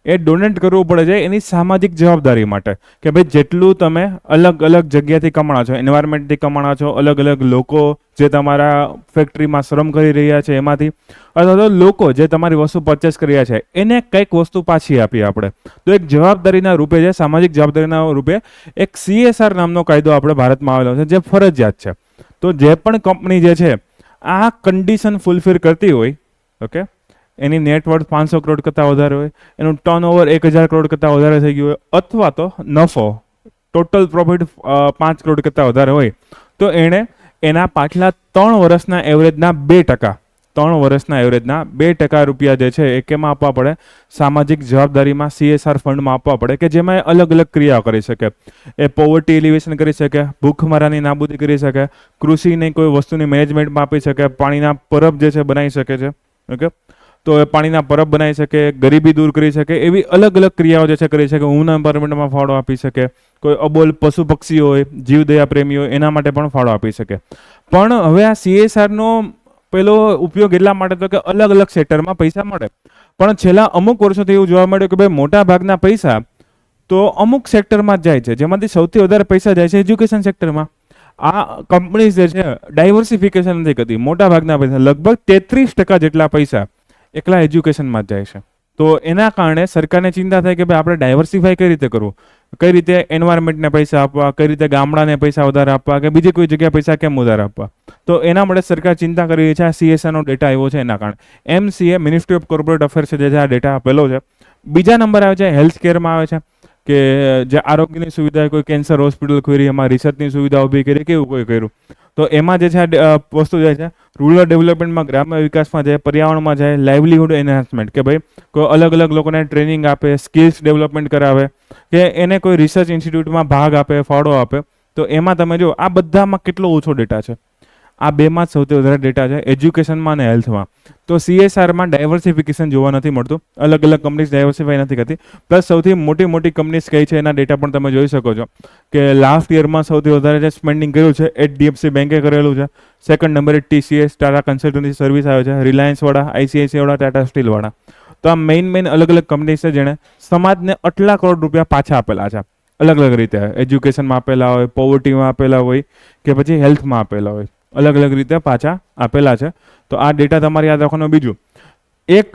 એ ડોનેટ કરવું પડે છે એની સામાજિક જવાબદારી માટે. કે ભાઈ જેટલું તમે અલગ અલગ જગ્યાથી કમાણા છો, એન્વાયરમેન્ટથી કમાણા છો, અલગ અલગ લોકો જે તમારા ફેક્ટરીમાં શ્રમ કરી રહ્યા છે એમાંથી, અથવા તો લોકો જે તમારી વસ્તુ પરચેસ કરી રહ્યા છે એને કંઈક વસ્તુ પાછી આપીએ આપણે. તો એક જવાબદારીના રૂપે છે, સામાજિક જવાબદારીના રૂપે એક CSR નામનો કાયદો આપણે ભારતમાં આવેલો છે જે ફરજિયાત છે. તો જે પણ કંપની જે છે આ કન્ડિશન ફૂલફિલ કરતી હોય, ઓકે, એની નેટવર્થ 500 કરોડ કરતાં વધારે હોય, એનું ટર્નઓવર 1000 કરોડ કરતાં વધારે થઈ ગયું હોય, અથવા તો નફો ટોટલ પ્રોફિટ 5 કરોડ કરતાં વધારે હોય, તો એણે એના પાછલા 3 વર્ષના એવરેજના 2%, 3 વર્ષના એવરેજના 2% રૂપિયા જે છે એ કેમાં આપવા પડે? સામાજિક જવાબદારીમાં CSR ફંડમાં આપવા પડે, કે જેમાં એ અલગ અલગ ક્રિયાઓ કરી શકે. એ પોવર્ટી એલિવેશન કરી શકે, ભૂખમરાની નાબૂદી કરી શકે, કૃષિની કોઈ વસ્તુની મેનેજમેન્ટમાં આપી શકે, પાણીના પરબ જે છે બનાવી શકે છે, ઓકે, તો એ પાણીના પરબ બનાવી શકે, ગરીબી દૂર કરી શકે, એવી અલગ અલગ ક્રિયાઓ જે છે કરી શકે. વુમન એમ્પાવરમેન્ટમાં ફાળો આપી શકે, કોઈ અબોલ પશુ પક્ષીઓ હોય, જીવદયા પ્રેમીઓ, એના માટે પણ ફાળો આપી શકે. પણ હવે આ CSRનો પેલો ઉપયોગ એટલા માટે તો કે અલગ અલગ સેક્ટરમાં પૈસા મળે, પણ છેલ્લા અમુક વર્ષોથી એવું જોવા મળ્યું કે ભાઈ મોટા ભાગના પૈસા તો અમુક સેક્ટરમાં જ જાય છે, જેમાંથી સૌથી વધારે પૈસા જાય છે એજ્યુકેશન સેક્ટરમાં. આ કંપનીઝ જે છે ડાયવર્સિફિકેશન નથી કરતી. મોટા ભાગના પૈસા લગભગ 33% જેટલા પૈસા એકલા એજ્યુકેશનમાં જ જાય છે. તો એના કારણે સરકારને ચિંતા થાય કે ભાઈ આપણે ડાયવર્સિફાઈ કઈ રીતે કરવું, કઈ રીતે એન્વાયરમેન્ટને પૈસા આપવા, કઈ રીતે ગામડાને પૈસા વધારે આપવા, કે બીજી કોઈ જગ્યાએ પૈસા કેમ વધારે આપવા. તો એના માટે સરકાર ચિંતા કરી રહી છે. આ CSRનો ડેટા આવ્યો છે એના કારણે. MCA ministry of corporate affairs જે છે આ ડેટા આપેલો છે. બીજા નંબર આવે છે હેલ્થ કેરમાં આવે છે, કે જે આરોગ્યની સુવિધા, કોઈ કેન્સર હોસ્પિટલ ખોરી, એમાં રિસર્ચની સુવિધા ઊભી કરી, કેવું કોઈ કર્યું. તો એમાં જે છે આ વસ્તુ જાય છે રૂરલ ડેવલપમેન્ટમાં, ગ્રામ્ય વિકાસમાં જાય, પર્યાવરણમાં જાય, લાઇવલીહુડ એન્હાન્સમેન્ટ, કે ભાઈ કોઈ અલગ અલગ લોકોને ટ્રેનિંગ આપે, સ્કિલ્સ ડેવલપમેન્ટ કરાવે, કે એને કોઈ રિસર્ચ ઇન્સ્ટિટ્યૂટમાં ભાગ આપે, ફાળો આપે. તો એમાં તમે જો આ બધામાં કેટલો ઓછો ડેટા છે. આ બેમાં જ સૌથી વધારે ડેટા છે, એજ્યુકેશનમાં અને હેલ્થમાં. તો CSRમાં ડાયવર્સિફિકેશન જોવા નથી મળતું, અલગ અલગ કંપનીઝ ડાયવર્સિફાઈ નથી કરતી. પ્લસ સૌથી મોટી મોટી કંપનીઝ કઈ છે એના ડેટા પણ તમે જોઈ શકો છો, કે લાસ્ટ યરમાં સૌથી વધારે જે સ્પેન્ડિંગ કર્યું છે HDFC બેન્કે કરેલું છે. સેકન્ડ નંબરે TCS ટાટા કન્સલ્ટન્સી સર્વિસ આવે છે, રિલાયન્સ વાળા, ICICI વાળા, ટાટા સ્ટીલ વાળા. તો આ મેઇન અલગ અલગ કંપનીઝ છે જેણે સમાજને આટલા કરોડ રૂપિયા પાછા આપેલા છે, અલગ અલગ રીતે. એજ્યુકેશનમાં આપેલા હોય, પોવર્ટીમાં આપેલા હોય, કે પછી હેલ્થમાં આપેલા હોય, અલગ અલગ રીતે પાછા આપેલા છે. તો આ ડેટા તમારે યાદ રાખવાનું. બીજું એક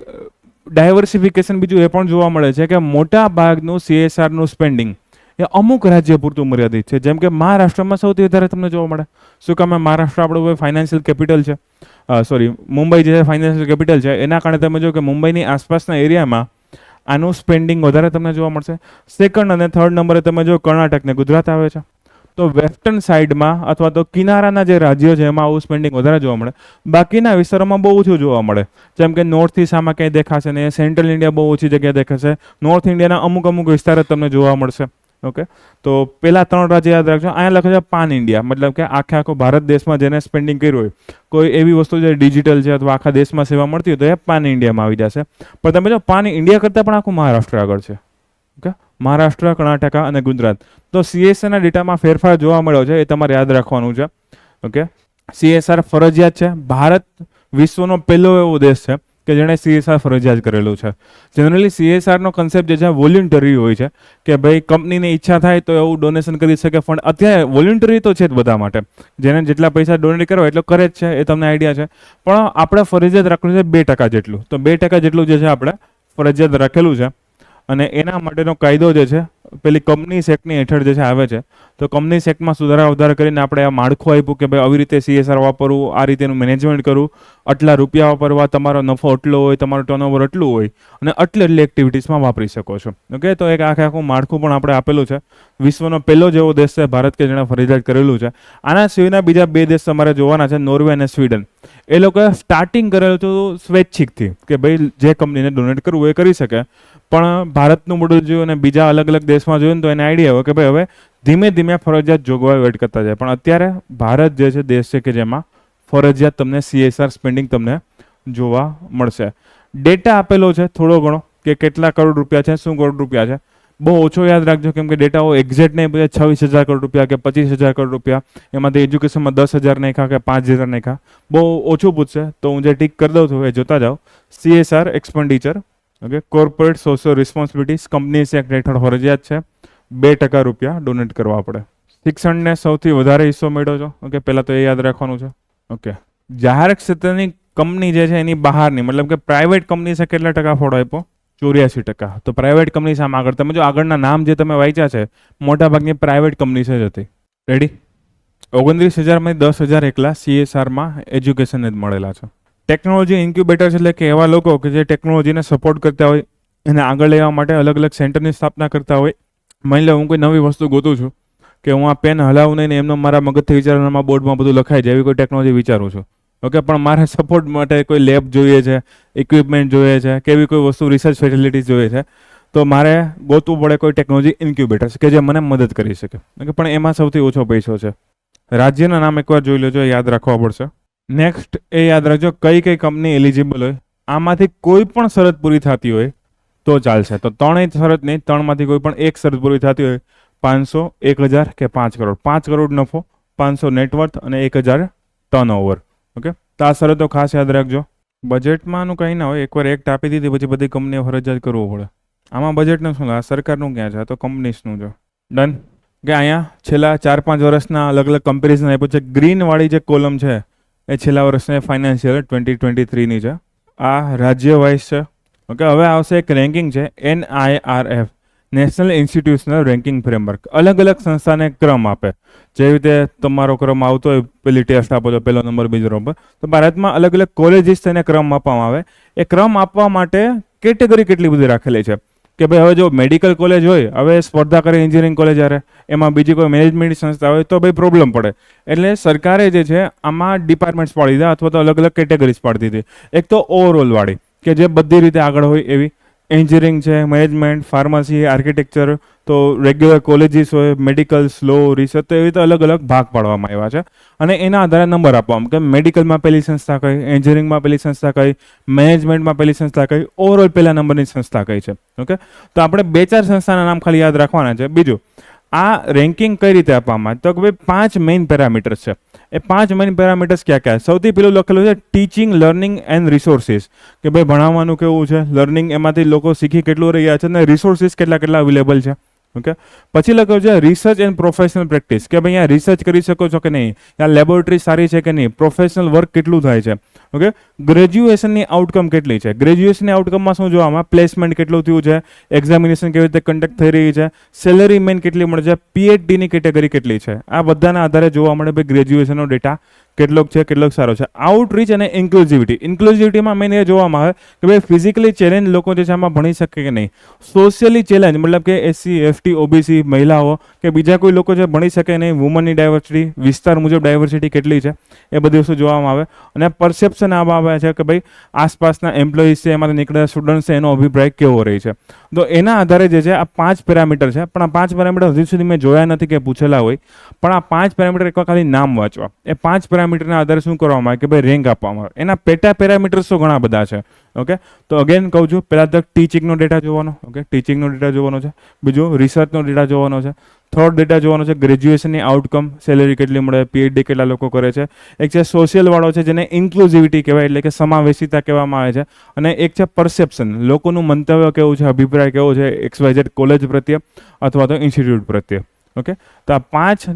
ડાયવર્સિફિકેશન બીજું એ પણ જોવા મળે છે કે મોટા ભાગનું CSRનું સ્પેન્ડિંગ એ અમુક રાજ્ય પૂરતું મર્યાદિત છે. જેમ કે મહારાષ્ટ્રમાં સૌથી વધારે તમને જોવા મળે. શું કામ? મહારાષ્ટ્ર આપણું ફાઇનાન્શિયલ કેપિટલ છે, મુંબઈ જે ફાઇનાન્શિયલ કેપિટલ છે, એના કારણે તમે જો કે મુંબઈની આસપાસના એરિયામાં આનું સ્પેન્ડિંગ વધારે તમને જોવા મળશે. સેકન્ડ અને થર્ડ નંબરે તમે જો કર્ણાટક ને ગુજરાત આવે છે. તો વેસ્ટર્ન સાઈડમાં અથવા તો કિનારાના જે રાજ્યો છે એમાં આવું સ્પેન્ડિંગ વધારે જોવા મળે. બાકીના વિસ્તારોમાં બહુ ઓછું જોવા મળે. જેમ કે નોર્થ ઈસ્ટ આમાં ક્યાંય દેખાશે ને, સેન્ટ્રલ ઇન્ડિયા બહુ ઓછી જગ્યાએ દેખાશે, નોર્થ ઇન્ડિયાના અમુક વિસ્તાર જ તમને જોવા મળશે. ઓકે, તો પેલા 3 રાજ્ય યાદ રાખજો. અહીંયા લખે છે પાન ઇન્ડિયા, મતલબ કે આખો ભારત દેશમાં જેને સ્પેન્ડિંગ કર્યું હોય, કોઈ એવી વસ્તુ જે ડિજિટલ છે અથવા આખા દેશમાં સેવા મળતી હોય તો એ પાન ઇન્ડિયામાં આવી જશે. પણ તમે જો પાન ઇન્ડિયા કરતાં પણ આખું મહારાષ્ટ્ર આગળ છે. ઓકે, મહારાષ્ટ્ર, કર્ણાટક અને ગુજરાત. તો CSRના ડેટામાં ફેરફાર જોવા મળ્યો છે, એ તમારે યાદ રાખવાનું છે. ઓકે, CSR ફરજિયાત છે. ભારત વિશ્વનો પહેલો એવો દેશ છે કે જેણે CSR ફરજિયાત કરેલું છે. જનરલી CSRનો કન્સેપ્ટ જે છે વોલ્યુન્ટરી હોય છે, કે ભાઈ કંપનીની ઈચ્છા થાય તો એવું ડોનેશન કરી શકે. પણ અત્યારે વોલ્યુન્ટરી તો છે જ બધા માટે, જેને જેટલા પૈસા ડોનેટ કરવા એટલો કરે જ છે, એ તમને આઈડિયા છે. પણ આપણે ફરજિયાત રાખેલું છે 2% જેટલું. તો 2% જેટલું જે છે આપણે ફરજિયાત રાખેલું છે. અને એના માટેનો કાયદો જે છે પેલી કંપનીઝ એક્ટની હેઠળ જે છે આવે છે. તો કંપનીઝ એક્ટમાં સુધારા વધારા કરીને આપણે આ માળખું આપ્યું કે ભાઈ આવી રીતે CSR વાપરવું, આ રીતેનું મેનેજમેન્ટ કરવું, આટલા રૂપિયા વાપરવા, તમારો નફો એટલો હોય, તમારું ટર્નઓવર એટલું હોય, અને એટલી એક્ટિવિટીઝમાં વાપરી શકો છો. ઓકે, તો એક આખું માળખું પણ આપણે આપેલું છે. વિશ્વનો પહેલો જેવો દેશ છે ભારત કે જેણે ફરજિયાત કરેલું છે. આના સિવાયના બીજા 2 દેશ તમારે જોવાના છે, નોર્વે અને સ્વીડન. એ લોકોએ સ્ટાર્ટિંગ કરેલું હતું સ્વૈચ્છિકથી, કે ભાઈ જે કંપનીને ડોનેટ કરવું એ કરી શકે. પણ ભારતનું મોડલ જોયું અને બીજા અલગ અલગ દેશમાં જોયું તો એને આઈડિયા આવ્યો કે ભાઈ હવે ધીમે ધીમે ફરજિયાત જોગવાઈ એડ કરતા જાય. પણ અત્યારે ભારત જે છે દેશ છે કે જેમાં ફરજિયાત તમને CSR સ્પેન્ડિંગ તમને જોવા મળશે. ડેટા આપેલો છે થોડો ઘણો, કે કેટલા કરોડ રૂપિયા છે, શું કરોડ રૂપિયા છે. બહુ ઓછો યાદ રાખજો, કેમ કે ડેટાઓ એક્ઝેક્ટ નહીં પૂછે. 26,000 કરોડ રૂપિયા કે 25,000 કરોડ રૂપિયા, એમાંથી એજ્યુકેશનમાં 10,000 નાખ્યા કે 5,000 નાખ્યા, બહુ ઓછું પૂછશે. તો હું જે ટીક કરી દઉં છું એ જોતા જાઓ. CSR expenditure, okay, corporate social responsibilities, companies act હેઠળ ફરજિયાત છે 2% રૂપિયા ડોનેટ કરવા પડે. શિક્ષણને સૌથી વધારે હિસ્સો મળ્યો છે. ઓકે, પહેલા તો એ યાદ રાખવાનું છે. ઓકે, જાહેર ક્ષેત્રની કંપની જે છે એની બહારની, મતલબ કે પ્રાઇવેટ કંપની છે, કેટલા ટકા ફાળો આપ્યો? 84%. તો પ્રાઇવેટ કંપની સામે આગળ તમે જો આગળના નામ જે તમે વાંચ્યા છે, મોટા ભાગની પ્રાઇવેટ કંપની છે જ હતી. રેડી? 29,000માંથી 10,000 એકલા CSRમાં એજ્યુકેશનને જ મળેલા છે. ટેકનોલોજી ઇન્ક્યુબેટર એટલે કે એવા લોકો કે જે ટેકનોલોજીને સપોર્ટ કરતા હોય, એને આગળ લેવા માટે અલગ અલગ સેન્ટરની સ્થાપના કરતા હોય. માની લો હું કોઈ નવી વસ્તુ ગોતું છું કે હું આ પેન હલાવું નહીં ને એમનો મારા મગજથી વિચારવામાં બોર્ડમાં બધું લખાઈ જાય એવી કોઈ ટેકનોલોજી વિચારું છું. ઓકે, પણ મારે સપોર્ટ માટે કોઈ લેબ જોઈએ છે, ઇક્વિપમેન્ટ જોઈએ છે, કેવી કોઈ વસ્તુ રિસર્ચ ફેસિલિટીઝ જોઈએ છે, તો મારે ગોતવું પડે કોઈ ટેકનોલોજી ઇન્ક્યુબેટર્સ કે જે મને મદદ કરી શકે. ઓકે, પણ એમાં સૌથી ઓછો પૈસો છે. રાજ્યના નામ એકવાર જોઈ લેજો, યાદ રાખવા પડશે. નેક્સ્ટ એ યાદ રાખજો કઈ કઈ કંપની એલિજિબલ હોય. આમાંથી કોઈ પણ શરત પૂરી થતી હોય તો ચાલશે. તો ત્રણેય શરત નહીં, ત્રણમાંથી કોઈ પણ એક શરત પૂરી થતી હોય, 500, 1,000 કે 5 કરોડ. 5 કરોડ નફો, 500 નેટવર્થ અને 1,000 ટર્નઓવર. ઓકે, તો આ શરતો ખાસ યાદ રાખજો. બજેટમાં આનું કંઈ ના હોય, એકવાર એક્ટ આપી દીધી પછી બધી કંપનીઓ ફરજિયાત કરવું પડે. આમાં બજેટનું શું, આ સરકારનું ક્યાં છે, આ તો કંપનીસનું છે. ડન. કે અહીંયા છેલ્લા 4-5 વર્ષના અલગ અલગ કમ્પેરિઝન આપ્યું છે. ગ્રીનવાળી જે કોલમ છે એ છેલ્લા વર્ષની ફાઇનાન્શિયલ 2023ની છે. આ રાજ્ય વાઇઝ છે. ઓકે, હવે આવશે એક રેન્કિંગ છે NIRF, national institutional ranking framework. અલગ અલગ સંસ્થાને ક્રમ આપે. જેવી રીતે તમારો ક્રમ આવતો હોય, પેલી ટેસ્ટ આપો તો પહેલો નંબર, બીજો નંબર. તો ભારતમાં અલગ અલગ કોલેજીસ તેને ક્રમ આપવામાં આવે. એ ક્રમ આપવા માટે કેટેગરી કેટલી બધી રાખેલી છે કે ભાઈ હવે જો મેડિકલ કોલેજ હોય, હવે સ્પર્ધા કરે એન્જિનિયરિંગ કોલેજ હારે, એમાં બીજી કોઈ મેનેજમેન્ટ સંસ્થા હોય તો ભાઈ પ્રોબ્લેમ પડે. એટલે સરકારે જે છે આમાં ડિપાર્ટમેન્ટ્સ પાડી દીધા અથવા તો અલગ અલગ કેટેગરીઝ પાડી દીધી. એક તો ઓવરઓલ વાળી કે જે બધી રીતે આગળ હોય એવી, એન્જિનિયરિંગ છે, મેનેજમેન્ટ, ફાર્મસી, આર્કિટેક્ચર, તો રેગ્યુલર કોલેજીસ હોય, મેડિકલ્સ, લો, રિસર્ચ, તો એવી રીતે અલગ અલગ ભાગ પાડવામાં આવ્યા છે. અને એના આધારે નંબર આપવામાં કે મેડિકલમાં પહેલી સંસ્થા કઈ, એન્જિનિયરિંગમાં પહેલી સંસ્થા કઈ, મેનેજમેન્ટમાં પહેલી સંસ્થા કઈ, ઓવરઓલ પહેલા નંબરની સંસ્થા કઈ છે. ઓકે, તો આપણે 2-4 સંસ્થાના નામ ખાલી યાદ રાખવાના છે. બીજું, આ રેન્કિંગ કઈ રીતે આપવામાં, તો કે ભાઈ 5 મેઇન પેરામીટર્સ છે. એ 5 મેઇન પેરામીટર્સ ક્યાં ક્યાં? સૌથી પેલું લખેલું છે ટીચિંગ, લર્નિંગ એન્ડ રિસોર્સિસ, કે ભાઈ ભણાવવાનું કેવું છે, લર્નિંગ એમાંથી લોકો શીખી કેટલું રહ્યા છે, અને રિસોર્સિસ કેટલા કેટલા અવેલેબલ છે. ઓકે, પછી લખ્યું છે રિસર્ચ એન્ડ પ્રોફેશનલ પ્રેક્ટિસ, કે ભાઈ અહીંયા રિસર્ચ કરી શકો છો કે નહીં, ત્યાં લેબોરેટરી સારી છે કે નહીં, પ્રોફેશનલ વર્ક કેટલું થાય છે. ઓકે, ગ્રેજ્યુએશનની આઉટકમ કેટલી છે, ગ્રેજ્યુએશનની આઉટકમમાં શું જોવામાં, પ્લેસમેન્ટ કેટલું થયું છે, એક્ઝામિનેશન કેવી રીતે કન્ડક્ટ થઈ રહી છે, સેલરી મેન કેટલી મળે છે, PhDની કેટેગરી કેટલી છે. આ બધાના આધારે જોવા મળે ભાઈ ગ્રેજ્યુએશનનો ડેટા કેટલોક છે, કેટલોક સારો છે. આઉટરીચ અને ઇન્ક્લુઝિવિટી, ઇન્ક્લુઝિવિટીમાં મેન એ જોવામાં આવે કે ભાઈ ફિઝિકલી ચેલેન્જ લોકો જે છે આમાં ભણી શકે કે નહીં, સોશિયલી ચેલેન્જ મતલબ કે SC, FT, OBC, મહિલાઓ કે બીજા કોઈ લોકો જે ભણી શકે નહીં, વુમનની ડાયવર્સિટી, વિસ્તાર મુજબ ડાયવર્સિટી કેટલી છે, એ બધી વસ્તુ જોવામાં આવે. અને પરસેપ્શન આવે છે કે ભાઈ આસપાસના એમ્પ્લોઈઝ છે, એમાંથી નીકળેલા સ્ટુડન્ટ છે, એનો અભિપ્રાય કેવો રહી છે. તો એના આધારે જે છે આ 5 પેરામીટર છે. પણ આ 5 પેરામીટર હજી સુધી મેં જોયા નથી કે પૂછેલા હોય, પણ આ 5 પેરામીટર એકવાર ખાલી નામ વાંચવા. એ 5 પેરામીટરના આધારે શું કરવામાં આવે કે ભાઈ રેન્ક આપવામાં આવે. એના પેટા પેરામીટર્સ તો ઘણા બધા છે. ઓકે, તો અગેન કહું છું, પહેલાં તો ટીચિંગનો ડેટા જોવાનો. ઓકે, ટીચિંગનો ડેટા જોવાનો છે. બીજું રિસર્ચનો ડેટા જોવાનો છે. થર્ડ ડેટા જોવાનો છે ગ્રેજ્યુએશનની આઉટકમ, સેલેરી કેટલી મળે, PhD કેટલા લોકો કરે છે. એક છે સોશિયલ વાળો છે જેને ઇન્ક્લુઝિવિટી કહેવાય, એટલે કે સમાવેશિતા કહેવામાં આવે છે. અને એક છે પરસેપ્શન, લોકોનું મંતવ્ય કેવું છે, અભિપ્રાય કેવો છે XYZ કોલેજ પ્રત્યે અથવા તો ઇન્સ્ટિટ્યૂટ પ્રત્યે. ઓકે, તો આ 5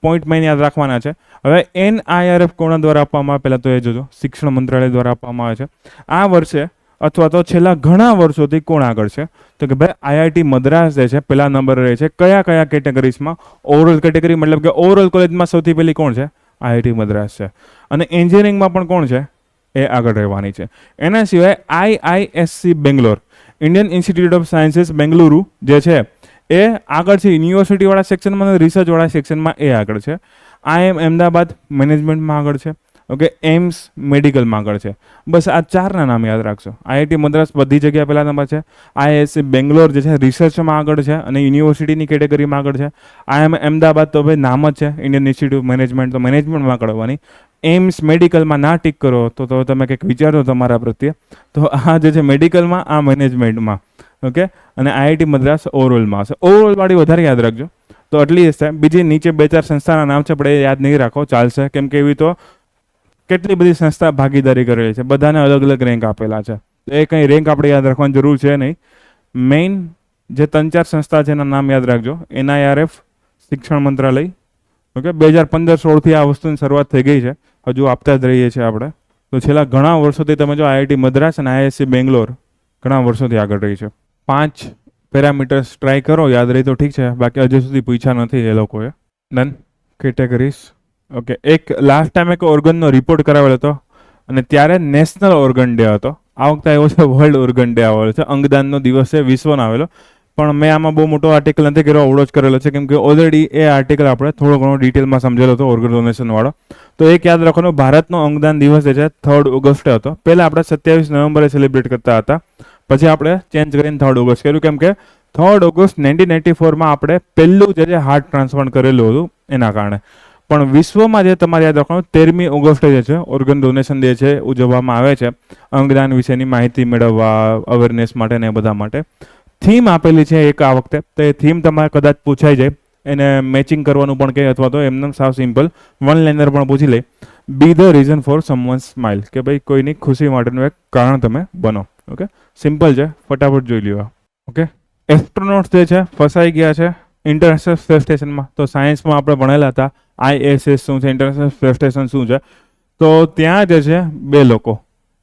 પોઈન્ટ મેં યાદ રાખવાના છે. હવે NIRF કોના દ્વારા આપવામાં આવે, પહેલાં તો એ જોજો, શિક્ષણ મંત્રાલય દ્વારા આપવામાં આવે છે. આ વર્ષે અથવા તો છેલ્લા ઘણા વર્ષોથી કોણ આગળ છે, તો કે ભાઈ IIT મદ્રાસ જે છે પહેલા નંબર રહે છે. કયા કયા કેટેગરીઝમાં? ઓવરઓલ કેટેગરી, મતલબ કે ઓવરઓલ કોલેજમાં સૌથી પહેલી કોણ છે? IIT મદ્રાસ છે. અને એન્જિનિયરિંગમાં પણ કોણ છે? એ આગળ રહેવાની છે. એના સિવાય IISc Bangalore, Indian institute of sciences Bengaluru જે છે એ આગળ છે યુનિવર્સિટીવાળા સેક્શનમાં અને રિસર્ચવાળા સેક્શનમાં એ આગળ છે. IIM અમદાવાદ મેનેજમેન્ટમાં આગળ છે. ઓકે, એમ્સ મેડિકલમાં આગળ છે. બસ આ 4ના નામ યાદ રાખશો. IIT મદ્રાસ બધી જગ્યાએ પહેલા નંબર છે. IISc બેંગ્લોર જે છે રિસર્ચમાં આગળ છે અને યુનિવર્સિટીની કેટેગરીમાં આગળ છે. IIM અમદાવાદ તો ભાઈ નામ જ છે, ઇન્ડિયન ઇન્સ્ટિટ્યૂટ મેનેજમેન્ટ, તો મેનેજમેન્ટમાં આગળ આવવાની. એમ્સ મેડિકલમાં ના ટીક કરો તો તમે કંઈક વિચારો તમારા પ્રત્યે. તો આ જે છે મેડિકલમાં, આ મેનેજમેન્ટમાં. ઓકે, અને IIT મદ્રાસ ઓવરઓલમાં હશે. ઓવરઓલ વાળી વધારે યાદ રાખજો. તો આટલી હશે. બીજી નીચે 2-4 સંસ્થાના નામ છે, પણ એ યાદ નહીં રાખો, ચાલશે. કેમ કે એવી તો કેટલી બધી સંસ્થા ભાગીદારી કરેલી છે, બધાને અલગ અલગ રેન્ક આપેલા છે. એ કંઈ રેન્ક આપણે યાદ રાખવાની જરૂર છે નહીં. મેઇન જે 3-4 સંસ્થા છે એના નામ યાદ રાખજો. NIRF, શિક્ષણ મંત્રાલય. ઓકે, 2015-16થી આ વસ્તુની શરૂઆત થઈ ગઈ છે, હજુ આપતા જ રહીએ છીએ આપણે. તો છેલ્લા ઘણા વર્ષોથી તમે જો IIT મદ્રાસ અને IISc બેંગ્લોર ઘણા વર્ષોથી આગળ રહી છે. 5 પેરામીટર્સ ટ્રાય કરો, યાદ રહી તો ઠીક છે, બાકી હજુ સુધી પૂછ્યા નથી એ લોકોએ. ડન. કેટેગરીઝ. ઓકે, એક લાસ્ટ ટાઈમ એક ઓર્ગનનો રિપોર્ટ કરાવેલો હતો અને ત્યારે નેશનલ ઓર્ગન ડે હતો. આ વખતે આવ્યો છે વર્લ્ડ ઓર્ગન ડે આવેલો છે, અંગદાનનો દિવસ છે વિશ્વનો આવેલો. પણ મેં આમાં બહુ મોટો આર્ટિકલ નથી કર્યો, અવડો જ કરેલો છે, કેમ કે ઓલરેડી એ આર્ટિકલ આપણે થોડો ઘણો ડિટેલમાં સમજેલો હતો ઓર્ગન ડોનેશન વાળો. તો એક યાદ રાખવાનું, ભારતનો અંગદાન દિવસ જે છે 3 ઓગસ્ટે હતો. પહેલા આપણે 27 નવેમ્બરે સેલિબ્રેટ કરતા હતા, પછી આપણે ચેન્જ કરીને 3 ઓગસ્ટ કર્યું, કેમ કે 3 ઓગસ્ટ 1984માં આપણે પહેલું જે હાર્ટ ટ્રાન્સપ્લાન્ટ કરેલું હતું એના કારણે. પણ વિશ્વમાં જે તમારે યાદ રાખવાનું 13મી ઓગસ્ટે જે છે ઓર્ગન ડોનેશન ડે છે ઉજવવામાં આવે છે, અંગદાન વિશેની માહિતી મેળવવા, અવેરનેસ માટે ને એ બધા માટે. થીમ આપેલી છે એક આ વખતે, તો એ થીમ તમારે કદાચ પૂછાઈ જાય, એને મેચિંગ કરવાનું પણ કહે, અથવા તો એમને સાવ સિમ્પલ વન લાઇનર પણ પૂછી લે. બી the reason four someone smile, કે ભાઈ કોઈની ખુશી માટેનું એક કારણ તમે બનો. ઓકે, સિમ્પલ છે, ફટાફટ જોઈ લ્યો. ઓકે, એસ્ટ્રોનોટ્સ જે છે ફસાઈ ગયા છે ઇન્ટરનેશનલ સ્પેસ સ્ટેશનમાં. તો સાયન્સમાં આપણે ભણેલા હતા ISS શું છે, ઇન્ટરનેશનલ સ્પેસ સ્ટેશન શું છે. તો ત્યાં જે છે 2 લોકો,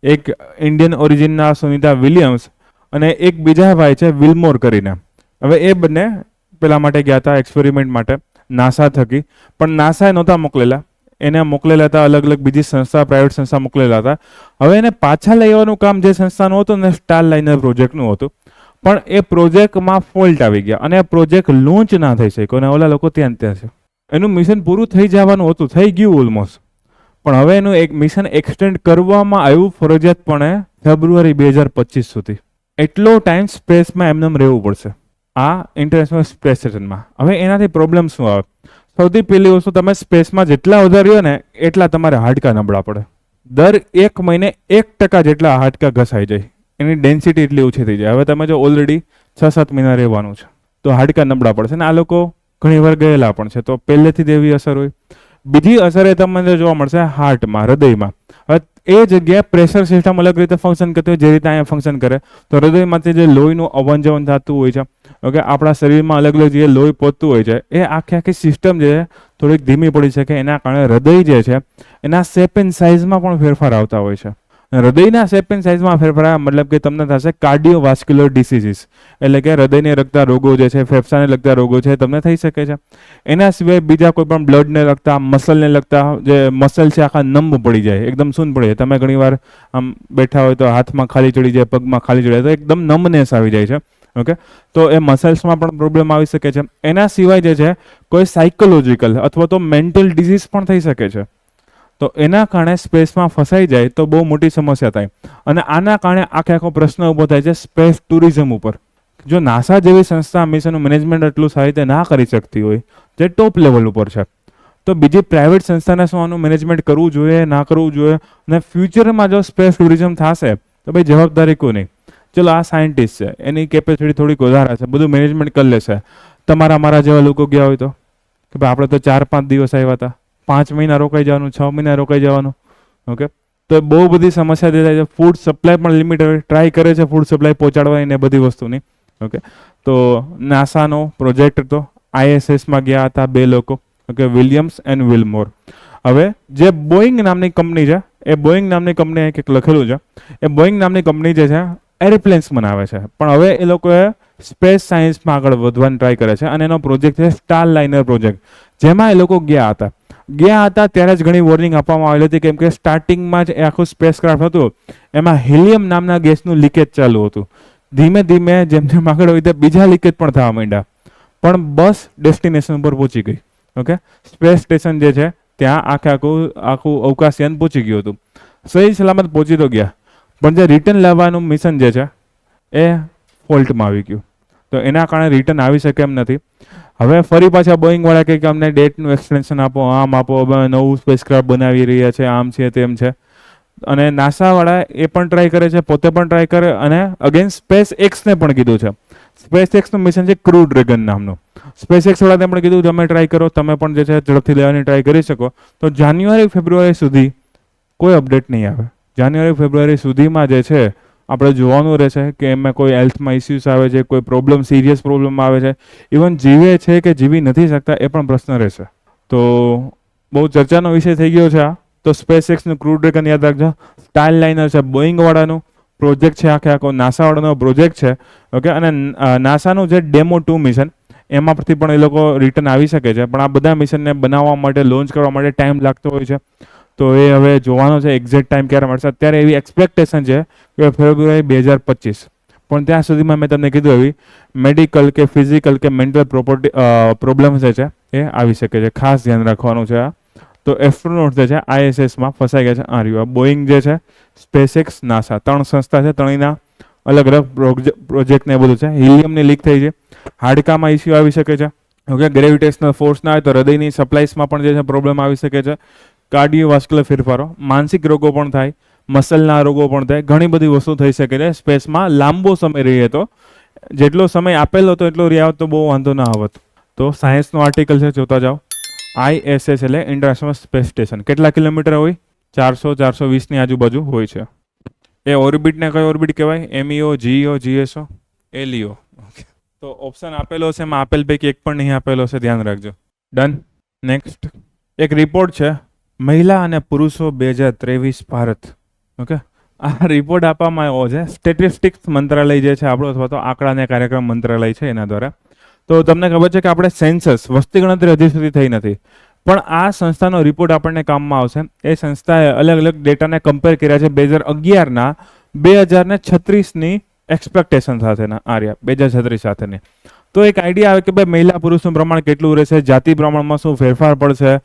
એક ઇન્ડિયન ઓરિજિનના સુનિતા વિલિયમ્સ અને એક બીજા ભાઈ છે વિલમોર કરીને. હવે એ બંને પેલા માટે ગયા હતા એક્સપેરિમેન્ટ માટે નાસા થકી, પણ નાસાએ નહોતા મોકલેલા, એને મોકલેલા હતા અલગ અલગ બીજી સંસ્થા, પ્રાઇવેટ સંસ્થા મોકલેલા હતા. હવે એને પાછા લઈ આવવાનું કામ જે સંસ્થાનું હતું ને સ્ટાર લાઇનર પ્રોજેક્ટનું હતું, પણ એ પ્રોજેક્ટમાં ફોલ્ટ આવી ગયા અને પ્રોજેક્ટ લોન્ચ ના થઈ શક્યો અને ઓલા લોકો ત્યાં છે. એનું મિશન પૂરું થઈ જવાનું હતું, થઈ ગયું ઓલમોસ્ટ, પણ હવે એનું એક મિશન એક્સટેન્ડ કરવામાં આવ્યું ફરજિયાતપણે ફેબ્રુઆરી 2025 સુધી. એટલો ટાઈમ સ્પેસમાં એમને રહેવું પડશે આ ઇન્ટરનેશનલ સ્પેસ સ્ટેશનમાં. હવે એનાથી પ્રોબ્લેમ શું આવે? સૌથી પહેલી વસ્તુ, તમે સ્પેસમાં જેટલા વધારે રહ્યો ને એટલા તમારે હાડકા નબળા પડે. દર 1 મહિને 1% જેટલા હાડકા ઘસાઈ જાય, એની ડેન્સિટી એટલી ઓછી થઈ જાય. હવે તમે જો ઓલરેડી 6-7 મહિના રહેવાનું છે તો હાડકા નબળા પડશે ને આ લોકો ઘણી વાર ગયેલા પણ છે, તો પહેલેથી જ એવી અસર હોય. બીજી અસર એ તમને જોવા મળશે હાર્ટમાં, હૃદયમાં. હવે એ જગ્યાએ પ્રેશર સિસ્ટમ અલગ રીતે ફંક્શન કરતી હોય, જે રીતે અહીંયા ફંક્શન કરે. તો હૃદયમાંથી જે લોહીનું અવન જવન થતું હોય છે, ઓકે, આપણા શરીરમાં અલગ અલગ જે લોહી પહોંચતું હોય છે, એ આખી સિસ્ટમ જે થોડીક ધીમી પડી શકે. એના કારણે હૃદય જે છે એના શેપ એન્ડ સાઇઝમાં પણ ફેરફાર આવતા હોય છે. હૃદયના શેપ એન્ડ સાઇઝમાં ફેરફાર મતલબ કે તમને થશે કાર્ડિયોવાસ્ક્યુલર ડિસીઝીસ, એટલે કે હૃદયને લગતા રોગો જે છે, ફેફસાને લગતા રોગો છે, તમને થઈ શકે છે. એના સિવાય બીજા કોઈ પણ બ્લડને લગતા, મસલને લગતા જે મસલ છે આખા નંબ પડી જાય, એકદમ સૂન પડી જાય. તમે ઘણીવાર આમ બેઠા હોય તો હાથમાં ખાલી ચડી જાય, પગમાં ખાલી ચડી જાય, તો એકદમ નમ્બનેસ આવી જાય છે. ઓકે, તો એ મસલ્સમાં પણ પ્રોબ્લેમ આવી શકે છે. એના સિવાય જે છે કોઈ સાયકોલોજીકલ અથવા તો મેન્ટલ ડિઝીઝ પણ થઈ શકે છે. તો એના કારણે સ્પેસમાં ફસાઈ જાય તો બહુ મોટી સમસ્યા થાય. અને આના કારણે આખો પ્રશ્ન ઊભો થાય છે સ્પેસ ટુરિઝમ ઉપર. જો નાસા જેવી સંસ્થા મિશનનું મેનેજમેન્ટ એટલું સારી રીતે ના કરી શકતી હોય, જે ટોપ લેવલ ઉપર છે, તો બીજી પ્રાઇવેટ સંસ્થાને શું આનું મેનેજમેન્ટ કરવું જોઈએ, ના કરવું જોઈએ? અને ફ્યુચરમાં જો સ્પેસ ટુરિઝમ થશે તો ભાઈ જવાબદારી કોની? ચલો આ સાયન્ટિસ્ટ છે, એની કેપેસિટી થોડીક વધારે છે, બધું મેનેજમેન્ટ કરી લેશે. તમારા મારા જેવા લોકો ગયા હોય તો કે ભાઈ આપણે તો 4-5 દિવસ આવ્યા હતા, 5 મહિના રોકાઈ જવાનું, 6 મહિના રોકાઈ જવાનું. ઓકે, તો બહુ બધી સમસ્યા થાય છે. ફૂડ સપ્લાય પણ લિમિટેડ ટ્રાય કરે છે ફૂડ સપ્લાય પહોંચાડવાની ને બધી વસ્તુની. ઓકે, તો નાસાનો પ્રોજેક્ટ હતો, ISSમાં ગયા હતા 2 લોકો, ઓકે, વિલિયમ્સ એન્ડ વિલમોર. હવે જે બોઈંગ નામની કંપની છે, એ બોઈંગ નામની કંપની કંઈક લખેલું છે, એ બોઈંગ નામની કંપની જે છે એરોપ્લેન્સ બનાવે છે, પણ હવે એ લોકોએ સ્પેસ સાયન્સમાં આગળ વધવાની ટ્રાય કરે છે અને એનો પ્રોજેક્ટ છે સ્ટાર લાઇનર પ્રોજેક્ટ, જેમાં એ લોકો ગયા હતા ત્યારે જ ઘણી વોર્નિંગ આપવામાં આવેલી હતી, કેમ કે સ્ટાર્ટિંગમાં જ એ આખું સ્પેસ ક્રાફ્ટ હતું એમાં હિલિયમ નામના ગેસનું લીકેજ ચાલુ હતું. ધીમે ધીમે જેમ જેમ આગળ હોય બીજા લીકેજ પણ થવા માંડ્યા, પણ બસ ડેસ્ટિનેશન ઉપર પહોંચી ગઈ. ઓકે, સ્પેસ સ્ટેશન જે છે ત્યાં આખું અવકાશયાન પહોંચી ગયું હતું, સહી સલામત પહોંચી તો ગયા, પણ જે રિટર્ન લાવવાનું મિશન જે છે એ ફોલ્ટમાં આવી ગયું. તો એના કારણે રિટર્ન આવી શકે એમ નથી. હવે ફરી પાછા બોઈંગ વાળા કે અમને ડેટનું એક્સટેન્શન આપો, આમ આપો, અમે નવું સ્પેસક્રાફ્ટ બનાવી રહ્યા છે, આમ છે તેમ છે. અને નાસા વાળા એ પણ ટ્રાય કરે છે, પોતે પણ ટ્રાય કરે, અને અગેન સ્પેસ એક્સને પણ કીધું છે. સ્પેસ એક્સનું મિશન છે ક્રૂ ડ્રેગન નામનું. સ્પેસ એક્સ વાળાને પણ કીધું તમે ટ્રાય કરો, તમે પણ જે છે ઝડપથી લેવાની ટ્રાય કરી શકો. તો જાન્યુઆરી-ફેબ્રુઆરી સુધી કોઈ અપડેટ નહીં આવે. જાન્યુઆરી-ફેબ્રુઆરી સુધીમાં જે છે આપણે જોવાનું રહેશે કે એમાં કોઈ હેલ્થમાં ઇસ્યુઝ આવે છે, કોઈ પ્રોબ્લેમ, સિરિયસ પ્રોબ્લેમ આવે છે, ઇવન જીવે છે કે જીવી નથી શકતા એ પણ પ્રશ્ન રહેશે. તો બહુ ચર્ચાનો વિષય થઈ ગયો છે આ. તો સ્પેસ એક્સનું ક્રૂ ડ્રેગન યાદ રાખજો, સ્ટાર લાઇનર છે બોઈંગ વાળાનું પ્રોજેક્ટ છે, આખો નાસા વાળાનો પ્રોજેક્ટ છે. ઓકે, અને નાસાનું જે ડેમો 2 મિશન એમાં પરથી પણ એ લોકો રિટર્ન આવી શકે છે. પણ આ બધા મિશનને બનાવવા માટે, લોન્ચ કરવા માટે ટાઈમ લાગતો હોય છે. તો એ હવે જોવાનો છે એક્ઝેક્ટ ટાઈમ ક્યારે મળશે. અત્યારે એવી એક્સપેક્ટેશન છે કે ફેબ્રુઆરી 2025. પણ ત્યાં સુધીમાં મેં તમને કીધું એવી મેડિકલ કે ફિઝિકલ કે મેન્ટલ પ્રોબ્લેમ જે છે એ આવી શકે છે. ખાસ ધ્યાન રાખવાનું છે આ. તો એસ્ટ્રોનોટ જે છે ISSમાં ફસાઈ ગયા છે. આ રહ્યું બોઈંગ જે છે, સ્પેસએક્સ, નાસા, 3 સંસ્થા છે. ત્રણેયના અલગ અલગ પ્રોજેક્ટ ને બધું છે. હિલિયમની લીક થઈ છે, હાડકામાં ઇસ્યુ આવી શકે છે. ઓકે, ગ્રેવિટેશનલ ફોર્સ ના હોય તો હૃદયની સપ્લાઈસમાં પણ જે છે પ્રોબ્લેમ આવી શકે છે. કાર્ડિયોવાસ્ક્યુલર ફેરફારો, માનસિક રોગો પણ થાય, મસલના રોગો પણ થાય, ઘણી બધી વસ્તુ થઈ શકે છે સ્પેસમાં લાંબો સમય રહીએ તો. જેટલો સમય આપેલો હતો એટલો રહ્યા તો બહુ વાંધો ના આવત. તો સાયન્સનો આર્ટિકલ છે, જોતા જાઓ. ISS એટલે ઇન્ટરનેશનલ સ્પેસ સ્ટેશન. કેટલા કિલોમીટર હોય? 400-420 ની આજુબાજુ હોય છે. એ ઓર્બિટને કઈ ઓર્બિટ કહેવાય? MEO, GEO, GSO, LEO. તો ઓપ્શન આપેલો છે, એમાં આપેલ પૈકી એક પણ નહીં આપેલો છે, ધ્યાન રાખજો. ડન. નેક્સ્ટ એક રિપોર્ટ છે, મહિલા અને પુરુષો 2023 ભારત. ઓકે, આ રિપોર્ટ આપવામાં આવ્યો છે સ્ટેટિસ્ટિક્સ મંત્રાલય જે છે આપણો, અથવા તો આંકડા અને કાર્યક્રમ મંત્રાલય છે એના દ્વારા. તો તમને ખબર છે કે આપણે સેન્સસ, વસ્તી ગણતરી હજી સુધી થઈ નથી, પણ આ સંસ્થાનો રિપોર્ટ આપણને કામમાં આવશે. એ સંસ્થાએ અલગ અલગ ડેટાને કમ્પેર કર્યા છે 2011ના 2036ની એક્સપેક્ટેશન સાથેના. આર્યા 2036 સાથેની. તો એક આઈડિયા આવે કે ભાઈ મહિલા પુરુષનું પ્રમાણ કેટલું રહેશે, જાતિ પ્રમાણમાં શું ફેરફાર પડશે,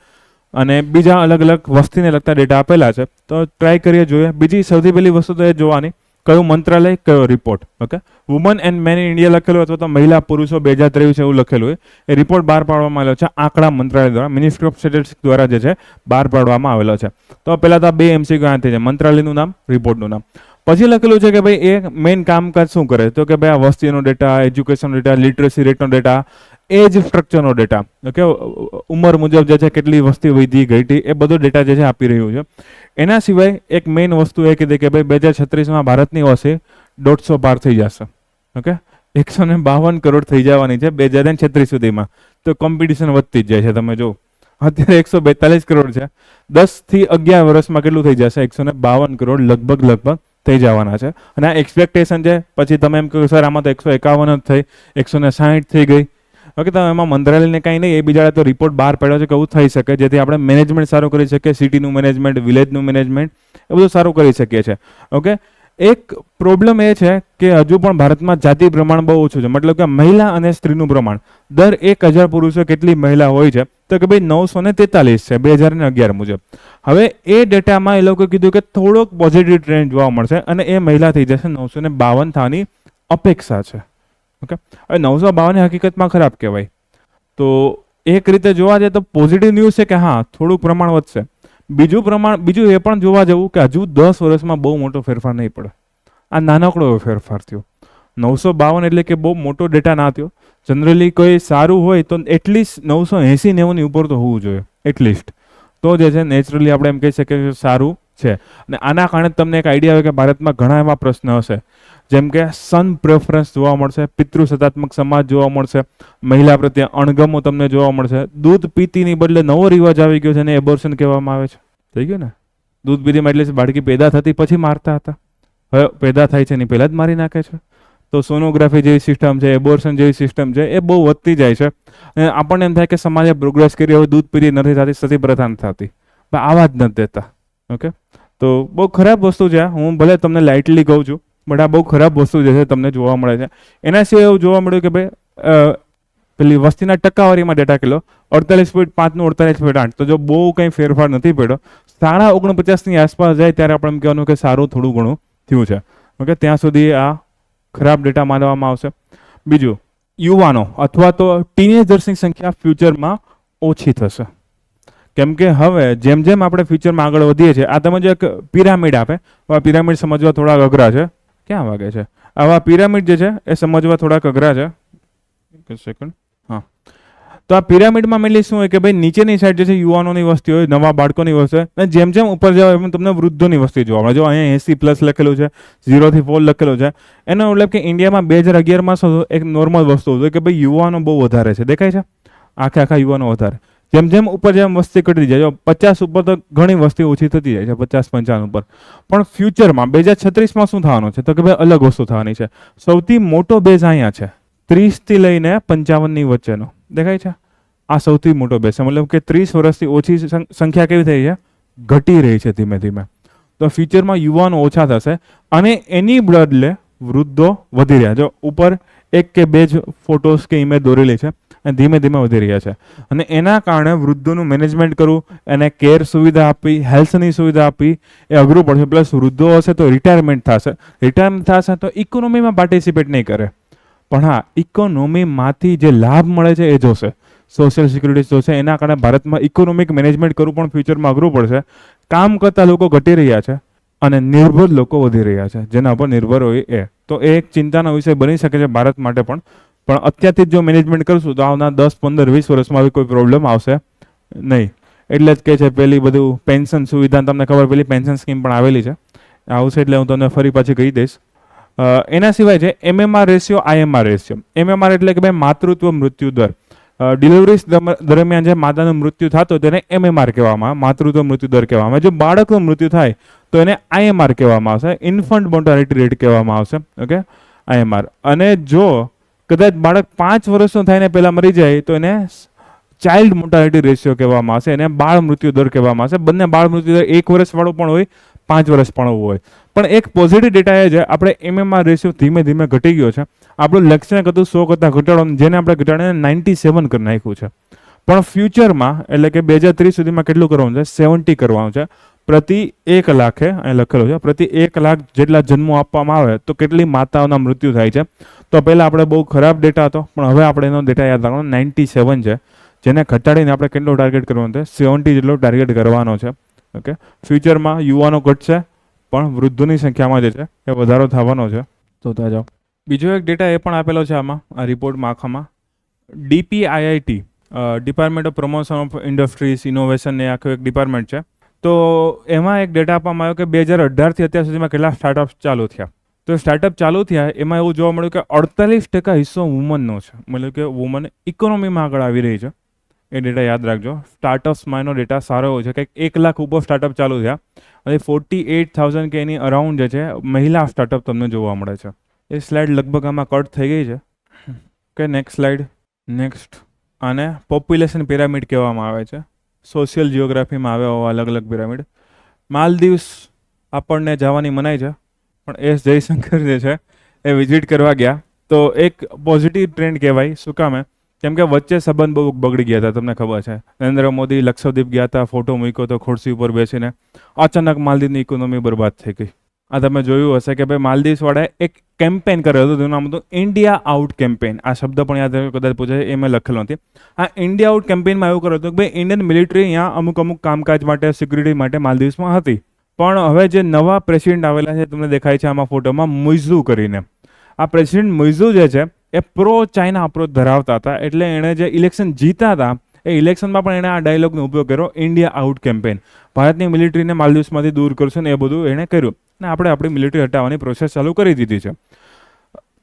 અને બીજા અલગ અલગ વસ્તીને લગતા ડેટા આપેલા છે. તો ટ્રાય કરીએ, જોઈએ. બીજી સૌથી પહેલી વસ્તુ તો એ જોવાની કયું મંત્રાલય, કયો report. Okay, woman and man in India લખેલું અથવા તો મહિલા પુરુષો 2023 એવું લખેલું હોય. એ રિપોર્ટ બહાર પાડવામાં આવેલો છે આંકડા મંત્રાલય દ્વારા, મિનિસ્ટ્રી ઓફ સ્ટેટિસ્ટિક્સ દ્વારા જે છે બહાર પાડવામાં આવેલો છે. તો પહેલા તો 2 MCQ આથી છે, મંત્રાલયનું નામ, રિપોર્ટનું નામ. પછી લખેલું છે કે ભાઈ એ મેઇન કામકાજ શું કરે, તો કે ભાઈ આ વસ્તીનો ડેટા, એજ્યુકેશનનો ડેટા, લિટરસી રેટનો ડેટા, એજ સ્ટ્રક્ચરનો ડેટા, ઓકે, ઉંમર મુજબ જે છે કેટલી વસ્તી વધી ઘટી, એ બધો ડેટા જે છે આપી રહ્યું છે. એના સિવાય એક મેઇન વસ્તુ એ કીધી કે ભાઈ 2036માં ભારતની વસ્તી 150 પાર થઈ જશે. ઓકે, 152 કરોડ થઈ જવાની છે 2036 સુધીમાં. તો કોમ્પિટિશન વધતી જ જાય છે. તમે જો અત્યારે 142 કરોડ છે, 10 થી 11 વર્ષમાં કેટલું થઈ જશે? 152 કરોડ લગભગ થઈ જવાના છે. અને આ એક્સપેક્ટેશન છે. પછી તમે એમ કહો સર આમાં તો 151 જ થઈ, 160 થઈ ગઈ. ઓકે, તો એમાં મંત્રાલયને કાંઈ નહીં, એ બીજા તો રિપોર્ટ બહાર પાડ્યો છે કે એવું થઈ શકે, જેથી આપણે મેનેજમેન્ટ સારું કરી શકીએ, સિટીનું મેનેજમેન્ટ, વિલેજનું મેનેજમેન્ટ, એ બધું સારું કરી શકીએ છીએ. ઓકે, એક પ્રોબ્લેમ એ છે કે હજુ પણ ભારતમાં જાતિ પ્રમાણ બહુ ઓછું છે. મતલબ કે મહિલા અને સ્ત્રીનું પ્રમાણ દર 1000 પુરુષો કેટલી મહિલા હોય છે, તો કે ભાઈ 943 છે 2011 મુજબ. હવે એ ડેટામાં એ લોકો કીધું કે થોડોક પોઝિટિવ ટ્રેન્ડ જોવા મળશે અને એ મહિલા થઈ જશે 952 થવાની અપેક્ષા છે. ઓકે, હવે 952 હકીકતમાં ખરાબ કહેવાય. તો એક રીતે જોવા જાય તો પોઝિટિવ ન્યૂઝ છે કે હા થોડુંક પ્રમાણ વધશે. બીજું એ પણ જોવા જવું કે હજુ 10 વર્ષમાં બહુ મોટો ફેરફાર નહીં પડે. આ નાનકડો ફેરફાર થયો. 952 એટલે કે બહુ મોટો ડેટા ના થયો. જનરલી કોઈ સારું હોય તો એટલીસ્ટ 980-90 ની ઉપર તો હોવું જોઈએ એટલીસ્ટ. તો જે છે નેચરલી આપણે એમ કહી શકીએ કે સારું છે. અને આના કારણે તમને એક આઈડિયા આવે કે ભારતમાં ઘણા એવા પ્રશ્ન હશે, જેમ કે સન પ્રેફરન્સ જોવા મળશે, પિતૃસત્તાત્મક સમાજ જોવા મળશે, મહિલા પ્રત્યે અણગમો તમને જોવા મળશે, દૂધ પીતીની બદલે નવો રિવાજ આવી ગયો છે અને એબોર્શન કહેવામાં આવે છે. થઈ ગયું ને? દૂધ પીતીમાં એટલે બાળકી પેદા થતી પછી મારતા હતા, હવે પેદા થાય છે એની પહેલા જ મારી નાખે છે. તો સોનોગ્રાફી જેવી સિસ્ટમ છે, એબોર્શન જેવી સિસ્ટમ છે, એ બહુ વધતી જાય છે. અને આપણને એમ થાય કે સમાજે પ્રોગ્રેસ કરી, હવે દૂધ પીતી નથી થતી, સતી પ્રથા નથી થતી, આવા જ નથી દેતા. ઓકે, તો બહુ ખરાબ વસ્તુ છે. હું ભલે તમને લાઇટલી કહું છું, બટ આ બહુ ખરાબ વસ્તુ જે છે તમને જોવા મળે છે. એના સિવાય એવું જોવા મળ્યું કે ભાઈ પેલી વસ્તીના ટકાવારીમાં ડેટા કિલો 48.5 નું 48.8. તો જો બહુ કંઈ ફેરફાર નથી પડ્યો. 49.5 આસપાસ જાય ત્યારે આપણે એમ કહેવાનું કે સારું થોડું ઘણું થયું છે. ઓકે, ત્યાં સુધી આ ખરાબ ડેટા માનવામાં આવશે. બીજું, યુવાનો અથવા તો ટીનેજર્સની સંખ્યા ફ્યુચરમાં ઓછી થશે. કેમ કે હવે જેમ જેમ આપણે ફ્યુચરમાં આગળ વધીએ છીએ, આ તમે જો એક પિરામિડ આપે, આ પિરામિડ સમજવા થોડાક અઘરા છે. ક્યાં વાગે છે? આવા પિરામિડ જે છે એ સમજવા થોડાક અઘરા છે. એક સેકન્ડ. હા, તો આ પિરામિડમાં મેનલી શું હોય કે ભાઈ નીચેની સાઈડ જે છે યુવાનોની વસ્તી હોય, નવા બાળકોની વસ્તી હોય, અને જેમ જેમ ઉપર જાવ એમ તમને વૃદ્ધોની વસ્તી જોવા મળે. જો અહીંયા 80+ લખેલું છે, 0 થી 4 લખેલું છે. એનો મતલબ કે ઇન્ડિયામાં 2011માં એક નોર્મલ વસ્તુ હતું કે ભાઈ યુવાનો બહુ વધારે છે. દેખાય છે? આખા યુવાનો વધારે. જેમ જેમ ઉપર જેમ વસ્તી ઘટી જાય, 50 ઉપર તો ઘણી વસ્તી ઓછી થતી જાય છે, 50-55 ઉપર. પણ ફ્યુચરમાં 2036માં શું થવાનું છે? તો કે ભાઈ અલગ વસ્તુ થવાની છે. સૌથી મોટો બેઝ અહીંયા છે. 30 થી લઈને 55 ની વચ્ચેનો દેખાય છે. આ સૌથી મોટો બેસ છે, મતલબ કે 30 વર્ષથી ઓછી સંખ્યા કેવી થઈ છે, ઘટી રહી છે ધીમે ધીમે. તો ફ્યુચરમાં યુવાનો ઓછા થશે અને એની બદલે વૃદ્ધો વધી રહ્યા. જો ઉપર એક કે બે જ ફોટોસ કે ઇમેજ દોરેલી છે અને ધીમે ધીમે વધી રહ્યા છે. અને એના કારણે વૃદ્ધોનું મેનેજમેન્ટ કરવું, એને કેર સુવિધા આપવી, હેલ્થની સુવિધા આપવી એ અઘરું પડશે. પ્લસ વૃદ્ધો હશે તો રિટાયરમેન્ટ થશે તો ઇકોનોમીમાં પાર્ટિસિપેટ નહીં કરે. પણ હા, ઇકોનોમીમાંથી જે લાભ મળે છે એ જોશે, સોશિયલ સિક્યુરિટી જોશે. એના કારણે ભારતમાં ઇકોનોમિક મેનેજમેન્ટ કરવું પણ ફ્યુચરમાં અઘરું પડશે. કામ કરતા લોકો ઘટી રહ્યા છે અને નિર્ભર લોકો વધી રહ્યા છે, જેના પર નિર્ભર હોય એ. તો એ એક ચિંતાનો વિષય બની શકે છે ભારત માટે પણ અત્યારથી જો મેનેજમેન્ટ કરશું તો આવનાર 10, 15, 20 વર્ષમાં આવી કોઈ પ્રોબ્લેમ આવશે નહીં. એટલે જ કહે છે પેલી બધું પેન્શન સુવિધા, તમને ખબર પેલી પેન્શન સ્કીમ પણ આવેલી છે, આવશે એટલે હું તમને ફરી પાછી કહી દઈશ. એના સિવાય છે MMR ratio, IMR ratio. MMR એટલે કે ભાઈ માતૃત્વ મૃત્યુ દર. ડિલિવરી દરમિયાન જે માતાનું મૃત્યુ થતું તેને MMR કહેવામાં આવે, માતૃત્વ મૃત્યુ દર કહેવામાં આવે. જો બાળકનું મૃત્યુ થાય તો એને IMR કહેવામાં આવશે, ઇન્ફન્ટ મોર્ટાલિટી રેટ કહેવામાં આવશે. Okay, IMR. અને જો કદાચ બાળક 5 વર્ષનું થાય ને પહેલાં મરી જાય તો એને ચાઇલ્ડ મોર્ટાલિટી રેશિયો કહેવામાં આવશે, એને બાળ મૃત્યુ દર કહેવામાં આવશે. બંને બાળ મૃત્યુ દર 1 વર્ષવાળો પણ હોય, 5 વર્ષ પણ હોય. પણ એક પોઝિટિવ ડેટા એ છે, આપણે MMR રેશિયો ધીમે ધીમે ઘટી ગયો છે. આપણું લક્ષ્ય હતું 100 કરતાં ઘટાડવાનું, જેને આપણે ઘટાડીને 97 કરી નાખ્યું છે. પણ ફ્યુચરમાં એટલે કે 2030 સુધીમાં કેટલું કરવાનું છે, 70 કરવાનું છે. પ્રતિ 1 લાખે અહીં લખેલું છે, પ્રતિ 1 લાખ જેટલા જન્મો આપવામાં આવે તો કેટલી માતાઓના મૃત્યુ થાય છે. તો પહેલાં આપણે બહુ ખરાબ ડેટા હતો, પણ હવે આપણે એનો ડેટા યાદ રાખવાનો 97 છે, જેને ઘટાડીને આપણે કેટલો ટાર્ગેટ કરવાનો છે, 70 જેટલો ટાર્ગેટ કરવાનો છે. ઓકે, ફ્યુચરમાં યુવાનો ઘટશે પણ વૃદ્ધોની સંખ્યામાં જે છે એ વધારો થવાનો છે. તો ત્યાં જાઓ. બીજો એક ડેટા એ પણ આપેલો છે આમાં, આ રિપોર્ટમાં આખામાં. DPIIT, department of promotion of industries innovation એ આખું એક ડિપાર્ટમેન્ટ છે. તો એમાં એક ડેટા આપવામાં આવ્યો કે 2018થી અત્યાર સુધીમાં કેટલા સ્ટાર્ટઅપ ચાલુ થયા. તો સ્ટાર્ટઅપ ચાલુ થયા એમાં એવું જોવા મળ્યું કે 48% હિસ્સો વુમનનો છે, મતલબ કે વુમન ઇકોનોમીમાં આગળ આવી રહી છે. એ ડેટા યાદ રાખજો. સ્ટાર્ટઅપ્સમાં એનો ડેટા સારો હોય છે, કંઈક 1 લાખ ઉપર સ્ટાર્ટઅપ ચાલુ થયા અને 48,000 કે એની અરાઉન્ડ જે છે મહિલા સ્ટાર્ટઅપ તમને જોવા મળે છે. એ સ્લાઇડ લગભગ આમાં કટ થઈ ગઈ છે. કે નેક્સ્ટ સ્લાઇડ. નેક્સ્ટ, આને પોપ્યુલેશન પિરામિડ કહેવામાં આવે છે. સોશિયલ જિયોગ્રાફીમાં આવે એવા અલગ અલગ પિરામિડ. માલદીવ્સ આપણને જવાની મનાઈ છે, પણ એસ જયશંકર જે છે એ વિઝિટ કરવા ગયા. તો એક પોઝિટિવ ટ્રેન્ડ કહેવાય. શું કામે? કેમ કે વચ્ચે સંબંધ બહુ બગડી ગયા હતા, તમને ખબર છે. નરેન્દ્ર મોદી લક્ષદ્વીપ ગયા હતા, ફોટો મૂક્યો તો ખુરશી ઉપર બેસીને, અચાનક માલદીવની ઇકોનોમી બરબાદ થઈ ગઈ. આ તમે જોયું હશે કે ભાઈ માલદીવ્સ વાળાએ એક કેમ્પેન કર્યો હતો, તેનું નામ હતું ઇન્ડિયા આઉટ કેમ્પેન. આ શબ્દ પણ યાદ રાખો, કદાચ પૂછાય, એ મેં લખેલો નથી. આ ઇન્ડિયા આઉટ કેમ્પેનમાં એવું કર્યું હતું કે ભાઈ ઇન્ડિયન મિલિટરી અહીંયા અમુક કામકાજ માટે, સિક્યુરિટી માટે માલદીવ્સમાં હતી. પણ હવે જે નવા પ્રેસિડેન્ટ આવેલા છે, તમને દેખાય છે આમાં ફોટોમાં, મુઇઝુ કરીને. આ પ્રેસિડેન્ટ મુઇઝુ જે છે એ પ્રો ચાઇના અપ્રોચ ધરાવતા હતા, એટલે એણે જે ઇલેક્શન જીતા હતા એ ઇલેક્શનમાં પણ એણે આ ડાયલોગનો ઉપયોગ કર્યો, ઇન્ડિયા આઉટ કેમ્પેન. ભારતની મિલિટરીને માલદીવ્સમાંથી દૂર કરશે ને એ બધું એણે કર્યું. અને આપણે આપણી મિલિટરી હટાવવાની પ્રોસેસ ચાલુ કરી દીધી છે.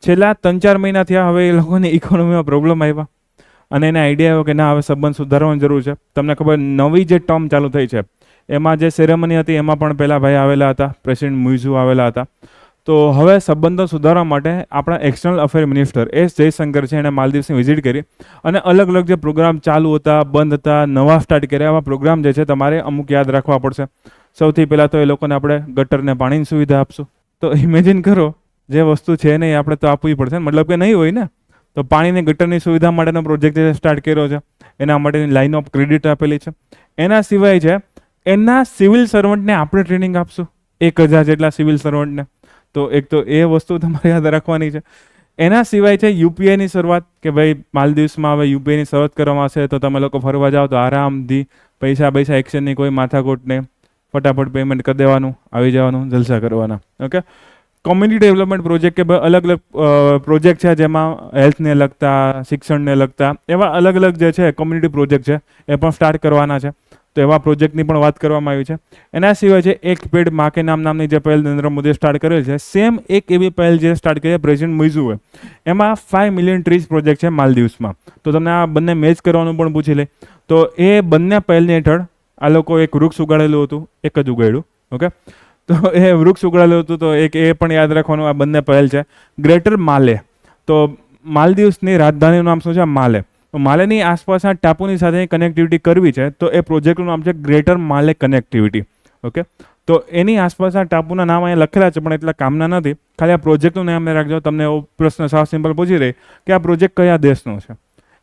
છેલ્લા 3-4 મહિના થયા હવે એ લોકોની ઇકોનોમીમાં પ્રોબ્લેમ આવ્યા અને એને આઈડિયા આવ્યો કે ના, હવે સંબંધ સુધારવાની જરૂર છે. તમને ખબર, નવી જે ટર્મ ચાલુ થઈ છે એમાં જે સેરેમની હતી એમાં પણ પહેલા ભાઈ આવેલા હતા, પ્રેસિડેન્ટ મુઇઝુ આવેલા હતા. તો હવે સંબંધો સુધારવા માટે આપણા external affair minister S Jaishankar છે, એણે માલદીવ્સની વિઝિટ કરી અને અલગ અલગ જે પ્રોગ્રામ ચાલુ હતા, બંધ હતા, નવા સ્ટાર્ટ કર્યા, એવા પ્રોગ્રામ જે છે તમારે અમુક યાદ રાખવા પડશે. સૌથી પહેલાં તો એ લોકોને આપણે ગટરને પાણીની સુવિધા આપશું. તો ઇમેજિન કરો, જે વસ્તુ છે નહીં આપણે તો આપવી પડશે, મતલબ કે નહીં હોય ને. તો પાણીની ગટરની સુવિધા માટેનો પ્રોજેક્ટ જે સ્ટાર્ટ કર્યો છે, એના માટેની લાઇન ઓફ ક્રેડિટ આપેલી છે. એના સિવાય છે એના સિવિલ સર્વન્ટને આપણે ટ્રેનિંગ આપશું, 1000 જેટલા સિવિલ સર્વન્ટને. તો એક તો એ વસ્તુ તમારે યાદ રાખવાની છે. એના સિવાય છે યુપીઆઈની શરૂઆત, કે ભાઈ માલદીવ્સમાં હવે યુપીઆઈની શરૂઆત કરવામાં આવશે, તો તમે લોકો ફરવા જાઓ તો આરામથી પૈસા એક્સચેન્જની કોઈ માથાકૂટ નહીં, ફટાફટ પેમેન્ટ કરી દેવાનું, આવી જવાનું, જલસા કરવાના. ઓકે, કોમ્યુનિટી ડેવલપમેન્ટ પ્રોજેક્ટ, કે ભાઈ અલગ અલગ પ્રોજેક્ટ છે જેમાં હેલ્થને લગતા, શિક્ષણને લગતા એવા અલગ અલગ જે છે કોમ્યુનિટી પ્રોજેક્ટ છે એ પણ સ્ટાર્ટ કરવાના છે. તો એવા પ્રોજેક્ટની પણ વાત કરવામાં આવી છે. એના સિવાય છે એક પેડ માં કે નામની જે પહેલ નરેન્દ્ર મોદીએ સ્ટાર્ટ કરેલ છે, સેમ એક એવી પહેલ જે સ્ટાર્ટ કરી પ્રેસિડેન્ટ મુઇઝુએ. એમાં 5 મિલિયન ટ્રીઝ પ્રોજેક્ટ છે માલદીવ્સમાં. તો તમને આ બંને મેચ કરવાનું પણ પૂછી લે. તો એ બંને પહેલની હેઠળ આ લોકો એક વૃક્ષ ઉગાડેલું હતું, એક જ ઉગાડ્યું. ઓકે, તો એ વૃક્ષ ઉગાડેલું હતું, તો એક એ પણ યાદ રાખવાનું, આ બંને પહેલ છે. ગ્રેટર માલે, તો માલદીવ્સની રાજધાનીનું નામ શું છે? માલે. તો માલેની આસપાસના ટાપુની સાથે કનેક્ટિવિટી કરવી છે તો એ પ્રોજેક્ટનું નામ છે ગ્રેટર માલે કનેક્ટિવિટી. ઓકે, તો એની આસપાસના ટાપુના નામ અહીંયા લખેલા છે પણ એટલા કામના નથી. ખાલી આ પ્રોજેક્ટનું નામ રાખજો. તમને એવો પ્રશ્ન સાવ સિમ્પલ પૂછી રહી કે આ પ્રોજેક્ટ કયા દેશનો છે,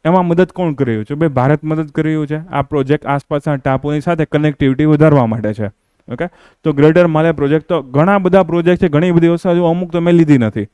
એમાં મદદ કોણ કરી રહ્યું છે? ભાઈ ભારત મદદ કરી રહ્યું છે. આ પ્રોજેક્ટ આસપાસના ટાપુની સાથે કનેક્ટિવિટી વધારવા માટે છે. ઓકે, તો ગ્રેટર માલે પ્રોજેક્ટ. તો ઘણા બધા પ્રોજેક્ટ છે, ઘણી બધી વસ્તુ અમુક તો મેં લીધી નથી.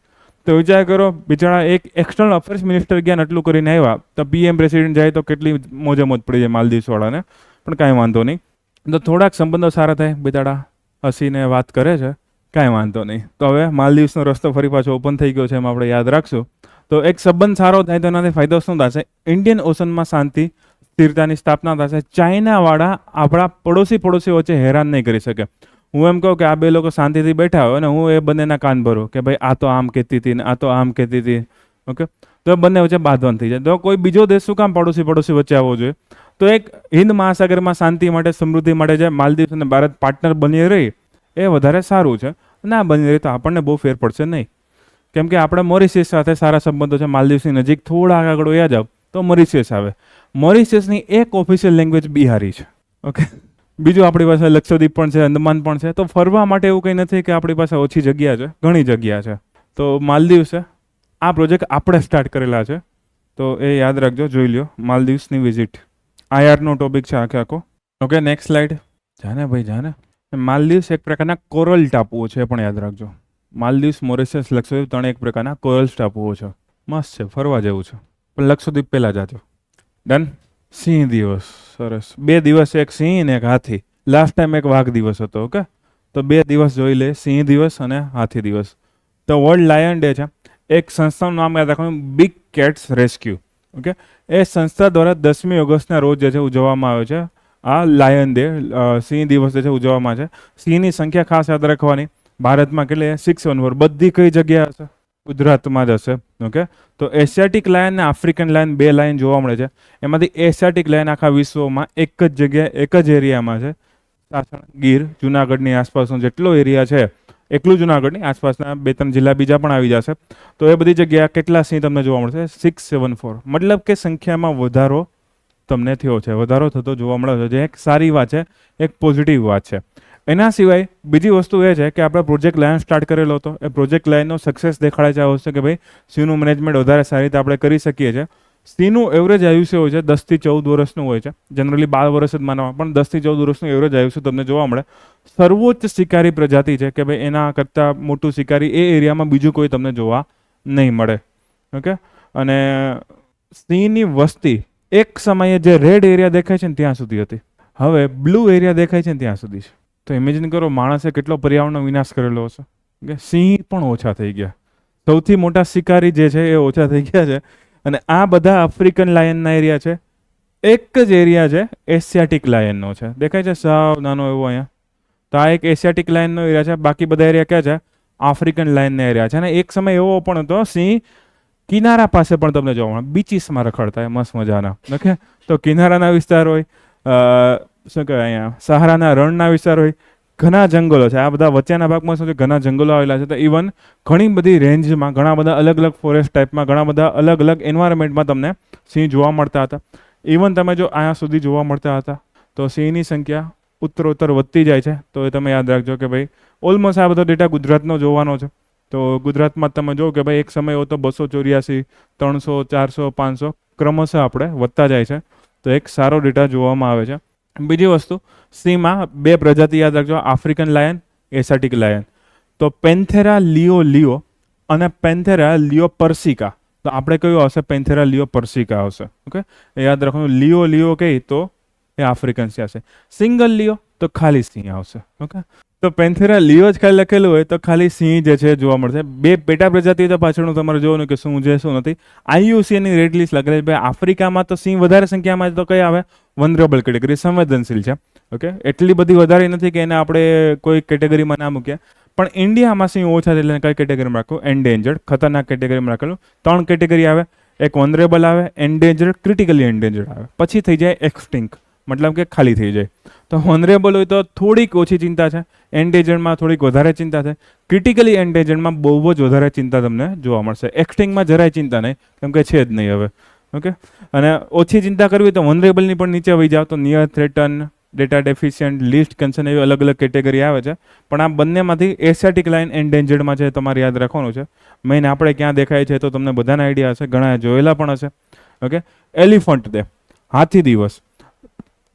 તો વિચાર કરો, બિચારા એક એક્સટર્નલ અફેર્સ મિનિસ્ટર ગયા આટલું કરીને આવ્યા, તો પીએમ પ્રેસિડેન્ટ જાય તો કેટલી મોજે મોજ પડી જાય માલદીવ્સ વાળાને. પણ કાંઈ વાંધો નહીં, તો થોડાક સંબંધો સારા થાય. બિચારા હસીને વાત કરે છે, કાંઈ વાંધો નહીં. તો હવે માલદીવ્સનો રસ્તો ફરી પાછો ઓપન થઈ ગયો છે, એમ આપણે યાદ રાખશું. તો એક સંબંધ સારો થાય તો એનાથી ફાયદો શું થશે? ઇન્ડિયન ઓશનમાં શાંતિ સ્થિરતાની સ્થાપના થશે. ચાઇનાવાળા આપણા પડોશી વચ્ચે હેરાન નહીં કરી શકે. હું એમ કહું કે આ બે લોકો શાંતિથી બેઠા હોય અને હું એ બંનેના કાન ભરું કે ભાઈ આ તો આમ કહેતી હતી ને આ તો આમ કહેતી હતી. ઓકે, તો એ બંને વચ્ચે બાંધવાન થઈ જાય. તો કોઈ બીજો દેશ શું કામ પડોશી વચ્ચે આવવો જોઈએ? તો એક હિન્દ મહાસાગરમાં શાંતિ માટે, સમૃદ્ધિ માટે જે માલદીવ્સ અને ભારત પાર્ટનર બની રહી એ વધારે સારું છે. ના બની રહી તો આપણને બહુ ફેર પડશે નહીં, કેમ કે આપણે મોરિશિયસ સાથે સારા સંબંધો છે. માલદીવ્સની નજીક થોડા આગળ વયા જાવ તો મોરિશિયસ આવે. મોરિશિયસની એક ઓફિશિયલ લેંગ્વેજ બિહારી છે. ઓકે, બીજું આપણી પાસે લક્ષદ્વીપ પણ છે, અંદમાન પણ છે. તો ફરવા માટે એવું કંઈ નથી કે આપણી પાસે ઓછી જગ્યા છે, ઘણી જગ્યા છે. તો માલદીવ્સ છે, આ પ્રોજેક્ટ આપણે સ્ટાર્ટ કરેલા છે, તો એ યાદ રાખજો, જોઈ લ્યો. માલદીવ્સની વિઝિટ આઈઆરનો ટોપિક છે આખો. Okay, next slide. જાને ભાઈ જાને. માલદીવ્સ એક પ્રકારના કોરલ ટાપુઓ છે, પણ યાદ રાખજો. માલદીવ્સ, મોરિશિયસ, લક્ષદ્વીપ ત્રણે એક પ્રકારના કોરલ ટાપુઓ છે. મસ્ત છે, ફરવા જેવું છે. પણ લક્ષદ્વીપ પહેલા જાજો. ડન. સિંહ દિવસ, સરસ. 2 દિવસ, એક સિંહ ને એક હાથી. લાસ્ટ ટાઈમ એક વાઘ દિવસ હતો. ઓકે, તો 2 દિવસ જોઈ લે, સિંહ દિવસ અને હાથી દિવસ. તો વર્લ્ડ લાયન ડે છે. એક સંસ્થાનું નામ યાદ રાખવાનું, બિગ કેટ્સ રેસ્ક્યુ. ઓકે, એ સંસ્થા દ્વારા 10મી ઓગસ્ટના રોજ જે છે ઉજવવામાં આવે છે આ લાયન ડે, સિંહ દિવસ જે છે ઉજવવામાં છે. સિંહની સંખ્યા ખાસ યાદ રાખવાની. ભારતમાં કેટલી? 614. બધી કઈ જગ્યા હશે? ગુજરાતમાં જ હશે. ઓકે, તો એશિયાટિક લાયન અને આફ્રિકન લાયન, 2 લાયન જોવા મળે છે. એમાંથી એશિયાટિક લાયન આખા વિશ્વમાં એક જ જગ્યાએ, એક જ એરિયામાં છે. સાસણ, ગીર, જુનાગઢની આસપાસનો જેટલો એરિયા છે, એકલું જુનાગઢની આસપાસના 2-3 જિલ્લા બીજા પણ આવી જશે. તો એ બધી જગ્યા કેટલા સિંહ તમને જોવા મળશે? 674. મતલબ કે સંખ્યામાં વધારો તમને થયો છે, વધારો થતો જોવા મળે છે, જે એક સારી વાત છે, એક પોઝિટિવ વાત છે. એના સિવાય બીજી વસ્તુ એ છે કે આપણે પ્રોજેક્ટ લાયન સ્ટાર્ટ કરેલો હતો. એ પ્રોજેક્ટ લાયનનો સક્સેસ દેખાડે છે આ વસ્તુ કે ભાઈ સિંહનું મેનેજમેન્ટ વધારે સારી રીતે આપણે કરી શકીએ છીએ. સિંહનું એવરેજ આયુષ્ય હોય છે 10 થી 14 વર્ષનું હોય છે. જનરલી 12 વર્ષ જ માનવામાં, પણ 10 થી 14 વર્ષનું એવરેજ આયુષ્ય તમને જોવા મળે. સર્વોચ્ચ શિકારી પ્રજાતિ છે કે ભાઈ એના કરતાં મોટું શિકારી એ એરિયામાં બીજું કોઈ તમને જોવા નહીં મળે. ઓકે, અને સિંહની વસ્તી એક સમયે જે રેડ એરિયા દેખાય છે ને ત્યાં સુધી હતી, હવે બ્લુ એરિયા દેખાય છે ને ત્યાં સુધી છે. તો ઇમેજિન કરો માણસે કેટલો પર્યાવરણનો વિનાશ કરેલો હશે. કે સિંહ પણ ઓછા થઈ ગયા, સૌથી મોટા શિકારી જે છે એ ઓછા થઈ ગયા છે. અને આ બધા આફ્રિકન લાયનના એરિયા છે. એક જ એરિયા છે એશિયાટિક લાયનનો છે, દેખાય છે સાવ નાનો એવો અહીંયા. તો આ એક એશિયાટિક લાયનનો એરિયા છે, બાકી બધા એરિયા ક્યાં છે? આફ્રિકન લાયનના એરિયા છે. અને એક સમય એવો પણ હતો સિંહ કિનારા પાસે પણ તમને જોવા મળે, બીચીસમાં રખડતા મસ્ત મજાના. ઓકે, તો કિનારાના વિસ્તાર હોય, શું કહેવાય અહીંયા સહારાના રણના વિસ્તાર હોય, ઘણા જંગલો છે. આ બધા વચ્ચેના ભાગમાં શું છે? ઘણા જંગલો આવેલા છે. તો ઇવન ઘણી બધી રેન્જમાં, ઘણા બધા અલગ અલગ ફોરેસ્ટ ટાઈપમાં, ઘણા બધા અલગ અલગ એન્વાયરમેન્ટમાં તમને સિંહ જોવા મળતા હતા. ઇવન તમે જો અહીંયા સુધી જોવા મળતા હતા. તો સિંહની સંખ્યા ઉત્તરોત્તર વધતી જાય છે. તો એ તમે યાદ રાખજો કે ભાઈ ઓલમોસ્ટ આ બધો ડેટા ગુજરાતનો જોવાનો છે. તો ગુજરાતમાં તમે જો કે ભાઈ એક સમય હતો 284, 300, 400, 500 ક્રમશઃ આપણે વધતા જાય છે. તો એક સારો ડેટા જોવામાં આવે છે. બીજી વસ્તુ, સિંહમાં 2 પ્રજાતિ યાદ રાખજો, આફ્રિકન લાયન, એશિયાટિક લાયન. તો પેન્થેરા લિયો અને પેન્થેરા લિયો પર્સિકા. તો આપણે કયું આવશે? પેન્થેરા લિયો પર્સિકા આવશે. ઓકે, એ યાદ રાખવાનું. લિયો કહી તો એ આફ્રિકન સિંહ આવશે. સિંગલ લિયો તો ખાલી સિંહ આવશે. ઓકે, તો પેન્થેરા લિયો જ ખાલી લખેલું હોય તો ખાલી સિંહ જે છે જોવા મળશે. 2 પેટા પ્રજાતિ તો પાછળનું તમારે જોવાનું કે શું છે શું નથી. IUCNની રેડ લિસ્ટ લખેલી છે. આફ્રિકામાં તો સિંહ વધારે સંખ્યામાં તો કઈ આવે? વનરેબલ કેટેગરી, સંવેદનશીલ છે. ઓકે, એટલી બધી વધારે નથી કે એને આપણે કોઈ કેટેગરીમાં ના મૂક્યા. પણ ઇન્ડિયામાં સિંહ ઓછા છે એટલે કઈ કેટેગરીમાં રાખવું? એન્ડેન્જર્ડ, ખતરનાક કેટેગરીમાં રાખેલું. 3 કેટેગરી આવે, એક વનરેબલ આવે, એન્ડેન્જર્ડ, ક્રિટિકલી એન્ડેન્જર્ડ આવે, પછી થઈ જાય એક્સટિંક્ટ. મતલબ કે ખાલી થઈ જાય. તો વનરેબલ હોય તો થોડીક ઓછી ચિંતા છે, એન્ડેજરમાં થોડીક વધારે ચિંતા છે, ક્રિટિકલી એન્ડેજરમાં બહુ જ વધારે ચિંતા તમને જોવા મળશે. એક્સટિંગમાં જરાય ચિંતા નહીં, કેમ કે છે જ નહીં હવે. ઓકે, અને ઓછી ચિંતા કરવી તો વનરેબલની પણ નીચે વહી જાઓ તો near threatened, data deficient, least concern એવી અલગ અલગ કેટેગરી આવે છે. પણ આ બંનેમાંથી એશિયાટિક લાઇન એન્ડેન્જર્ડમાં છે, તમારે યાદ રાખવાનું છે. મેઇન આપણે ક્યાં દેખાય છે તો તમને બધાને આઈડિયા હશે, ઘણા જોયેલા પણ હશે. ઓકે, એલિફન્ટ ડે, હાથી દિવસ.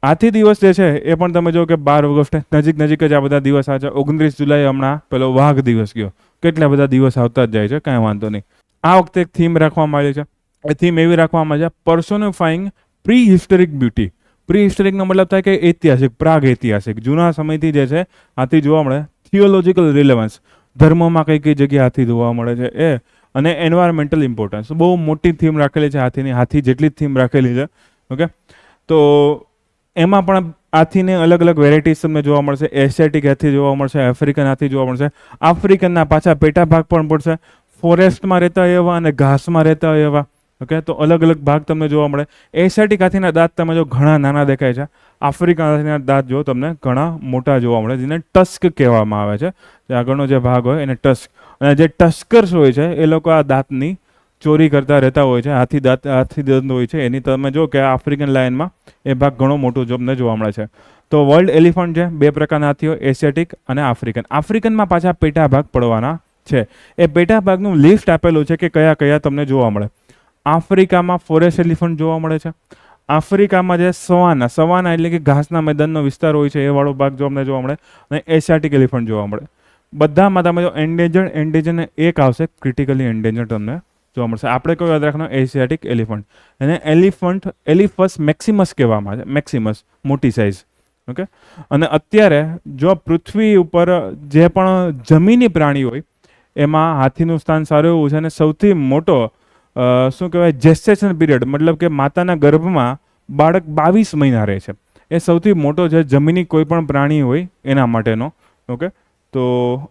હાથી દિવસ જે છે એ પણ તમે જો કે 12 ઓગસ્ટે નજીક જ આ બધા દિવસ આવે છે. 29 જુલાઈ હમણાં પેલો વાઘ દિવસ ગયો. કેટલા બધા દિવસ આવતા જ જાય છે, કાંઈ વાંધો નહીં. આ વખતે એક થીમ રાખવામાં આવી છે. એ થીમ એવી રાખવામાં આવે છે, પર્સોનિફાઈંગ પ્રી હિસ્ટોરિક બ્યુટી. પ્રી હિસ્ટોરિકનો મતલબ થાય કે ઐતિહાસિક, પ્રાગ ઐતિહાસિક, જૂના સમયથી જે છે હાથી જોવા મળે. થિયોલોજીકલ રિલેવન્સ, ધર્મમાં કઈ કઈ જગ્યાએ હાથી જોવા મળે છે એ, અને એન્વાયરમેન્ટલ ઇમ્પોર્ટન્સ. બહુ મોટી થીમ રાખેલી છે હાથીની, હાથી જેટલી જ થીમ રાખેલી છે. ઓકે, તો એમાં પણ હાથીને અલગ અલગ વેરાયટીઝ તમને જોવા મળશે. એશિયાટિક હાથી જોવા મળશે, આફ્રિકન હાથી જોવા મળશે. આફ્રિકનના પાછા પેટા ભાગ પણ પડશે, ફોરેસ્ટમાં રહેતા એવા અને ઘાસમાં રહેતા એવા. ઓકે, તો અલગ અલગ ભાગ તમને જોવા મળે. એશિયાટિક હાથીના દાંત તમે જો ઘણા નાના દેખાય છે, આફ્રિકન હાથીના દાંત જો તમને ઘણા મોટા જોવા મળે, જેને ટસ્ક કહેવામાં આવે છે. જે આગળનો જે ભાગ હોય એને ટસ્ક. અને જે ટસ્કર્સ હોય છે એ લોકો આ દાંતની ચોરી કરતા રહેતા હોય છે. હાથી દંત હોય છે એની, તમે જો કે આફ્રિકન લાયનમાં એ ભાગ ઘણો મોટો તમને જોવા મળે છે. તો વર્લ્ડ એલિફન્ટ છે, 2 પ્રકારના હાથીઓ, એશિયાટિક અને આફ્રિકન. આફ્રિકનમાં પાછા પેટા ભાગ પડવાના છે. એ પેટા ભાગનું લિસ્ટ આપેલું છે કે કયા કયા તમને જોવા મળે. આફ્રિકામાં ફોરેસ્ટ એલિફન્ટ જોવા મળે છે. આફ્રિકામાં જે સવાના એટલે કે ઘાસના મેદાનનો વિસ્તાર હોય છે એ વાળો ભાગ તમને જોવા મળે. અને એશિયાટિક એલિફન્ટ જોવા મળે. બધામાં તમે જો એન્ડેન્જર્ડ એક આવશે, ક્રિટિકલી એન્ડેન્જર્ડ તમને જોવા મળશે. આપણે કયો યાદ રાખવાનું, એશિયાટિક એલિફન્ટ. એને એલિફસ મેક્સિમસ કહેવામાં આવે છે, મેક્સિમસ, મોટી સાઇઝ. ઓકે, અને અત્યારે જો પૃથ્વી ઉપર જે પણ જમીની પ્રાણી હોય એમાં હાથીનું સ્થાન સારું એવું છે. અને સૌથી મોટો શું કહેવાય, જેસ્ટેશન પીરિયડ, મતલબ કે માતાના ગર્ભમાં બાળક 22 મહિના રહે છે. એ સૌથી મોટો છે જમીની કોઈ પણ પ્રાણી હોય એના માટેનો. ઓકે, તો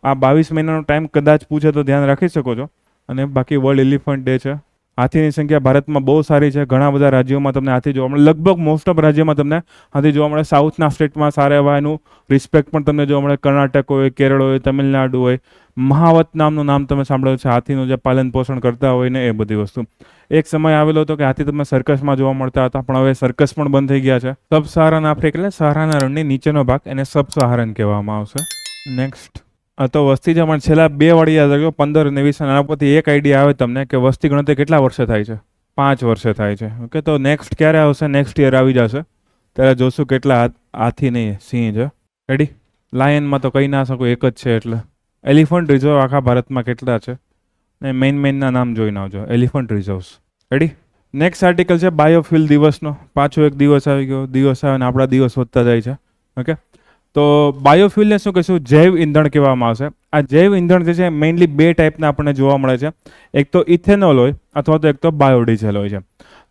આ 22 મહિનાનો ટાઈમ કદાચ પૂછે તો ધ્યાન રાખી શકો છો. અને બાકી વર્લ્ડ એલિફન્ટ ડે છે. હાથીની સંખ્યા ભારતમાં બહુ સારી છે. ઘણા બધા રાજ્યોમાં તમને હાથી જોવા મળે. લગભગ મોસ્ટ ઓફ રાજ્યોમાં તમને હાથી જોવા મળે. સાઉથના સ્ટેટમાં સારા એવા એનું રિસ્પેક્ટ પણ તમને જોવા મળે. કર્ણાટક હોય, કેરળ હોય, તમિલનાડુ હોય. મહાવત નામનું નામ તમે સાંભળ્યું છે, હાથીનું જે પાલન પોષણ કરતા હોય ને એ બધી વસ્તુ. એક સમય આવેલો હતો કે હાથી તમે સર્કસમાં જોવા મળતા હતા, પણ હવે સર્કસ પણ બંધ થઈ ગયા છે. સબ સહારન આફ્રિકા એટલે સહારાના રણની નીચેનો ભાગ, એને સબ સહારન કહેવામાં આવશે. નેક્સ્ટ તો વસ્તી જમણ છેલ્લા 2 વાળી યાદ રાખજો, 15 અને 20. આના પરથી એક આઈડિયા આવે તમને કે વસ્તી ગણતરી કેટલા વર્ષે થાય છે. 5 વર્ષે થાય છે. ઓકે, તો નેક્સ્ટ ક્યારે આવશે, નેક્સ્ટ યર આવી જશે, ત્યારે જોશું કેટલા હાથી નહીં સિંહ છે. રેડી? લાયનમાં તો કહી ના શકું, એક જ છે એટલે. એલિફન્ટ રિઝર્વ આખા ભારતમાં કેટલા છે ને મેઇનના નામ જોઈને આવજો. Elephant reserves. Ready? Next article છે બાયોફ્યુલ દિવસનો. પાછો એક દિવસ આવી ગયો. દિવસ આવે ને આપણા દિવસ વધતા જાય છે. ઓકે, તો બાયોફ્યુલને શું કહીશું, જૈવ ઇંધણ કહેવામાં આવશે. આ જૈવ ઇંધણ જે છે મેઇનલી 2 ટાઈપના આપણને જોવા મળે છે. એક તો ઇથેનોલ હોય અથવા તો એક તો બાયોડીઝલ હોય છે.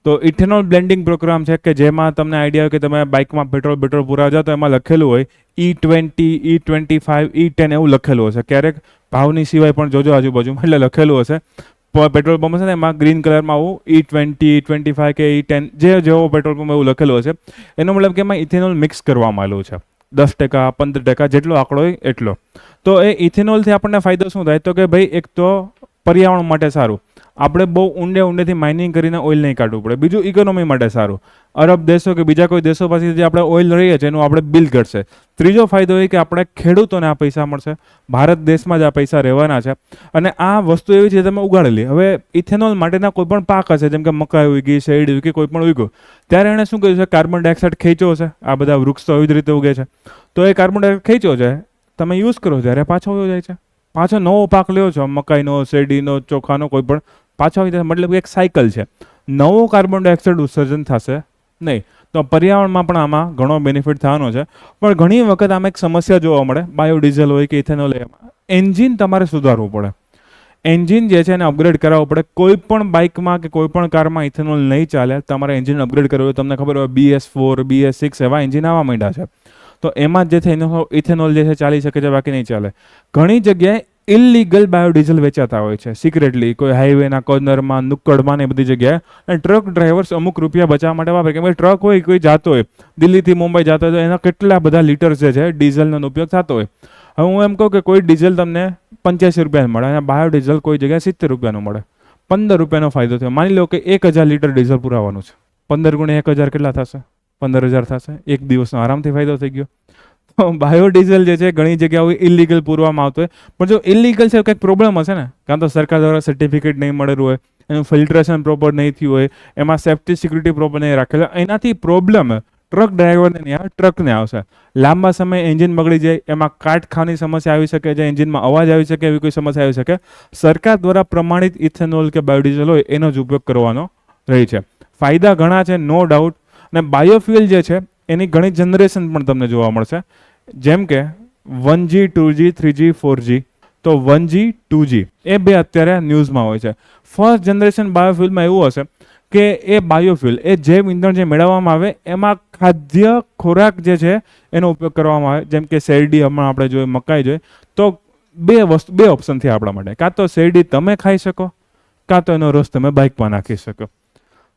તો ઇથેનોલ બ્લેન્ડિંગ પ્રોગ્રામ છે કે જેમાં તમને આઈડિયા હોય કે તમે બાઇકમાં પેટ્રોલ પુરાવા જાઓ તો એમાં લખેલું હોય E20, E25, E10 એવું લખેલું હશે. ક્યારેક ભાવની સિવાય પણ જોજો આજુબાજુમાં, એટલે લખેલું હશે. પેટ્રોલ પંપ હશે ને એમાં ગ્રીન કલરમાં આવું E20, E25 કે E10 જેવો પેટ્રોલ પંપ એવું લખેલું હશે. એનો મતલબ કે એમાં ઇથેનોલ મિક્સ કરવામાં આવેલું છે. 10%, 15%, જેટલો આંકડો હોય એટલો. તો એ ઇથેનોલથી આપણને ફાયદો શું થાય, તો કે ભાઈ એક તો પર્યાવરણ માટે સારું, આપણે બહુ ઊંડેથી માઇનિંગ કરીને ઓઇલ નહીં કાઢવું પડે. બીજું ઇકોનોમી માટે સારું, અરબ દેશો કે બીજા કોઈ દેશો પાસેથી જે આપણે ઓઇલ રહીએ છીએ એનું આપણે બિલ ઘટશે. ત્રીજો ફાયદો એ કે આપણે ખેડૂતોને આ પૈસા મળશે. ભારત દેશમાં જ આ પૈસા રહેવાના છે. અને આ વસ્તુ એવી છે તમે ઉગાડેલી. હવે ઇથેનોલ માટેના કોઈ પણ પાક હશે, જેમ કે મકાઈ ઉગી, શેરડી ઉગી, કોઈ પણ ઉગ્યું, ત્યારે એણે શું કર્યું છે, કાર્બન ડાયોક્સાઇડ ખેંચ્યો છે. આ બધા વૃક્ષ તો એવી જ રીતે ઉગે છે, તો એ કાર્બન ડાયોક્સાઇડ ખેંચ્યો છે, તમે યુઝ કરો ત્યારે પાછો વયો જાય છે. પાછો નવો પાક લ્યો છો, મકાઈનો, શેરડીનો, ચોખાનો, કોઈ પણ પાછો આવી જાય. મતલબ એક સાયકલ છે. નવો કાર્બન ડાયોક્સાઇડ ઉત્સર્જન થશે નહીં. તો પર્યાવરણમાં પણ આમાં ઘણો બેનિફિટ થવાનો છે. પણ ઘણી વખત આમાં એક સમસ્યા જોવા મળે, બાયોડીઝલ હોય કે ઇથેનોલ, એન્જિન તમારે સુધારવું પડે. એન્જિન જે છે એને અપગ્રેડ કરાવવું પડે. કોઈ પણ બાઇકમાં કે કોઈ પણ કારમાં ઇથેનોલ નહીં ચાલે. તમારે એન્જિન અપગ્રેડ કરવું હોય, તમને ખબર હોય BS4, BS6 એવા એન્જિન આવવા માંડ્યા છે. તો એમાં જે છે ઇથેનોલ જે છે ચાલી શકે છે, બાકી નહીં ચાલે. ઘણી જગ્યાએ ઇલીગલ બાયોડીઝલ વેચાતા હોય છે સિક્રેટલી, કોઈ હાઈવેના કોર્નરમાં, નુક્કડમાં ને એ બધી જગ્યાએ. અને ટ્રક ડ્રાઈવર્સ અમુક રૂપિયા બચાવવા માટે વાપરે, કે ભાઈ ટ્રક હોય, કોઈ જતો હોય દિલ્હીથી મુંબઈ જતો હોય તો એના કેટલા બધા લીટર જે છે ડીઝલનો ઉપયોગ થતો હોય. હવે હું એમ કહું કે કોઈ ડીઝલ તમને 85 રૂપિયાનું મળે અને બાયોડીઝલ કોઈ જગ્યાએ 70 રૂપિયાનું મળે, 15 રૂપિયાનો ફાયદો થયો. માની લો કે 1000 લીટર ડીઝલ પુરાવાનું છે, 15 ગુણ્યા 1000 કેટલા થશે? 15000 થશે. એક દિવસનો આરામથી ફાયદો થઈ ગયો. તો બાયોડીઝલ જે છે ઘણી જગ્યાએ ઇલીગલ પૂરવામાં આવતો હોય, પણ જો ઇલીગલ છે કંઈક પ્રોબ્લેમ હશે ને, કાં તો સરકાર દ્વારા સર્ટિફિકેટ નહીં મળેલું હોય, એનું ફિલ્ટ્રેશન પ્રોપર નહીં થયું હોય, એમાં સેફ્ટી સિક્યુરિટી પ્રોપર નહીં રાખેલું, એનાથી પ્રોબ્લેમ ટ્રક ડ્રાઈવરને નહીં આવે, ટ્રકને આવશે. લાંબા સમય એન્જિન બગડી જાય, એમાં કાટ ખાવાની સમસ્યા આવી શકે છે, એન્જિનમાં અવાજ આવી શકે, એવી કોઈ સમસ્યા આવી શકે. સરકાર દ્વારા પ્રમાણિત ઇથેનોલ કે બાયોડીઝલ હોય એનો જ ઉપયોગ કરવાનો રહે છે. ફાયદા ઘણા છે, નો ડાઉટ. અને બાયોફ્યુઅલ જે છે એની ઘણી જનરેશન પણ તમને જોવા મળશે, જેમ કે 1G 2G 3G 4G. તો 1G 2G એ બે અત્યારે ન્યૂઝમાં હોય છે. ફર્સ્ટ જનરેશન બાયોફ્યુઅલમાં એવું હશે કે એ બાયોફ્યુઅલ, એ જૈવ ઇંધણ જે મેળવવામાં આવે એમાં ખાદ્ય ખોરાક જે છે એનો ઉપયોગ કરવામાં આવે, જેમ કે શેરડી હમણાં આપણે જોઈએ, મકાઈ જોઈએ. તો બે ઓપ્શન થયા આપણા માટે, કાં તો શેરડી તમે ખાઈ શકો, કાં તો એનો રસ તમે બાઇકમાં નાખી શકો.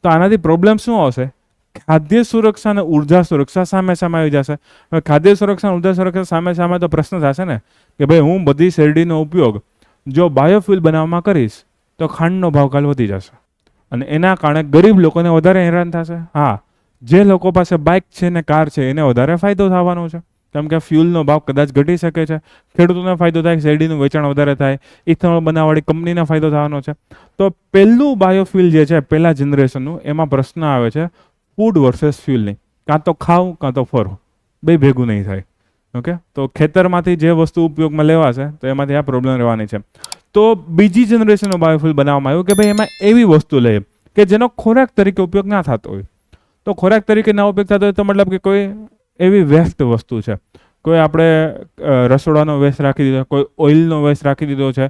તો આનાથી પ્રોબ્લેમ શું આવશે? ખાદ્ય સુરક્ષા અને ઉર્જા સુરક્ષા સામે સામે આવી જશે. હવે ખાદ્ય સુરક્ષા અને ઉર્જા સુરક્ષા સામે સામે તો પ્રશ્ન થશે ને કે ભાઈ હું બધી શેરડીનો ઉપયોગ જો બાયોફ્યુઅલ બનાવવામાં કરીશ તો ખાંડનો ભાવ કાલ વધી જશે અને એના કારણે ગરીબ લોકોને વધારે હેરાન થશે. હા, જે લોકો પાસે બાઇક છે ને કાર છે એને વધારે ફાયદો થવાનો છે, કેમ કે ફ્યુલનો ભાવ કદાચ ઘટી શકે છે, ખેડૂતોને ફાયદો થાય, શેરડીનું વેચાણ વધારે થાય, ઇથેનોલ બનાવવાળી કંપનીને ફાયદો થવાનો છે. તો પહેલું બાયોફ્યુલ જે છે પહેલા જનરેશનનું, એમાં પ્રશ્ન આવે છે ફૂડ વર્સેસ ફ્યુલની. કાં તો ખાવું કાં તો ફરવું, બે ભેગું નહીં થાય. ઓકે, તો ખેતરમાંથી જે વસ્તુ ઉપયોગમાં લેવાશે તો એમાંથી આ પ્રોબ્લેમ રહેવાની છે. તો બીજી જનરેશનનો બાયોફ્યુલ બનાવવામાં આવ્યું કે ભાઈ એમાં એવી વસ્તુ લે કે જેનો ખોરાક તરીકે ઉપયોગ ના થતો હોય. તો ખોરાક તરીકે ના ઉપયોગ થતો હોય તો મતલબ કે કોઈ એવી વેસ્ટ વસ્તુ છે, કોઈ આપણે રસોડાનો વેસ્ટ રાખી દીધો, કોઈ ઓઇલનો વેસ્ટ રાખી દીધો છે,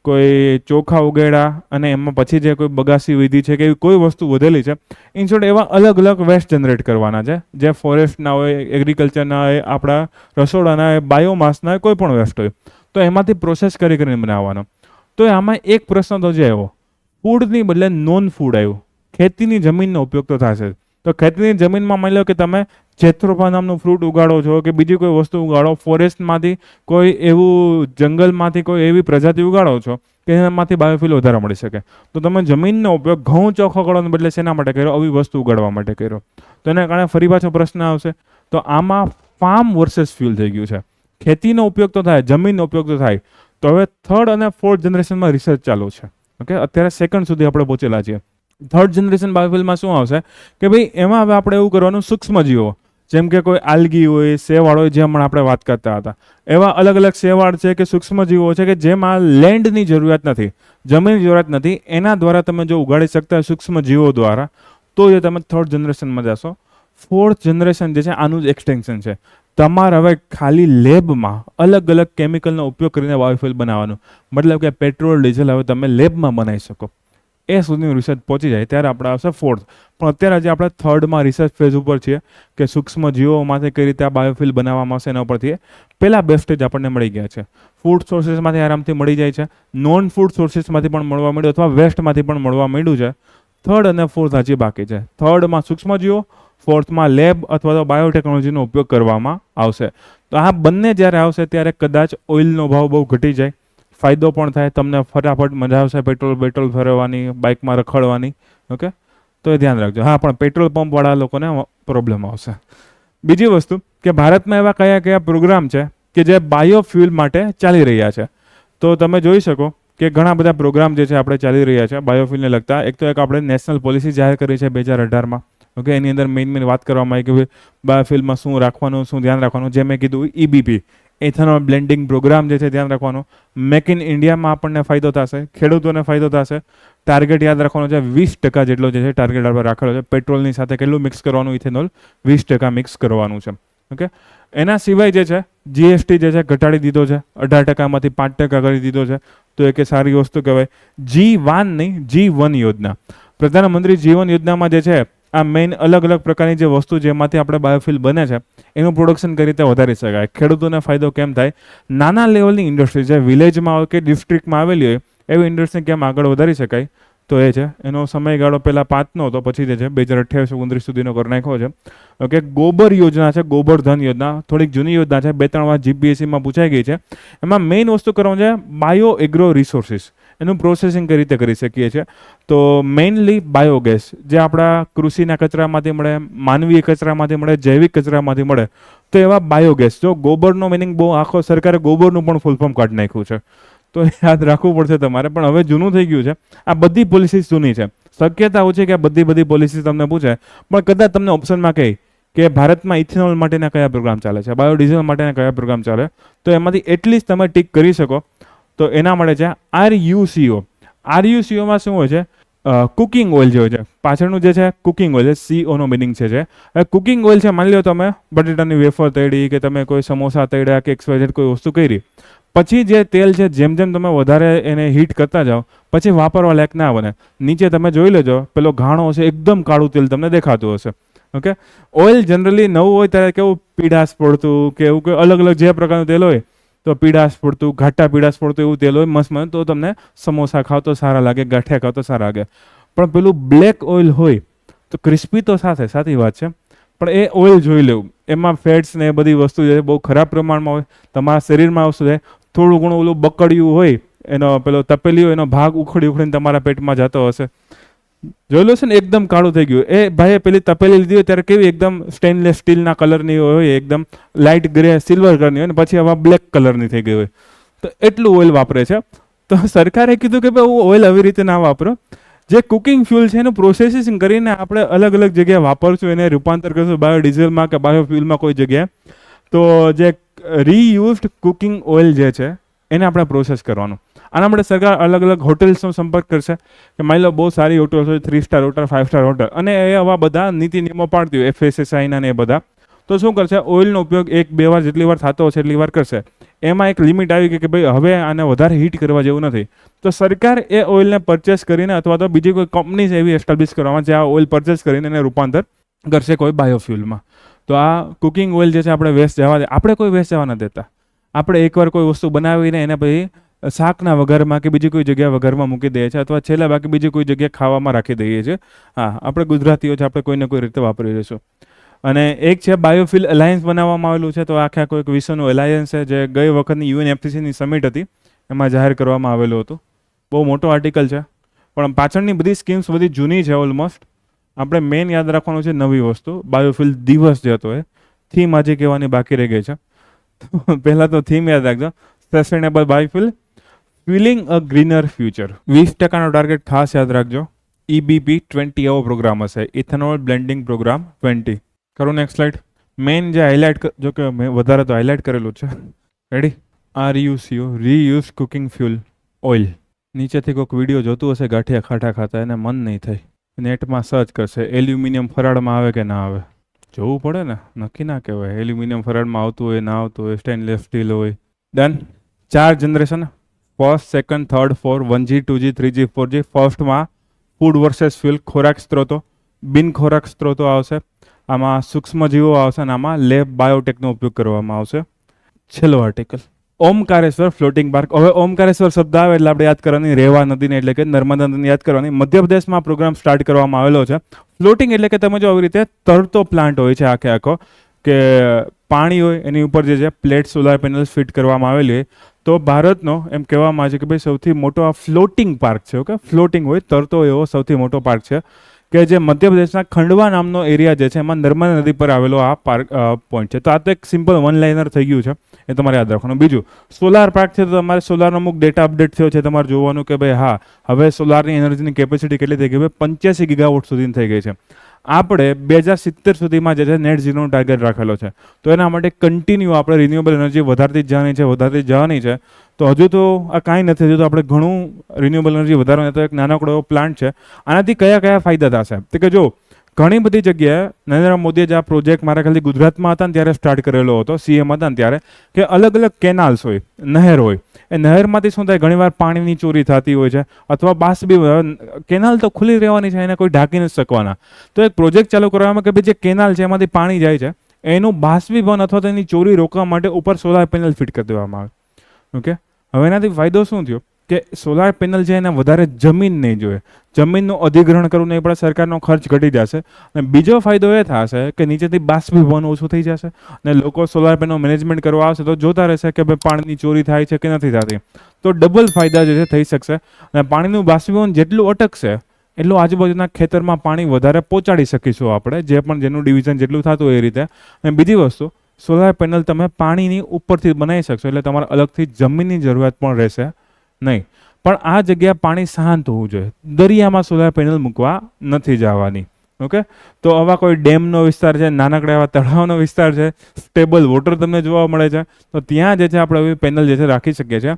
કોઈ ચોખા ઉગેડા અને એમાં પછી જે કોઈ બગાસી વિધિ છે કે એવી કોઈ વસ્તુ વધેલી છે. ઇન શોર્ટ એવા અલગ અલગ વેસ્ટ જનરેટ કરવાના છે, જે ફોરેસ્ટના હોય, એગ્રીકલ્ચરના હોય, આપણા રસોડાના હોય, બાયોમાસના હોય, કોઈ પણ વેસ્ટ હોય. તો એમાંથી પ્રોસેસ કરીને બનાવવાનો. તો આમાં એક પ્રશ્ન તો જે આવ્યો, ફૂડની બદલે નોન ફૂડ આવ્યું. ખેતીની જમીનનો ઉપયોગ તો થશે. તો ખેતીની જમીનમાં માની લો કે તમે જેથ્રોફા નામનું ફ્રૂટ ઉગાડો છો કે બીજી કોઈ વસ્તુ ઉગાડો, ફોરેસ્ટમાંથી કોઈ એવું જંગલમાંથી કોઈ એવી પ્રજાતિ ઉગાડો છો કે એનામાંથી બાયોફ્યુલ વધારે મળી શકે. તો તમે જમીનનો ઉપયોગ ઘઉં ચોખ્ખો કરવાને બદલે શેના માટે કર્યો? આવી વસ્તુ ઉગાડવા માટે કર્યો. તો એના કારણે ફરી પાછો પ્રશ્ન આવશે. તો આમાં ફાર્મ વર્સેસ ફ્યુલ થઈ ગયું છે. ખેતીનો ઉપયોગ તો થાય, જમીનનો ઉપયોગ તો થાય. તો હવે થર્ડ અને ફોર્થ જનરેશનમાં રિસર્ચ ચાલુ છે. ઓકે, અત્યારે સેકન્ડ સુધી આપણે પહોંચેલા છીએ. થર્ડ જનરેશન બાયોફ્યુલમાં શું આવશે કે ભાઈ એમાં હવે આપણે એવું કરવાનું, સૂક્ષ્મજીવો જેમ કે કોઈ આલ્ગી હોય, શેવાળ હોય, જે હમણાં આપણે વાત કરતા હતા, એવા અલગ અલગ શેવાળ છે કે સૂક્ષ્મજીવો છે કે જેમાં લેન્ડની જરૂરિયાત નથી, જમીનની જરૂરિયાત નથી, એના દ્વારા તમે જો ઉગાડી શકતા હોય સૂક્ષ્મજીવો દ્વારા, તો એ તમે થર્ડ જનરેશનમાં જશો. ફોર્થ જનરેશન જે છે આનું જ એક્સટેન્શન છે. તમારે હવે ખાલી લેબમાં અલગ અલગ કેમિકલનો ઉપયોગ કરીને બાયોફ્યુલ બનાવવાનું, મતલબ કે પેટ્રોલ ડીઝલ હવે તમે લેબમાં બનાવી શકો. એ સુધીનું રિસર્ચ પહોંચી જાય ત્યારે આપણે આવશે ફોર્થ. પણ અત્યારે આજે આપણે થર્ડમાં રિસર્ચ ફેઝ ઉપર છીએ કે સૂક્ષ્મ જીવોમાંથી કઈ રીતે આ બાયોફ્યુલ બનાવવામાં આવશે એના ઉપરથી પહેલા બે સ્ટેજ આપણને મળી ગયા છે. ફૂડ સોર્સિસમાંથી આરામથી મળી જાય છે, નોન ફૂડ સોર્સિસમાંથી પણ મળવા મળ્યું અથવા વેસ્ટમાંથી પણ મળવા મળ્યું છે. થર્ડ અને ફોર્થ હજી બાકી છે. થર્ડમાં સૂક્ષ્મજીવો, ફોર્થમાં લેબ અથવા તો બાયોટેકનોલોજીનો ઉપયોગ કરવામાં આવશે. તો આ બંને જ્યારે આવશે ત્યારે કદાચ ઓઇલનો ભાવ બહુ ઘટી જાય, ફાયદો પણ થાય, તમને ફટાફટ મજા આવશે પેટ્રોલ ફેરવવાની, બાઇકમાં રખડવાની. ઓકે, તો એ ધ્યાન રાખજો. હા, પણ પેટ્રોલ પંપવાળા લોકોને પ્રોબ્લેમ આવશે. બીજી વસ્તુ કે ભારતમાં એવા કયા કયા પ્રોગ્રામ છે કે જે બાયોફ્યુલ માટે ચાલી રહ્યા છે. તો તમે જોઈ શકો કે ઘણા બધા પ્રોગ્રામ જે છે આપણે ચાલી રહ્યા છે બાયોફ્યુલને લગતા. એક તો એક આપણે નેશનલ પોલિસી જાહેર કરી છે 2018માં. ઓકે, એની અંદર મેઇન વાત કરવામાં આવી કે બાયોફ્યુલમાં શું રાખવાનું, શું ધ્યાન રાખવાનું. જે મેં કીધું EBP, એથેનોલ બ્લેન્ડિંગ પ્રોગ્રામ જે છે ધ્યાન રાખવાનું. મેક ઇન ઇન્ડિયામાં આપણને ફાયદો થશે, ખેડૂતોને ફાયદો થશે. ટાર્ગેટ યાદ રાખવાનો છે 20% જેટલો જે છે ટાર્ગેટ આપણે રાખેલો છે. પેટ્રોલની સાથે કેટલું મિક્સ કરવાનું? ઇથેનોલ 20% મિક્સ કરવાનું છે. ઓકે, એના સિવાય જે છે GST જે છે ઘટાડી દીધો છે, 18%માંથી 5% કરી દીધો છે. તો એ કે સારી વસ્તુ કહેવાય. G1 નહીં, G1 યોજના, પ્રધાનમંત્રી જીવન યોજનામાં જે છે આ મેઇન અલગ અલગ પ્રકારની જે વસ્તુ જેમાંથી આપણે બાયોફ્યુલ બને છે એનું પ્રોડક્શન કઈ રીતે વધારી શકાય, ખેડૂતોને ફાયદો કેમ થાય, નાના લેવલની ઇન્ડસ્ટ્રી જે વિલેજમાં હોય કે ડિસ્ટ્રિક્ટમાં આવેલી હોય એવી ઇન્ડસ્ટ્રી કેમ આગળ વધારી શકાય, તો એ છે એનો સમયગાળો પહેલાં 5નો હતો, પછી જે છે 2028-29 સુધીનો કરી નાખ્યો છે. ઓકે, ગોબર યોજના છે, ગોબર ધન યોજના થોડીક જૂની યોજના છે, 2-3 વાર જીપીએસસીમાં પૂછાઈ ગઈ છે. એમાં મેઇન વસ્તુ કરવાનું છે બાયો એગ્રો રિસોર્સિસ, એનું પ્રોસેસિંગ કઈ રીતે કરી શકીએ છીએ. તો મેઇનલી બાયોગેસ જે આપણા કૃષિના કચરામાંથી મળે, માનવીય કચરામાંથી મળે, જૈવિક કચરામાંથી મળે, તો એવા બાયોગેસ. જો ગોબરનો મિનિંગ બહુ આખો સરકારે ગોબરનું પણ ફૂલ ફોર્મ કાઢી નાખ્યું છે, તો યાદ રાખવું પડશે તમારે. પણ હવે જૂનું થઈ ગયું છે, આ બધી પોલિસીસ જૂની છે. શક્યતા ઓછી કે આ બધી પોલિસીસ તમને પૂછે, પણ કદાચ તમને ઓપ્શનમાં કહે કે ભારતમાં ઇથેનોલ માટેના કયા પ્રોગ્રામ ચાલે છે, બાયોડીઝલ માટેના કયા પ્રોગ્રામ ચાલે, તો એમાંથી એટલીસ્ટ તમે ટીક કરી શકો. તો એના માટે છે RUCO. RUCOમાં શું હોય છે? કુકિંગ ઓઇલ જે હોય છે, પાછળનું જે છે કુકિંગ ઓઇલ છે, CO નો મિનિંગ છે. હવે કુકિંગ ઓઇલ છે, માની લો તમે બટેટાની વેફર તળી કે તમે કોઈ સમોસા તળ્યા કે XYZ કોઈ વસ્તુ કરી, પછી જે તેલ છે જેમ જેમ તમે વધારે એને હીટ કરતા જાઓ પછી વાપરવા લાયક ના બને. નીચે તમે જોઈ લેજો પેલો ઘાણો હશે, એકદમ કાળું તેલ તમને દેખાતું હશે. ઓકે, ઓઇલ જનરલી નવું હોય ત્યારે કેવું પીડાશ પડતું કે એવું કોઈ અલગ અલગ જે પ્રકારનું તેલ હોય તો પીડાશ પડતું, ઘાટા પીડાશ પડતું એવું તેલ હોય મસ્ત મસ્ત, તો તમને સમોસા ખાવ તો સારા લાગે, ગાંઠિયા ખાવ તો સારા લાગે. પણ પેલું બ્લેક ઓઇલ હોય તો ક્રિસ્પી તો સાચી વાત છે, પણ એ ઓઇલ જોઈ લેવું, એમાં ફેટ્સ ને એ બધી વસ્તુ છે બહુ ખરાબ પ્રમાણમાં હોય, તમારા શરીરમાં વસ્તુ છે થોડું ઘણું ઓલું બકડિયું હોય, એનો પેલો તપેલી હોય એનો ભાગ ઉખડીને તમારા પેટમાં જતો હશે. જોઈ લો છે ને, એકદમ કાળું થઈ ગયું. એ ભાઈએ પેલી તપેલી લીધી હોય ત્યારે કેવી એકદમ સ્ટેનલેસ સ્ટીલના કલરની હોય, એકદમ લાઇટ ગ્રે સિલ્વર કલરની હોય, ને પછી આવા બ્લેક કલરની થઈ ગઈ હોય. તો એટલું ઓઇલ વાપરે છે. તો સરકારે કીધું કે ભાઈ ઓઇલ આવી રીતે ના વાપરો. જે કુકિંગ ફ્યુલ છે એનું પ્રોસેસિંગ કરીને આપણે અલગ અલગ જગ્યાએ વાપરશું, એને રૂપાંતર કરશું બાયોડીઝલમાં કે બાયોફ્યુલમાં કોઈ જગ્યાએ. તો જે રીયુઝડ કુકિંગ ઓઇલ જે છે એને આપણે પ્રોસેસ કરવાનું. આના માટે સરકાર અલગ અલગ હોટેલ્સનો સંપર્ક કરશે કે માની લો બહુ સારી હોટલ હોય, 3 સ્ટાર હોટલ, 5 સ્ટાર હોટલ, અને એ આવા બધા નીતિ નિયમો પાડતી હોય FSSAIના ને એ બધા, તો શું કરશે, ઓઇલનો ઉપયોગ 1-2 વાર જેટલી વાર થતો હશે એટલી વાર કરશે. એમાં એક લિમિટ આવી ગઈ કે ભાઈ હવે આને વધારે હીટ કરવા જેવું નથી, તો સરકાર એ ઓઇલને પરચેસ કરીને અથવા તો બીજી કોઈ કંપની એવી એસ્ટાબ્લિશ કરવામાં જે આ ઓઇલ પરચેસ કરીને એને રૂપાંતર કરશે કોઈ બાયોફ્યુલમાં. તો આ કુકિંગ ઓઇલ જે છે આપણે વેસ્ટ જવા દે, આપણે કોઈ વેસ્ટ જવા ન દેતા. આપણે એકવાર કોઈ વસ્તુ બનાવીને એને પછી શાકના વઘારમાં કે બીજી કોઈ જગ્યાએ વઘારમાં મૂકી દઈએ છીએ, અથવા છેલ્લા બાકી બીજી કોઈ જગ્યાએ ખાવામાં રાખી દઈએ છીએ. હા, આપણે ગુજરાતીઓ છે, આપણે કોઈને કોઈ રીતે વાપરી રહીશું. અને એક છે બાયોફ્યુલ અલાયન્સ બનાવવામાં આવેલું છે. તો આખા કોઈ વિશ્વનું અલાયન્સ છે જે ગઈ વખતની UNFCCની સમિટ હતી એમાં જાહેર કરવામાં આવેલું હતું. બહુ મોટો આર્ટિકલ છે, પણ પાછળની બધી સ્કીમ્સ બધી જૂની છે ઓલમોસ્ટ. આપણે મેઇન યાદ રાખવાનું છે નવી વસ્તુ, બાયોફ્યુલ દિવસ જે હતો એ થીમ આજે કહેવાની બાકી રહી ગઈ છે. પહેલાં તો થીમ યાદ રાખજો, સસ્ટેનેબલ બાયોફ્યુલ ફ્યુલિંગ અ ગ્રીનર ફ્યુચર. 20% ટાર્ગેટ ખાસ યાદ રાખજો. EBP 20 એવો પ્રોગ્રામ હશે, ઇથેનોલ બ્લેન્ડિંગ પ્રોગ્રામ 20. કરું નેક્સ્ટ સ્લાઇડ. મેઇન જે હાઇલાઇટ, જો કે મેં વધારે તો હાઇલાઇટ કરેલું છે. Ready? RUCO, reuse cooking fuel oil. નીચેથી કોઈક વિડીયો જોતું હશે ગાંઠિયા ખાટા ખાતા, એને મન નહીં થાય, નેટમાં સર્ચ કરશે એલ્યુમિનિયમ ફરાળમાં આવે કે ના આવે, જોવું પડે ને, નક્કી ના કહેવાય એલ્યુમિનિયમ ફરાળમાં આવતું હોય ના આવતું હોય, સ્ટેનલેસ સ્ટીલ હોય. Done. 4 generation, 1st, 2nd, 3rd, 4th, 1G, 2G, 3G, 4G. ફર્સ્ટમાં ફૂડ વર્સેસ ફ્યુલ, ખોરાક સ્ત્રોતો, બિન ખોરાક સ્ત્રોતો આવશે, આમાં સૂક્ષ્મજીવો આવશે, અને આમાં લેબ બાયોટેકનો ઉપયોગ કરવામાં આવશે. છેલ્લો આર્ટિકલ ઓમકારેશ્વર ફ્લોટિંગ પાર્ક. હવે ઓમકારેશ્વર શબ્દ આવે એટલે આપણે યાદ કરવાની રેવા નદીને, એટલે કે નર્મદા નદીને યાદ કરવાની. મધ્યપ્રદેશમાં પ્રોગ્રામ સ્ટાર્ટ કરવામાં આવેલો છે. ફ્લોટિંગ એટલે કે તમે જો આવી રીતે તરતો પ્લાન્ટ હોય છે આખો કે પાણી હોય એની ઉપર જે છે પ્લેટ સોલાર પેનલ્સ ફિટ કરવામાં આવેલી હોય. તો ભારતનો એમ કહેવામાં આવે છે કે ભાઈ સૌથી મોટો આ ફ્લોટિંગ પાર્ક છે. ઓકે, ફ્લોટિંગ હોય તરતો એવો સૌથી મોટો પાર્ક છે કે જે મધ્યપ્રદેશના ખંડવા નામનો એરિયા જે છે એમાં નર્મદા નદી પર આવેલો આ પાર્ક પોઈન્ટ છે. તો આ તો એક સિમ્પલ વન લાઇનર થઈ ગયું છે, એ તમારે યાદ રાખવાનું. બીજું સોલાર પાર્ક છે, તો તમારે સોલારનો અમુક ડેટા અપડેટ થયો છે, તમારે જોવાનું કે ભાઈ હા હવે સોલારની એનર્જીની કેપેસિટી કેટલી થઈ ગઈ, ભાઈ 85 ગીગાવોટ સુધી થઈ ગઈ છે. આપણે 2070 સુધીમાં જે છે નેટ ઝીરોનો ટાર્ગેટ રાખેલો છે. તો એના માટે કન્ટિન્યુ આપણે રિન્યુએબલ એનર્જી વધારતી જ જવાની છે. તો હજુ તો આ કાંઈ નથી, હજુ તો આપણે ઘણું રિન્યુએબલ એનર્જી વધારવાની. તો એક નાનકડો એવો પ્લાન્ટ છે. આનાથી કયા કયા ફાયદા થશે? તો કે જો ઘણી બધી જગ્યાએ નરેન્દ્ર મોદીએ જે આ પ્રોજેક્ટ મારા ખ્યાલથી ગુજરાતમાં હતા ને ત્યારે સ્ટાર્ટ કરેલો હતો, સીએમ હતા ને ત્યારે, કે અલગ અલગ કેનાલ્સ હોય, નહેર હોય, એ નહેરમાંથી શું થાય, ઘણીવાર પાણીની ચોરી થતી હોય છે, અથવા બાષ્પી, કેનાલ તો ખુલ્લી રહેવાની છે, એને કોઈ ઢાંકી નથી શકવાના. તો એક પ્રોજેક્ટ ચાલુ કરવામાં કે ભાઈ જે કેનાલ છે એમાંથી પાણી જાય છે, એનું બાષ્પીભવન અથવા તો એની ચોરી રોકવા માટે ઉપર સોલાર પેનલ ફિટ કરી દેવામાં આવે. ઓકે, હવે એનાથી ફાયદો શું થયો કે સોલાર પેનલ છે એને વધારે જમીન નહીં જોઈએ, જમીનનું અધિગ્રહણ કરવું નહીં પડે, સરકારનો ખર્ચ ઘટી જશે. અને બીજો ફાયદો એ થશે કે નીચેથી બાષ્પીભવન ઓછું થઈ જશે અને લોકો સોલાર પેનલ મેનેજમેન્ટ કરવા આવશે તો જોતા રહેશે કે ભાઈ પાણીની ચોરી થાય છે કે નથી થતી. તો ડબલ ફાયદા જે છે થઈ શકશે. અને પાણીનું બાષ્પીભવન જેટલું અટકશે એટલું આજુબાજુના ખેતરમાં પાણી વધારે પહોંચાડી શકીશું આપણે, જે પણ જેનું ડિવિઝન જેટલું થતું હોય એ રીતે. અને બીજી વસ્તુ, સોલાર પેનલ તમે પાણીની ઉપરથી બનાવી શકશો, એટલે તમારે અલગથી જમીનની જરૂરિયાત પણ રહેશે નહીં. પણ આ જગ્યા પાણી શાંત હોવું જોઈએ, દરિયામાં સોલાર પેનલ મૂકવા નથી જવાની. ઓકે, તો આવા કોઈ ડેમનો વિસ્તાર છે, નાનકડા એવા તળાવનો વિસ્તાર છે, સ્ટેબલ વોટર તમને જોવા મળે છે, તો ત્યાં જે છે આપણે એવી પેનલ જે છે રાખી શકીએ છીએ.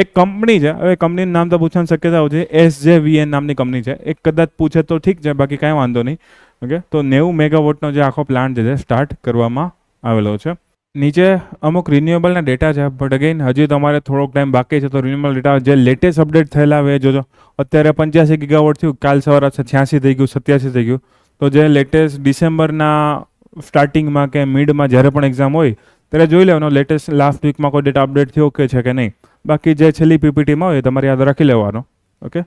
એક કંપની છે, હવે કંપનીનું નામ તો પૂછવાની શક્યતા હોય છે, SJVN નામની કંપની છે, એક કદાચ પૂછે તો ઠીક છે, બાકી કાંઈ વાંધો નહીં. ઓકે, તો 90 મેગાવોટનો જે આખો પ્લાન્ટ છે સ્ટાર્ટ કરવામાં આવેલો છે. નીચે અમુક રિન્યુએબલના ડેટા છે, બટ અગેન હજી તમારે થોડોક ટાઈમ બાકી છે, તો રિન્યુએબલ ડેટા જે લેટેસ્ટ અપડેટ થયેલા હોય જોજો. અત્યારે 85 ગીગાવોટ થયું, કાલ સવારે 86 થઈ ગયું, 87 થઈ ગયું. તો જે લેટેસ્ટ ડિસેમ્બરના સ્ટાર્ટિંગમાં કે મિડમાં જ્યારે પણ એક્ઝામ હોય ત્યારે જોઈ લેવાનો લેટેસ્ટ લાસ્ટ વીકમાં કોઈ ડેટા અપડેટ થયો કે છે કે નહીં. બાકી જે છેલ્લી પીપીટીમાં હોય તમારે યાદ રાખી લેવાનો. ઓકે.